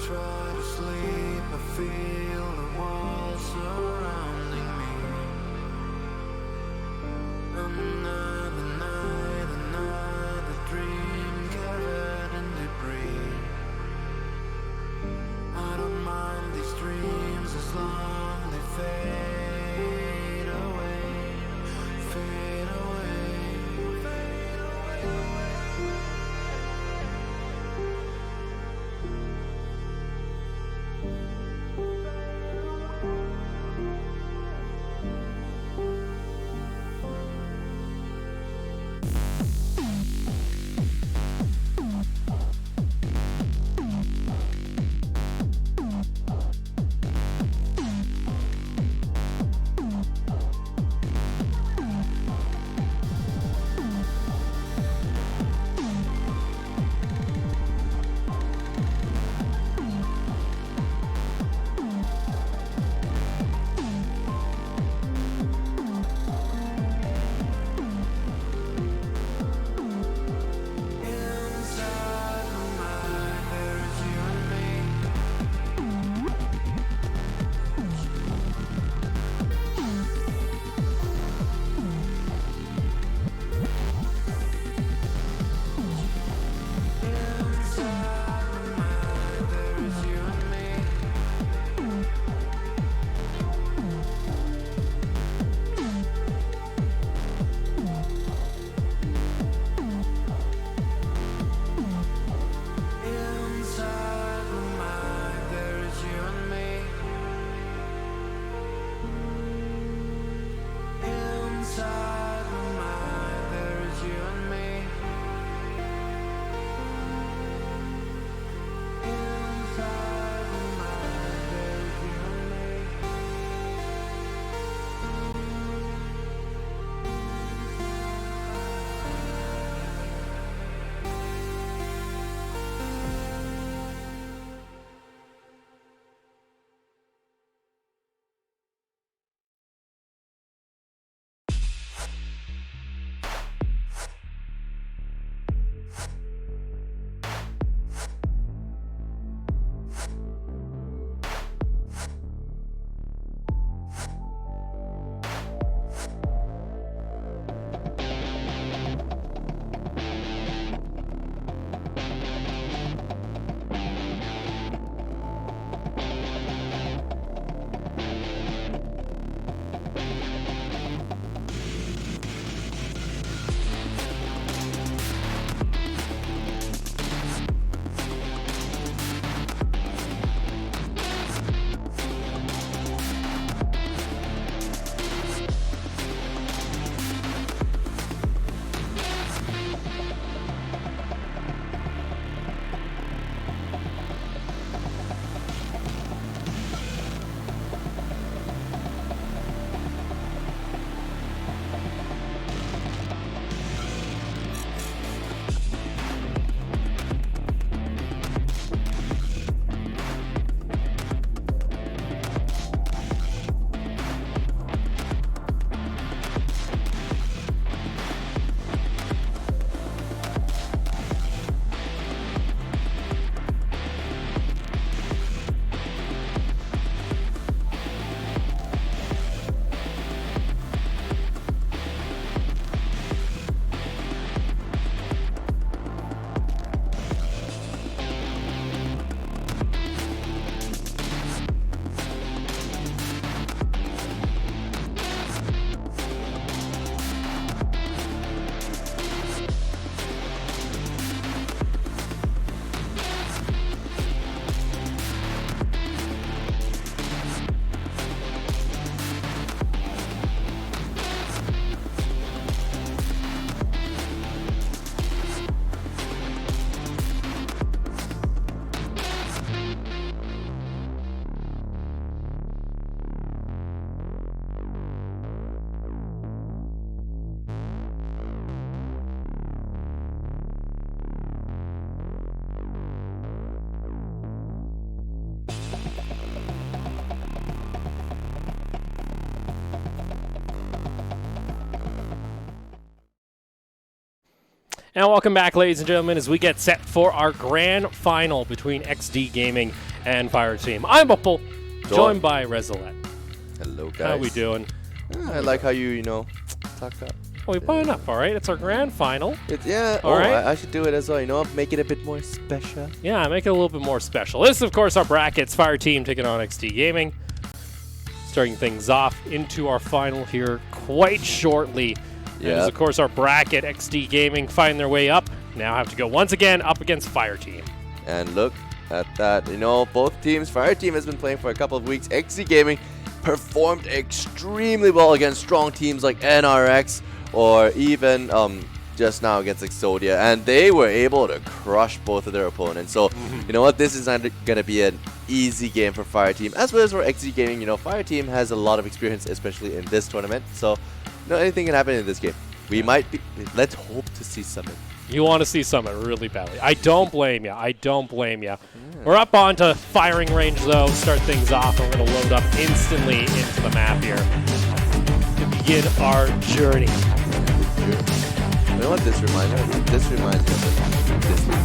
try to sleep, I feel the walls surrounding me. Another night, another dream covered in debris. I don't mind these dreams as long they fade away, fade away, fade away. Inside my mind, there is you and me. Inside my mind, there is you and me. Inside my mind, there is you and me. Inside my mind, there is you and me. Inside my mind, there is you and me. And welcome back, ladies and gentlemen, as we get set for our grand final between XD Gaming and Fire Team. I'm Opal, joined by Resolette. Hello, guys. How we doing? I like how you know, talk up. Oh, we put it up, all right? It's our grand final. Yeah. All right. I should do it as well. You know, make it a bit more special. Yeah, make it a little bit more special. This is, of course, our brackets. Fire Team taking on XD Gaming. Starting things off into our final here quite shortly. Yeah. As, of course, our bracket, XD Gaming, find their way up. Now have to go once again up against Fire Team. And look at that. You know, both teams, Fire Team has been playing for a couple of weeks. XD Gaming performed extremely well against strong teams like NRX or even just now against Exodia. And they were able to crush both of their opponents. So, you know what? This is not going to be an easy game for Fire Team. As well as for XD Gaming, you know, Fire Team has a lot of experience, especially in this tournament. So, you know, anything can happen in this game. We might be, let's hope to see Summit. You want to see Summit really badly. I don't blame you. I don't blame you. We're up onto firing range, though. Start things off, and we're going to load up instantly into the map here to begin our journey. You know what this reminds me of? This reminds me of Disney.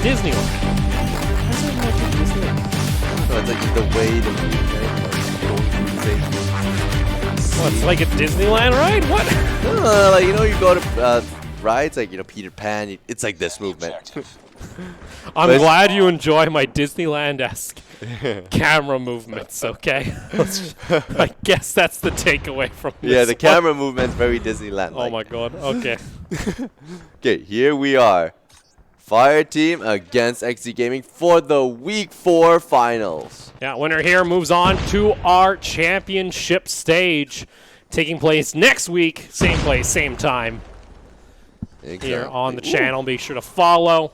Disneyland. Why does it remind you of Disneyland? No, it's like the way that you go through things. Well, it's like a Disneyland ride? What? No, like, you know, you go to rides like, you know, Peter Pan. It's like this movement. Objective. I'm glad you enjoy my Disneyland-esque camera movements, okay? I guess that's the takeaway from this. Yeah, the camera movement's very Disneyland. Oh my god, okay. Okay, here we are. Fire Team against XD Gaming for the Week 4 finals. Yeah, winner here moves on to our championship stage, taking place next week, same place, same time. Exactly. Here on the channel. Be sure to follow,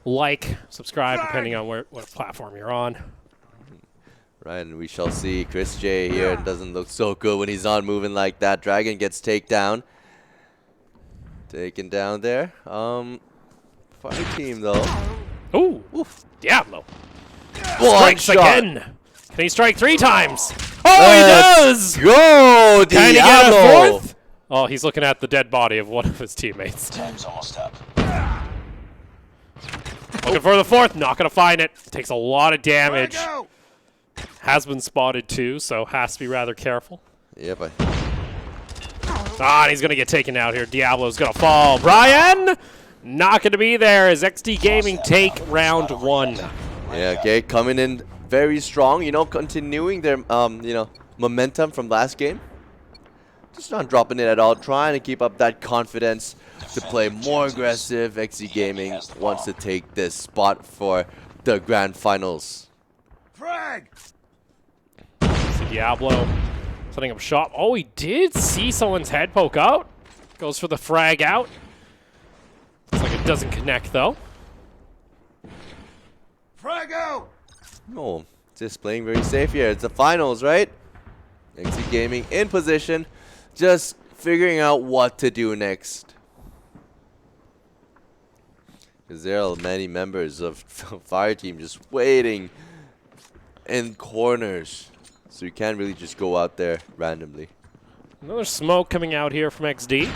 like, subscribe, depending on what platform you're on. Right, and we shall see Chris J here. It doesn't look so good when he's not moving like that. Dragon gets taken down there. Fire Team though. Ooh, Oof. Diablo. One Strikes shot. again. Can he strike 3 times? Oh, he does! Go, Can he get a Diablo! 4th? Oh, he's looking at the dead body of one of his teammates. Time's almost up. Looking for the 4th, not going to find it. Takes a lot of damage. Has been spotted too, so has to be rather careful. Yeah, but Ah, and he's going to get taken out here. Diablo's going to fall. Brian! Not going to be there as XD Gaming take round 1. yeah, okay, coming in very strong. You know, continuing their you know, momentum from last game. Just not dropping it at all. Trying to keep up that confidence to play more aggressive. XD Gaming wants to take this spot for the grand finals. Frag! See Diablo setting up shop. Oh, he did see someone's head poke out. Goes for the frag out. Looks like it doesn't connect, though. Frag out! Oh, just playing very safe here. It's the finals, right? XD Gaming in position. Just figuring out what to do next. Because there are many members of Fire Team just waiting in corners. So you can't really just go out there randomly. Another smoke coming out here from XD.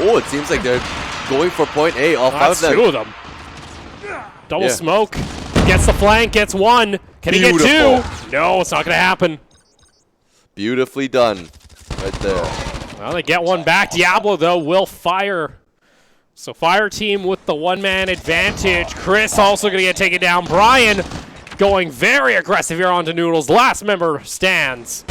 Oh, it seems like they're going for point A. All 5 That's of them. 2 of them. Double Yeah. smoke. Gets the flank, gets 1. Can he get 2? Beautiful. No, it's not going to happen. Beautifully done. Right there. Well, they get 1 back. Diablo, though, will fire. So Fire Team with the 1-man advantage. Chris also going to get taken down. Brian going very aggressive here onto Noodles. Last member stands.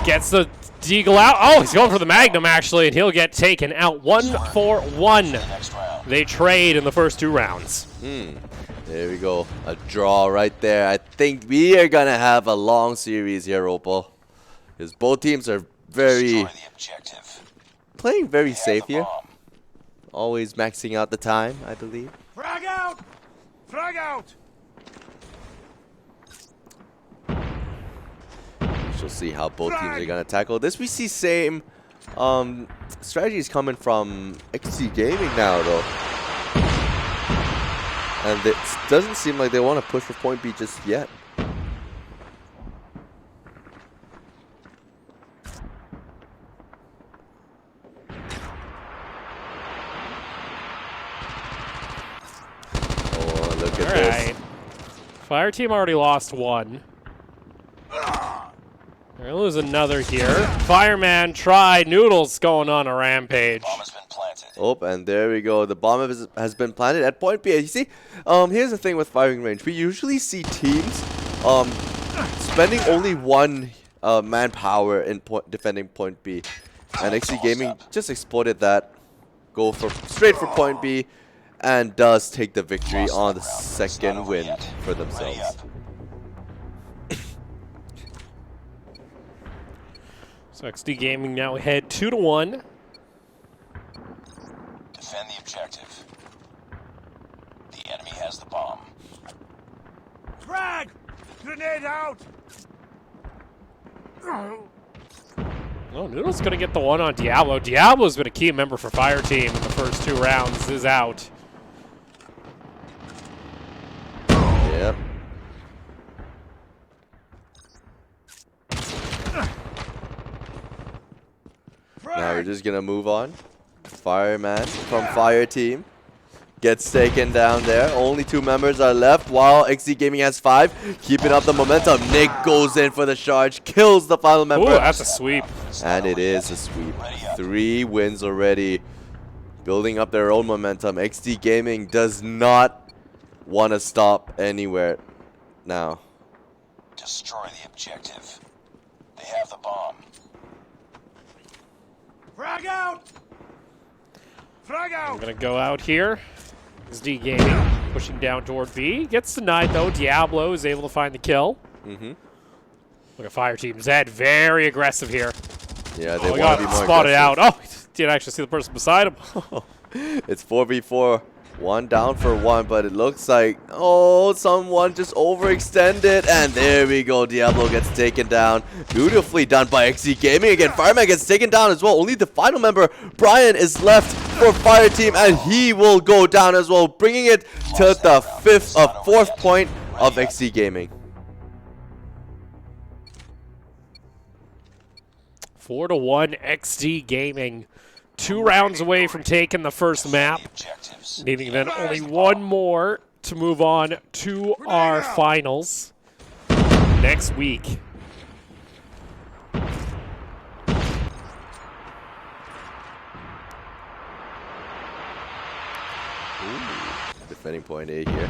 Gets the Deagle out. Oh, he's going for the Magnum, actually, and he'll get taken out. 1-for-1. Next round. They trade in the first 2 rounds. There we go. A draw right there. I think we are going to have a long series here, Opal. Because both teams are Destroy the objective. playing very Have safe the here. bomb. Always maxing out the time, I believe. Frag out! Frag out! We shall see how both teams are going to tackle this. We see same strategies coming from XD Gaming now, though. And it doesn't seem like they want to push for point B just yet. Fire team already lost one. They're gonna lose another here. Fireman tried. Noodles going on a rampage. Bomb has been planted. Oh, and there we go. The bomb has been planted at point B. You see, here's the thing with firing range. We usually see teams spending only one manpower in defending point B. And XD Gaming just exploited that. Go for straight for point B and does take the victory on the second win for themselves. So XD Gaming now ahead 2-1. Defend the objective. The enemy has the bomb. Frag! Grenade out! Oh, Noodle's going to get the one on Diablo. Diablo's been a key member for Fire Team in the first 2 rounds. Is out. Yep. Now we're just gonna move on. Fireman from Fire Team gets taken down there. Only 2 members are left while XD Gaming has 5. Keeping up the momentum. Nick goes in for the charge, kills the final member. Ooh, that's a sweep. And it is a sweep. 3 wins already. Building up their own momentum. XD Gaming does not want to stop anywhere now. Destroy the objective. They have the bomb. Frag out! Frag I'm out! going to go out here. XD Gaming pushing down toward B. Gets denied, though. Diablo is able to find the kill. Mm-hmm. Look at Fire Team Zed. Very aggressive here. Yeah, they Oh, want he got to be more spotted aggressive. out. Oh, he didn't actually see the person beside him. It's 4v4. 1 down for 1, but it looks like, oh, someone just overextended. And there we go. Diablo gets taken down. Beautifully done by XD Gaming. Again, Fireman gets taken down as well. Only the final member, Brian, is left for Fire Team, and he will go down as well, bringing it to the 4th point of XD Gaming. 4-1 XD Gaming. 2 rounds away from taking the first map. Objectives. Needing then only 1 more to move on to our finals next week. Defending point A here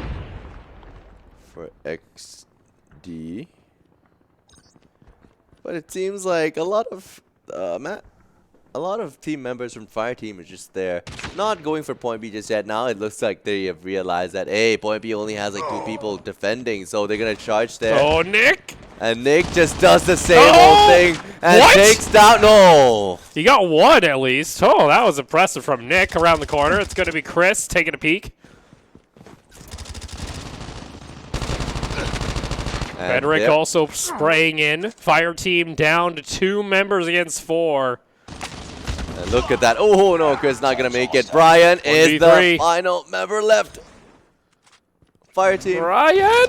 for XD. But it seems like a lot of team members from Fire Team are just there, not going for point B just yet. Now it looks like they have realized that, hey, point B only has like 2 people defending, so they're gonna charge there. Oh, Nick! And Nick just does the same old thing and What? takes down. No. He got 1 at least. Oh, that was impressive from Nick around the corner. It's going to be Chris taking a peek. And Frederick there- also spraying in. Fire Team down to 2 members against 4. And look at that. Oh no, Chris not gonna make it. Brian is the 1v3. final member left. Fire Team. Ryan!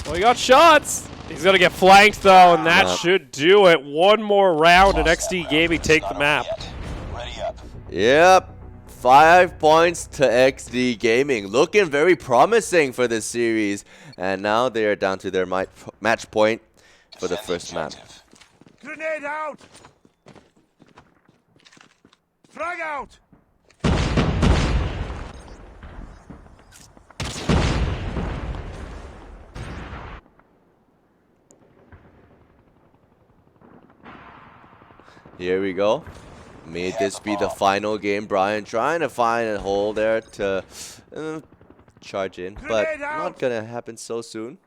Well, he got shots. He's going to get flanked, though, and that Yep. should do it. 1 more round, and XD Gaming take the Not map. over yet. Ready up. Yep. 5 points to XD Gaming. Looking very promising for this series. And now they are down to their match point for the Defend first map. objective. Grenade out! Frag out! Here we go. May this be the final game. Brian trying to find a hole there to charge in, but Grenade out! not gonna happen so soon.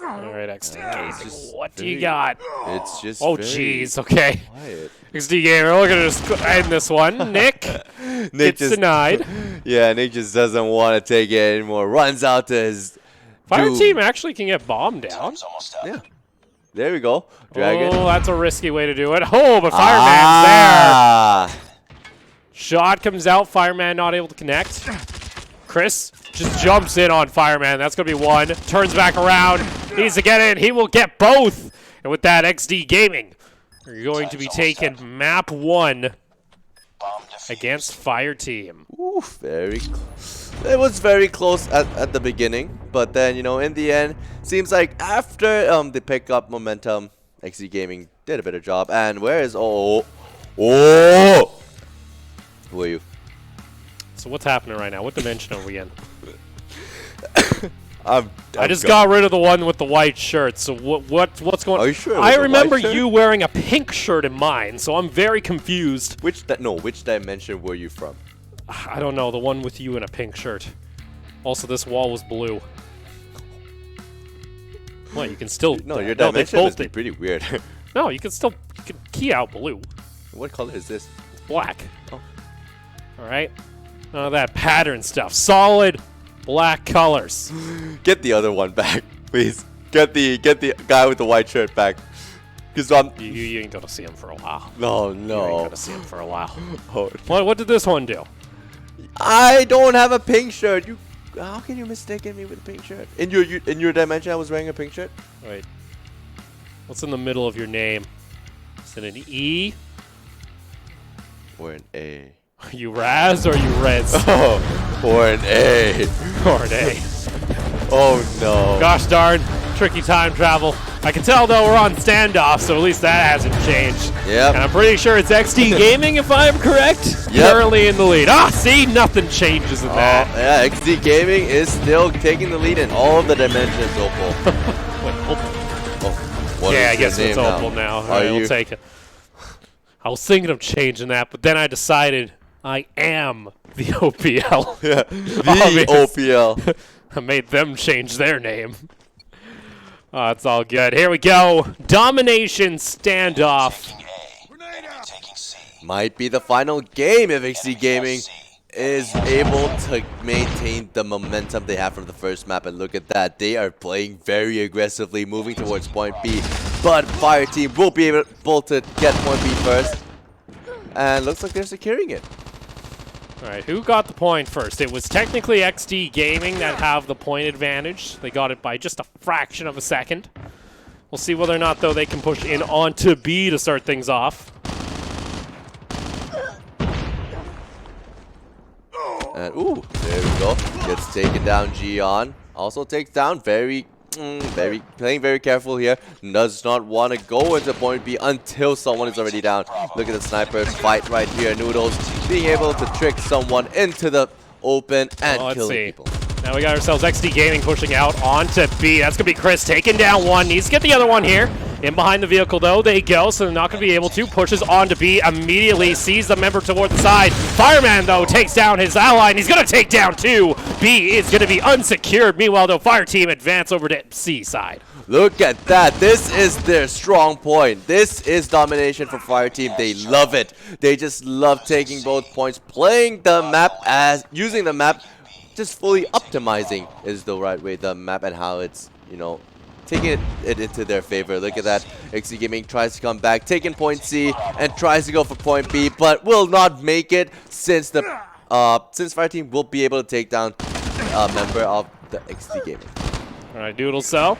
All right, XD Gaming, just what do you very- got? It's just Oh, very jeez, okay. quiet. XD Gamer, we're going to just end this one. Nick Nick gets denied. Yeah, Nick just doesn't want to take it anymore. Runs out to his Fire doom. Team actually can get bombed down. Time's almost up. Yeah. There we go. Dragon. Oh, that's a risky way to do it. Oh, but Fireman's there. Ah. Shot comes out. Fireman not able to connect. Chris just jumps in on Fireman. That's going to be one. Turns back around. Needs to get in. He will get both. And with that, XD Gaming are going to be taking map 1 against Fire Team. Ooh, very close. It was very close at the beginning, but then, you know, in the end, seems like after they pick up momentum, XD Gaming did a better job. And where is who are you? So what's happening right now? What dimension are we in? I just got rid of the one with the white shirt. So what's going on? Are you sure? I remember you wearing a pink shirt in mine, so I'm very confused. Which dimension were you from? I don't know, the one with you in a pink shirt. Also, this wall was blue. Well, you can still... No, your dimension must be pretty weird. No, you can still key out blue. What color is this? Black. Oh. Alright. None of that pattern stuff. Solid black colors. Get the other one back, please. Get the guy with the white shirt back. Cause you ain't gonna see him for a while. No. You ain't gonna see him for a while. Oh. What did this one do? I don't have a pink shirt. How can you mistaken me with a pink shirt? In your dimension, I was wearing a pink shirt. Wait. What's in the middle of your name? Is it an E? Or an A? Are you Raz or are you Reds? Oh, or an A. Or an A. Oh no. Gosh darn, tricky time travel. I can tell though we're on standoff, so at least that hasn't changed. Yep. And I'm pretty sure it's XD Gaming, if I'm correct. Yep. Currently in the lead. See, nothing changes in that. Yeah, XD Gaming is still taking the lead in all of the dimensions, Opal. Wait, Opal. What Yeah, is I guess your it's name Opal now. All right, Are we'll you? take it. I was thinking of changing that, but then I decided I am the OPL. Yeah, the OPL. I made them change their name. Oh, it's all good. Here we go. Domination standoff. Might be the final game if XD Gaming is able to maintain the momentum they have from the first map. And look at that. They are playing very aggressively, moving towards point B. But Fire Team will be able to get point B first. And looks like they're securing it. All right, who got the point first? It was technically XD Gaming that have the point advantage. They got it by just a fraction of a second. We'll see whether or not, though, they can push in onto B to start things off. And ooh, there we go. Gets taken down Gion. Also takes down playing very careful here. Does not want to go into point B until someone is already down. Look at the snipers fight right here. Noodles being able to trick someone into the open and killing people. Now we got ourselves XD Gaming pushing out onto B. That's going to be Chris taking down one. Needs to get the other one here. In behind the vehicle, though, they go, so they're not going to be able to. Pushes onto B immediately, sees the member toward the side. Fireman, though, takes down his ally, and he's going to take down two. B is going to be unsecured. Meanwhile, though, Fire Team advance over to C side. Look at that. This is their strong point. This is domination for Fire Team. They love it. They just love taking both points, playing the map using the map, just fully optimizing is the right way, the map and how it's, you know, taking it into their favor. Look at that. XD Gaming tries to come back, taking point C, and tries to go for point B, but will not make it since Fire Team will be able to take down a member of the XD Gaming. All right, Doodle Cell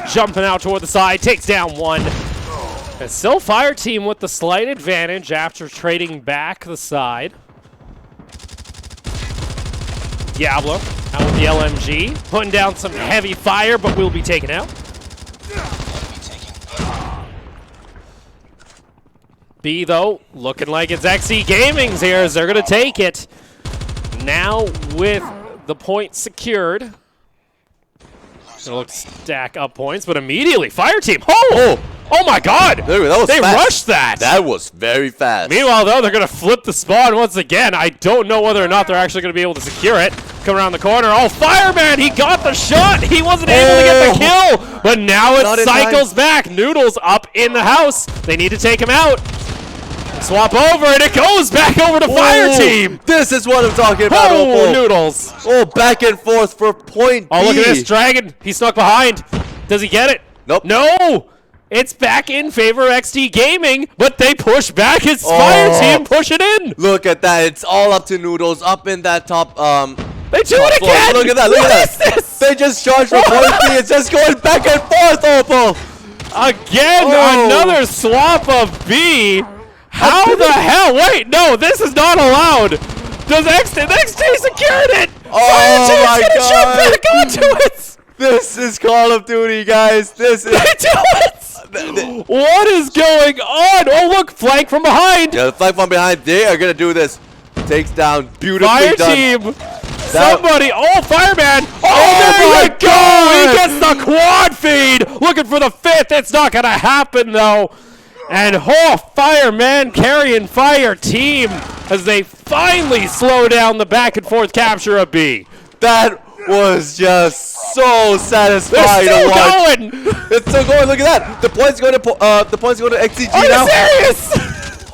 jumping out toward the side, takes down one. And still Fire Team with the slight advantage after trading back the side. Diablo out with the LMG, putting down some heavy fire, but will be taken out. B, though, looking like it's XD Gaming's here as they're going to take it. Now with the point secured. Gonna look to stack up points, but immediately Fire Team. Oh my God! That was they fast. Rushed that. That was very fast. Meanwhile, though, they're gonna flip the spawn once again. I don't know whether or not they're actually gonna be able to secure it. Come around the corner. Oh, Fireman! He got the shot. He wasn't able to get the kill, but now it cycles back. Noodles up in the house. They need to take him out. Swap over, and it goes back over to Fire Team. This is what I'm talking about. Oh, Noodles. Oh, back and forth for point Oh, B. look at this Dragon. He snuck behind. Does he get it? Nope. No. It's back in favor of XD Gaming, but they push back. It's Fire Team pushing in. Look at that. It's all up to Noodles up in that top They do it again! Look at that, look What at is that. this? They just charged for point B. It's just going back and forth, Opal. Again, Oh. another swap of B. How the hell? Wait, no, this is not allowed. Does XT secured it? Oh Fire my team's gonna God. jump back onto it. This is Call of Duty, guys. This is... They do it. What is going on? Oh, look, flank from behind. Yeah, the flag from behind. They are gonna do this. Takes down. Beautifully Fire done. team. Somebody. Oh, fireman. Oh, Oh there my you go. God. He gets the quad feed. Looking for the fifth. It's not going to happen, though. And oh, fireman carrying fire team as they finally slow down the back and forth capture of B. That was just so satisfying They're to watch. still going. It's still going. Look at that. The points going to XCG Are now. you serious?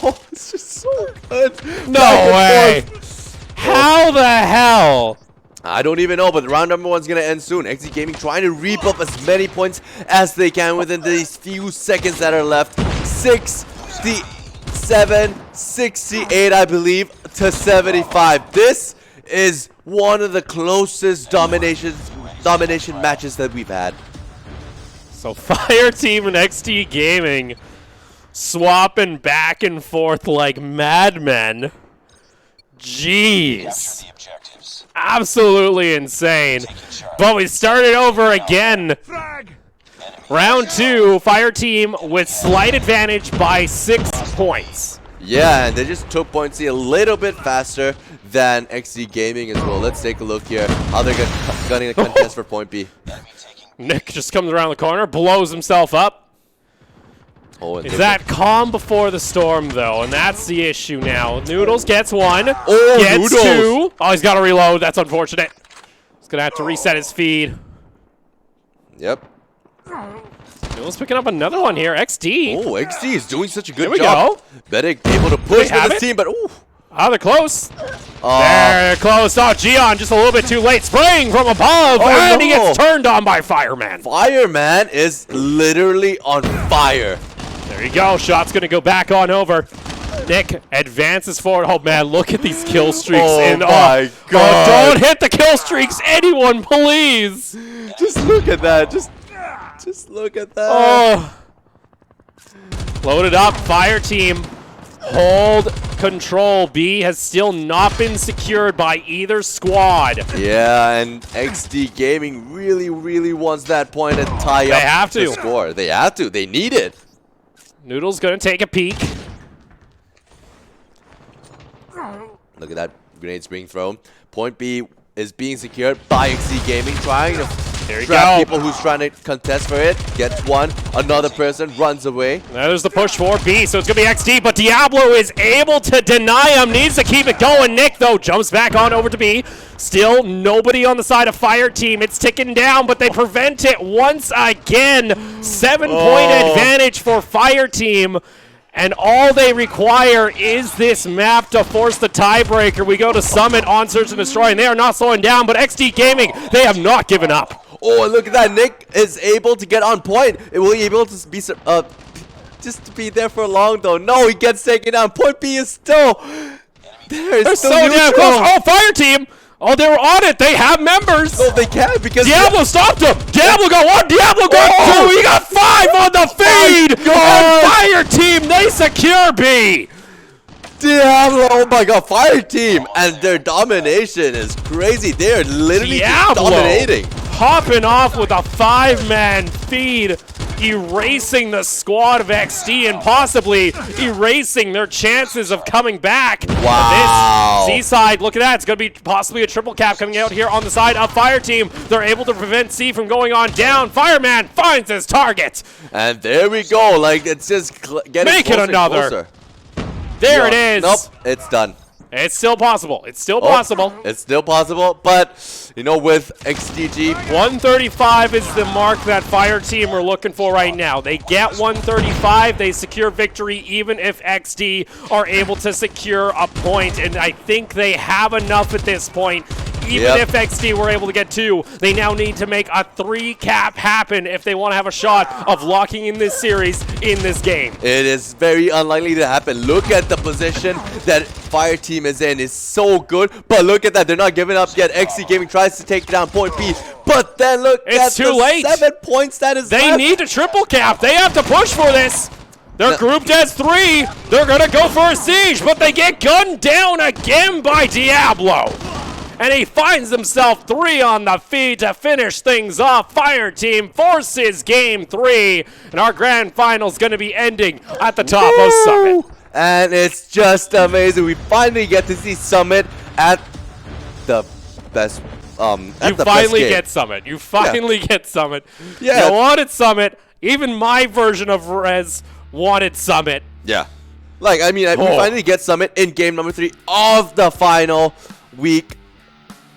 Oh, it's just so good. No Back and way. forth. How the hell? I don't even know, but round number 1's gonna end soon. XD Gaming trying to reap up as many points as they can within these few seconds that are left. 67, 68, I believe, to 75. This is one of the closest domination matches that we've had. So Fire Team and XT Gaming swapping back and forth like madmen. Jeez. Capture the objectives. Absolutely insane. But we started over again. Round 2, Fire Team with slight advantage by 6 points. Yeah, and they just took points a little bit faster than XD Gaming as well. Let's take a look here how they're gonna contest for point B. Nick just comes around the corner, blows himself up. Oh, and Is that calm before the storm, though? And that's the issue now. Noodles gets 1. Oh, gets Noodles. 2. Oh, he's got to reload. That's unfortunate. He's going to have to reset his feed. Yep. Noodles picking up another one here. XD. Oh, XD is doing such a good There we job. go. Bedic able to push have with his it? team, but ooh. Oh, they're close. They're close. Oh, Gion just a little bit too late. Spraying from above. And he no. gets turned on by Fireman. Fireman is literally on fire. There you go. Shot's going to go back on over. Nick advances forward. Oh, man, look at these kill streaks. Oh, my God. don't hit the kill streaks. Anyone, please. Just look at that. Just look at that. Oh. Loaded up. Fire team. Hold control. B has still not been secured by either squad. Yeah, and XD Gaming really wants that point and tie up have the to. score. They have to. They need it. Noodle's going to take a peek. Look at that. Grenades being thrown. Point B is being secured by XD Gaming, trying to There you trap go. people who's trying to contest for it. Gets one. Another person runs away. Now there's the push for B, so it's going to be XD, but Diablo is able to deny him, needs to keep it going. Nick, though, jumps back on over to B. Still nobody on the side of Fire Team. It's ticking down, but they prevent it once again. 7-point advantage for Fire Team. And all they require is this map to force the tiebreaker. We go to Summit on Search and Destroy, and they are not slowing down, but XD Gaming, they have not given up. Oh, and look at that. Nick is able to get on point. Will he be able to be just to be there for long, though? No, he gets taken down. Point B is still there. They're Still so damn neutral. close. Oh, Fire Team! Oh, they were on it. They have members. No, they can't because Diablo stopped him. Diablo got 1. Diablo got 2. He got 5 on the feed. God. And Fire Team, they secure B. Diablo, oh my God, Fire Team and their domination is crazy. They are literally just Diablo dominating. hopping off with a 5-man feed, erasing the squad of XD and possibly erasing their chances of coming back. Wow. This C-side, look at that. It's going to be possibly a triple cap coming out here on the side of Fire Team. They're able to prevent C from going on down. Fireman finds his target. And there we go. Like, it's just getting Make it closer and another. closer. There it is. Nope, it's done. It's still possible. It's still Oh, possible. It's still possible, but, you know, with XDG, 135 is the mark that Fire Team are looking for right now. They get 135, they secure victory even if XD are able to secure a point, and I think they have enough at this point. Even if XD were able to get 2, they now need to make a 3 cap happen if they want to have a shot of locking in this series in this game. It is very unlikely to happen. Look at the position that Fire Team is in. It's so good, but look at that. They're not giving up yet. XD Gaming tries to take down point B, but then look It's at too the late. 7 points that is They left. need to triple cap. They have to push for this. They're No. grouped as 3. They're going to go for a siege, but they get gunned down again by Diablo. And he finds himself 3 on the feed to finish things off. Fire Team forces game 3. And our grand final's going to be ending at the top of Summit. And it's just amazing. We finally get to see Summit at the best. You finally get Summit. You finally get Summit. Yeah. You wanted Summit. Even my version of Rez wanted Summit. Yeah. Like, I mean, we finally get Summit in game number 3 of the final week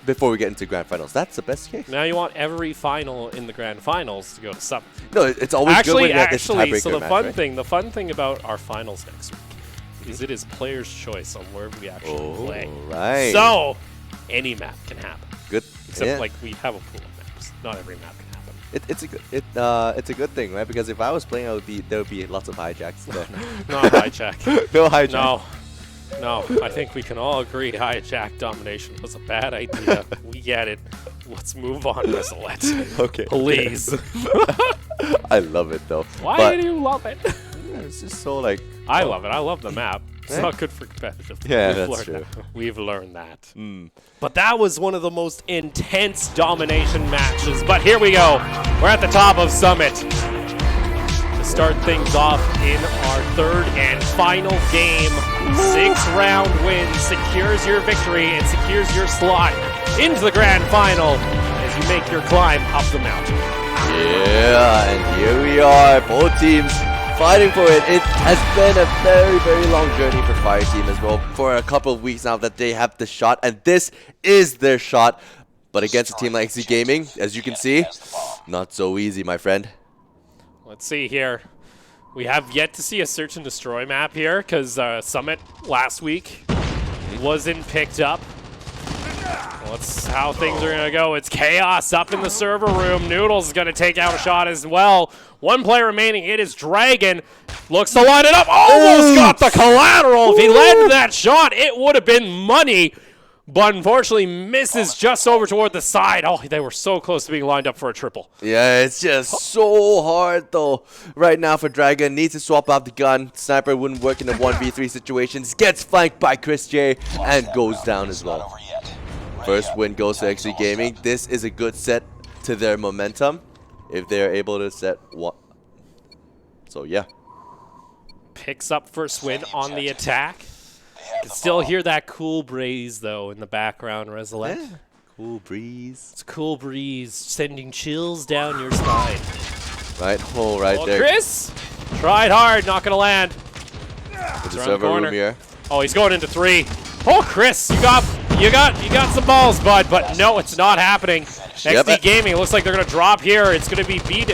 before we get into grand finals. That's the best case. Now you want every final in the grand finals to go to Summit. No, it's always good when you get this tiebreaker so the match, fun right? thing, the fun thing about our finals next week is it is player's choice on where we actually play. Right. So any map can happen. Good. Except Yeah. like we have a pool of maps. Not every map can happen. It's a good thing, right? Because if I was playing, there would be lots of hijacks. No, Not hijack. no hijack. No, I think we can all agree hijack domination was a bad idea. We get it. Let's move on, Resolette. Okay. Please. I love it though. Why do you love it? It's just so like. I love it. I love the map. It's Eh? not good for competitive. Yeah, We've that's learned true. that. We've learned that. But that was one of the most intense domination matches. But here we go. We're at the top of Summit. To start things off in our 3rd and final game. 6-round win secures your victory and secures your slot into the grand final as you make your climb up the mountain. Yeah, and here we are. Both teams fighting for it. It has been a very, very long journey for Fire Team as well. For a couple of weeks now that they have the shot, and this is their shot. But against a team like XD Gaming, as you can see, not so easy, my friend. Let's see here. We have yet to see a search and destroy map here because Summit last week wasn't picked up. Well, that's how things are going to go. It's chaos up in the server room. Noodles is going to take out a shot as well. 1 player remaining. It is Dragon. Looks to line it up. Almost got the collateral. If he landed that shot, it would have been money. But unfortunately misses just over toward the side. Oh, they were so close to being lined up for a triple. Yeah, it's just so hard though. Right now for Dragon, needs to swap out the gun. Sniper wouldn't work in the 1v3 situations. Gets flanked by Chris J and goes down as well. First win goes to XD Gaming. This is a good set to their momentum if they're able to set one. So yeah. Picks up first win on the attack. Can still hear that cool breeze though in the background, Resolette. Yeah. Cool breeze. It's a cool breeze sending chills down your spine. Right hole right Oh, there. Chris tried hard, not gonna land. With the Around the server corner. room here. Oh, he's going into 3. Oh, Chris, you got some balls, bud, but no, it's not happening. Yep. XD Gaming looks like they're gonna drop here. It's gonna be beat,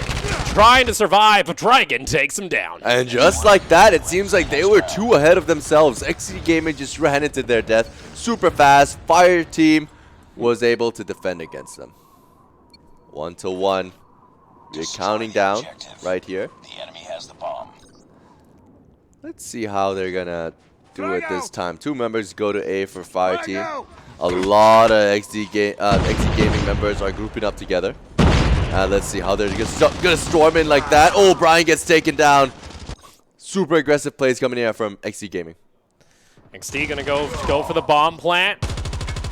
trying to survive, but Dragon takes him down. And just like that, it seems like they were 2 ahead of themselves. XD Gaming just ran into their death super fast. Fire Team was able to defend against them. 1-1. We're counting down right here. The enemy has the bomb. Let's see how they're gonna do it this time. 2 members go to A for Fire Team. A lot of XD Gaming members are grouping up together. Let's see how they're gonna storm in like that. Oh, Brian gets taken down. Super aggressive plays coming in from XD Gaming. XD gonna go for the bomb plant.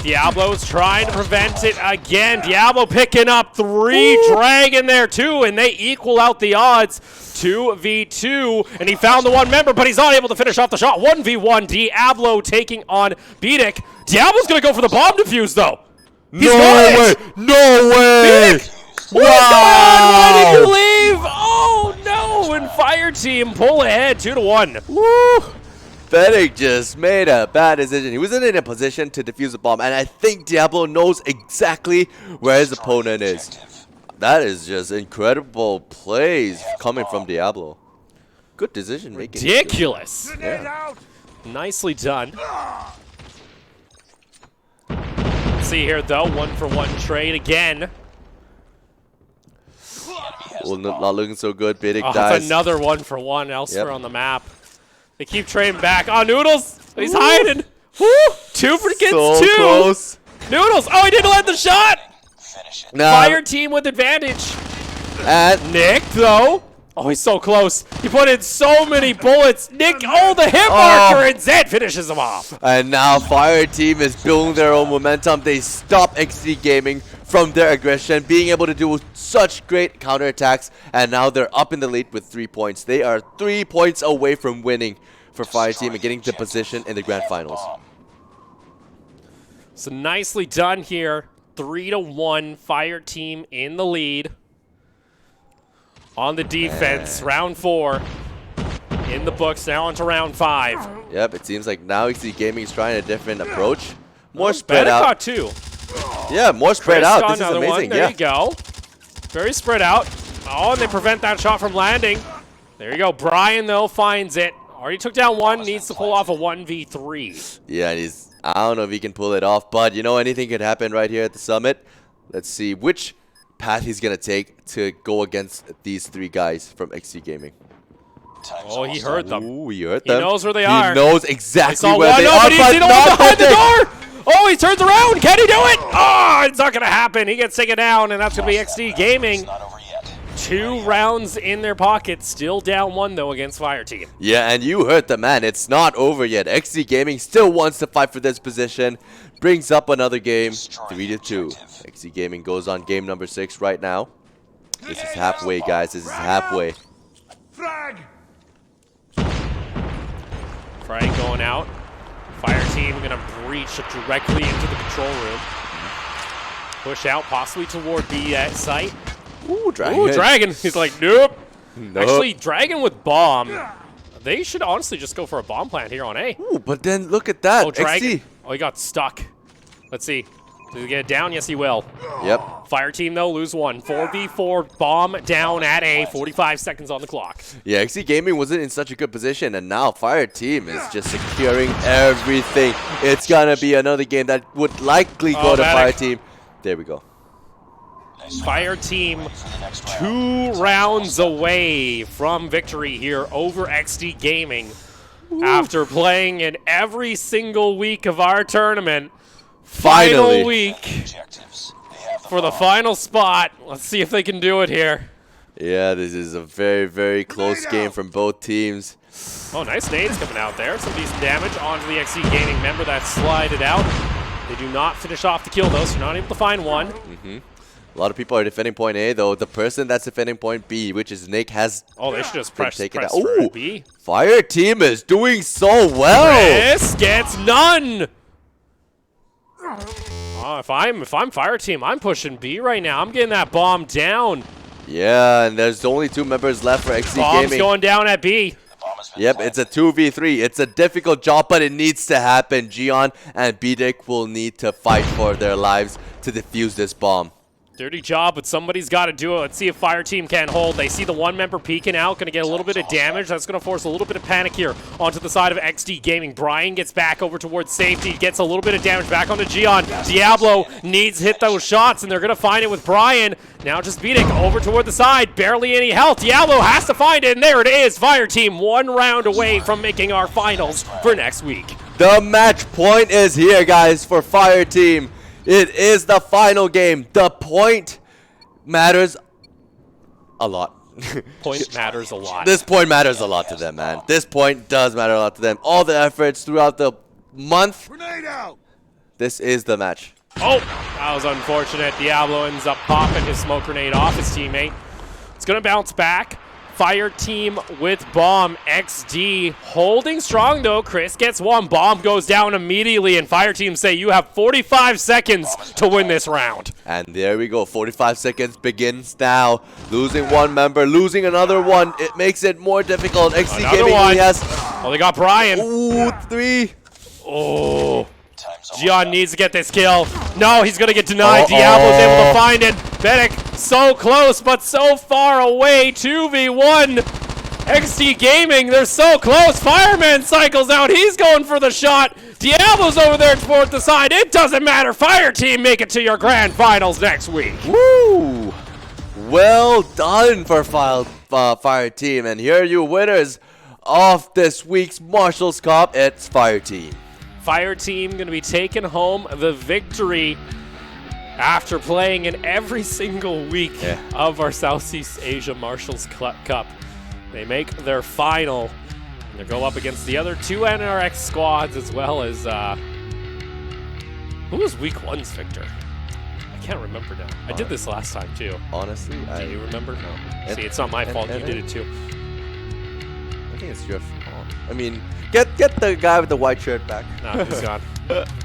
Diablo's trying to prevent it again. Diablo picking up 3. Dragon there too, and they equal out the odds. 2v2, and he found the 1 member, but he's not able to finish off the shot. 1v1, Diablo taking on Beatic. Diablo's gonna go for the bomb defuse though. He's got it. No way! What is going on? Why did you leave? Oh no! And Fire Team pull ahead 2-1. Woo! Fennec just made a bad decision. He wasn't in a position to defuse the bomb, and I think Diablo knows exactly where his opponent is. That is just incredible plays coming from Diablo. Good decision making. Ridiculous. Yeah. Nicely done. CMMC here, though. 1-for-1 trade again. Well, not looking so good. Bidic Oh, dies. it's another 1-for-1 elsewhere on the map. They keep trading back. Oh, Noodles! He's hiding! Woo! 2 for kids, So 2! close. Noodles! Oh, he didn't let the shot! Finish it. Nah, Fire team with advantage. and Nick, though. Oh, he's so close. He put in so many bullets. Nick, oh, the hit marker, and Zed finishes him off. And now Fire Team is building their own momentum. They stop XD Gaming from their aggression, being able to do such great counterattacks, and now they're up in the lead with 3 points. They are 3 points away from winning for Fire Team and getting to position in the grand finals. So nicely done here. 3-1, Fire Team in the lead. On the defense, round 4 in the books. Now on to round 5. Yep, it seems like now XD Gaming is trying a different approach. More spread out. Got 2. Yeah, more spread Chris out. got This is another amazing. one. There Yeah. you go. Very spread out. Oh, and they prevent that shot from landing. There you go. Brian, though, finds it. Already took down 1. Needs to pull off a 1v3. Yeah, and I don't know if he can pull it off, but you know, anything could happen right here at the summit. Let's see which path he's going to take to go against these 3 guys from XD Gaming. Oh, he heard them. Ooh, he heard He them. knows where they He are. knows I exactly saw where one. they No, are, but he's but the one not behind the Bidic. door. Oh, he turns around. Can he do it? Oh, it's not going to happen. He gets taken down, and that's going to be XD Gaming. Not over yet. 2 rounds in their pockets. Still down 1, though, against Fire Team. Yeah, and you heard the man. It's not over yet. XD Gaming still wants to fight for this position. Brings up another game, 3-2. XD Gaming goes on game number 6 right now. This is halfway, guys. This is halfway. Frag! Frank going out. Fire Team going to breach directly into the control room. Push out, possibly toward B at site. Ooh, Dragon. Ooh, Dragon. He's like, nope. Nope. Actually, Dragon with bomb. They should honestly just go for a bomb plant here on A. Ooh, but then look at that. Oh, Dragon. XD. Oh, he got stuck. Let's see. Does he get it down? Yes, he will. Yep. Fire Team, though, lose 1. 4v4, bomb down at A. 45 seconds on the clock. Yeah, XD Gaming wasn't in such a good position, and now Fire Team is just securing everything. It's gonna be another game that would likely go to Medic. Fire Team. There we go. Fire Team 2 rounds away from victory here over XD Gaming. After playing in every single week of our tournament. Finally. Final week Objectives. They have the for the final spot. Let's see if they can do it here. Yeah, this is a very, very close game from both teams. Oh, nice nades coming out there. Some decent damage onto the XD Gaming member that slided out. They do not finish off the kill, though, so not able to find one. A lot of people are defending point A, though. The person that's defending point B, which is Nick, has Oh, they should just been press taken out. for Ooh, B. Fire Team is doing so well. Chris gets none. Oh, if I'm Fire Team, I'm pushing B right now. I'm getting that bomb down. Yeah, and there's only 2 members left for XD Bomb's Gaming. going down at B. Yep, it's a 2v3. It's a difficult job, but it needs to happen. Gion and Bidic will need to fight for their lives to defuse this bomb. Dirty job, but somebody's got to do it. Let's see if Fire Team can hold. They see the 1 member peeking out, going to get a little bit of damage. That's going to force a little bit of panic here onto the side of XD Gaming. Brian gets back over towards safety, gets a little bit of damage back onto Gion. Diablo needs to hit those shots, and they're going to find it with Brian. Now just Bidic over toward the side, barely any health. Diablo has to find it, and there it is. Fire Team 1 round away from making our finals for next week. The match point is here, guys, for Fire Team. It is the final game. The point matters a lot. Point matters a lot. This point matters a lot to them, man. This point does matter a lot to them. All the efforts throughout the month. Grenade out! This is the match. Oh, that was unfortunate. Diablo ends up popping his smoke grenade off his teammate. It's going to bounce back. Fire Team with bomb. XD holding strong, though. Chris gets 1. Bomb goes down immediately, and Fire Team say you have 45 seconds to win this round. And there we go. 45 seconds begins now. Losing 1 member, losing another one. It makes it more difficult. XD Another Gaming one. only has... Oh, they got Brian. Ooh, 3. Oh. Time's Gian needs to get this kill. No, he's going to get denied. Uh-oh. Diablo's able to find it. Fennec so close, but so far away. 2v1. XD Gaming, they're so close. Fireman cycles out. He's going for the shot. Diablo's over there at fourth aside. It doesn't matter. Fire team make it to your grand finals next week. Woo! Well done for Fire Team. And here are your winners of this week's Marshals Cup. It's Fire Team. Fire team going to be taking home the victory after playing in every single week of our Southeast Asia Marshals Cup. They make their final. And they go up against the other two NRX squads as well as... who was week one's victor? I can't remember now. I did this last time too. Honestly, Do you remember? No. See, it's not my fault. You did it too. I think it's your fault. I mean, get the guy with the white shirt back. No, he's gone.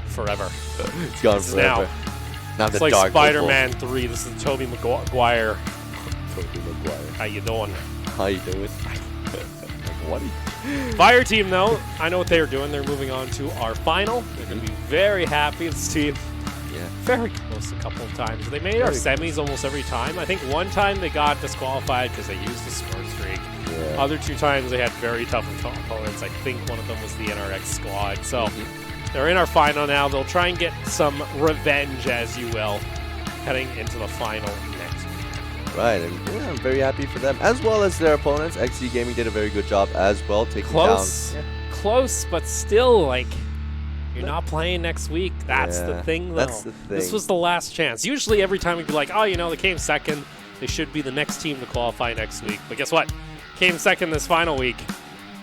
Forever. He's gone This is forever. now. Now It's the like dark Spider-Man 3. This is Tobey Maguire. Tobey Maguire. How you doing? How you doing? What? Fire team, though, I know what they're doing. They're moving on to our final. They're going to be very happy. This team Yeah. very close a couple of times. They made our semis almost every time. I think one time they got disqualified because they used the smurf streak. Yeah. Other two times they had very tough opponents. I think one of them was the NRX squad. So they're in our final now. They'll try and get some revenge, as you will, heading into the final next week. Right, and yeah, I'm very happy for them, as well as their opponents. XD Gaming did a very good job as well, taking Close, down. close, but still, like, you're not playing next week. That's the Yeah, thing, though. that's the This thing. was the last chance. Usually every time we'd be like, oh, you know, they came second. They should be the next team to qualify next week. But guess what? Came second this final week.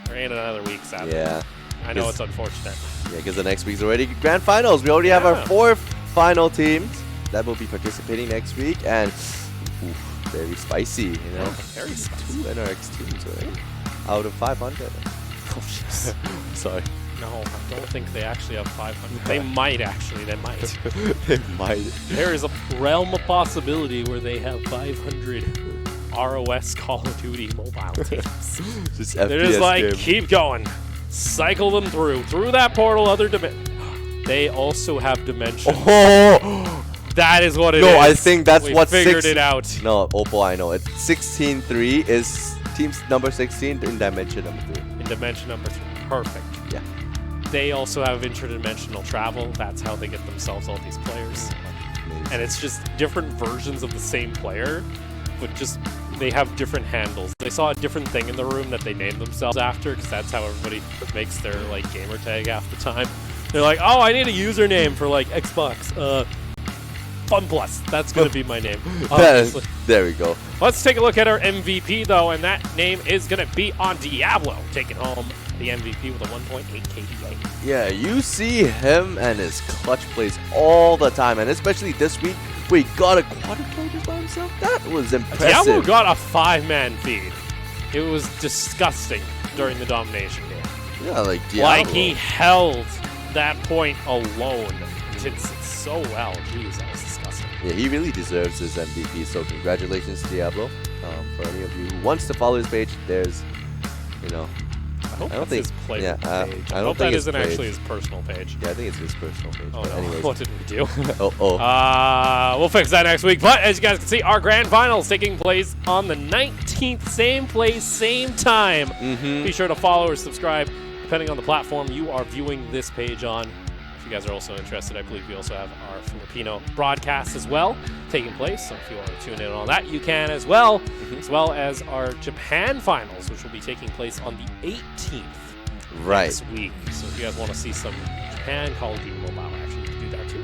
There ain't another week, sadly. Yeah. I know it's unfortunate. Yeah, because the next week's already grand finals. We already have our 4th final teams that will be participating next week, and very spicy, you know. Very spicy. 2 NRX teams, right? Out of 500. Oh, jeez. Sorry. No, I don't think they actually have 500. They might, actually. They might. They might. There is a realm of possibility where they have 500 ROS Call of Duty mobile teams. Just They're FPS just like, game. keep going. Cycle them through that portal, other They also have Dimension. Oh! That is what it is. No, I think that's we what figured it out. No, Oppo, I know. It's 16-3 is teams number 16 in dimension number 3. In Dimension number 3. Perfect. Yeah. They also have interdimensional travel. That's how they get themselves all these players. Amazing. And it's just different versions of the same player, but just they have different handles. They saw a different thing in the room that they named themselves after, because that's how everybody makes their like gamer tag half the time. They're like, oh, I need a username for like Xbox. FunPlus. That's gonna be my name. Obviously. There we go. Let's take a look at our MVP though, and that name is gonna be on Diablo, taking home the MVP with a 1.8 KDA. Yeah, you see him and his clutch plays all the time, and especially this week, we got a quadruple just by himself. That was impressive. Diablo got a 5-man feed. It was disgusting during the domination game. Yeah, like Diablo. Like he held that point alone. Did so well. Jeez, that was disgusting. Yeah, he really deserves his MVP, so congratulations to Diablo. For any of you who wants to follow his page, there's, you know, I hope I don't that's think- his player yeah, page. I I don't hope think that it's isn't page. actually his personal page. yeah, I think it's his personal page. Oh but no, anyways. what did we do? Oh. We'll fix that next week. But as you guys can see, our grand finals taking place on the 19th. Same place, same time. Be sure to follow or subscribe, depending on the platform you are viewing this page on. If you guys are also interested, I believe we also have our Filipino broadcast as well taking place. So if you want to tune in on that, you can as well as our Japan finals, which will be taking place on the 18th. Right. Next week. So if you guys want to see some Japan Call of Duty mobile action, you can do that too.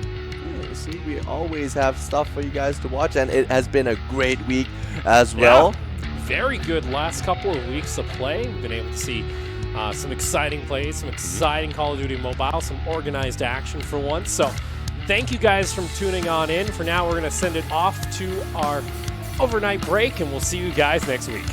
Yeah, see, we always have stuff for you guys to watch, and it has been a great week as well. Very good last couple of weeks of play. We've been able to see some exciting plays, some exciting Call of Duty mobile, some organized action for once. So thank you guys for tuning on in. For now, we're going to send it off to our overnight break, and we'll see you guys next week.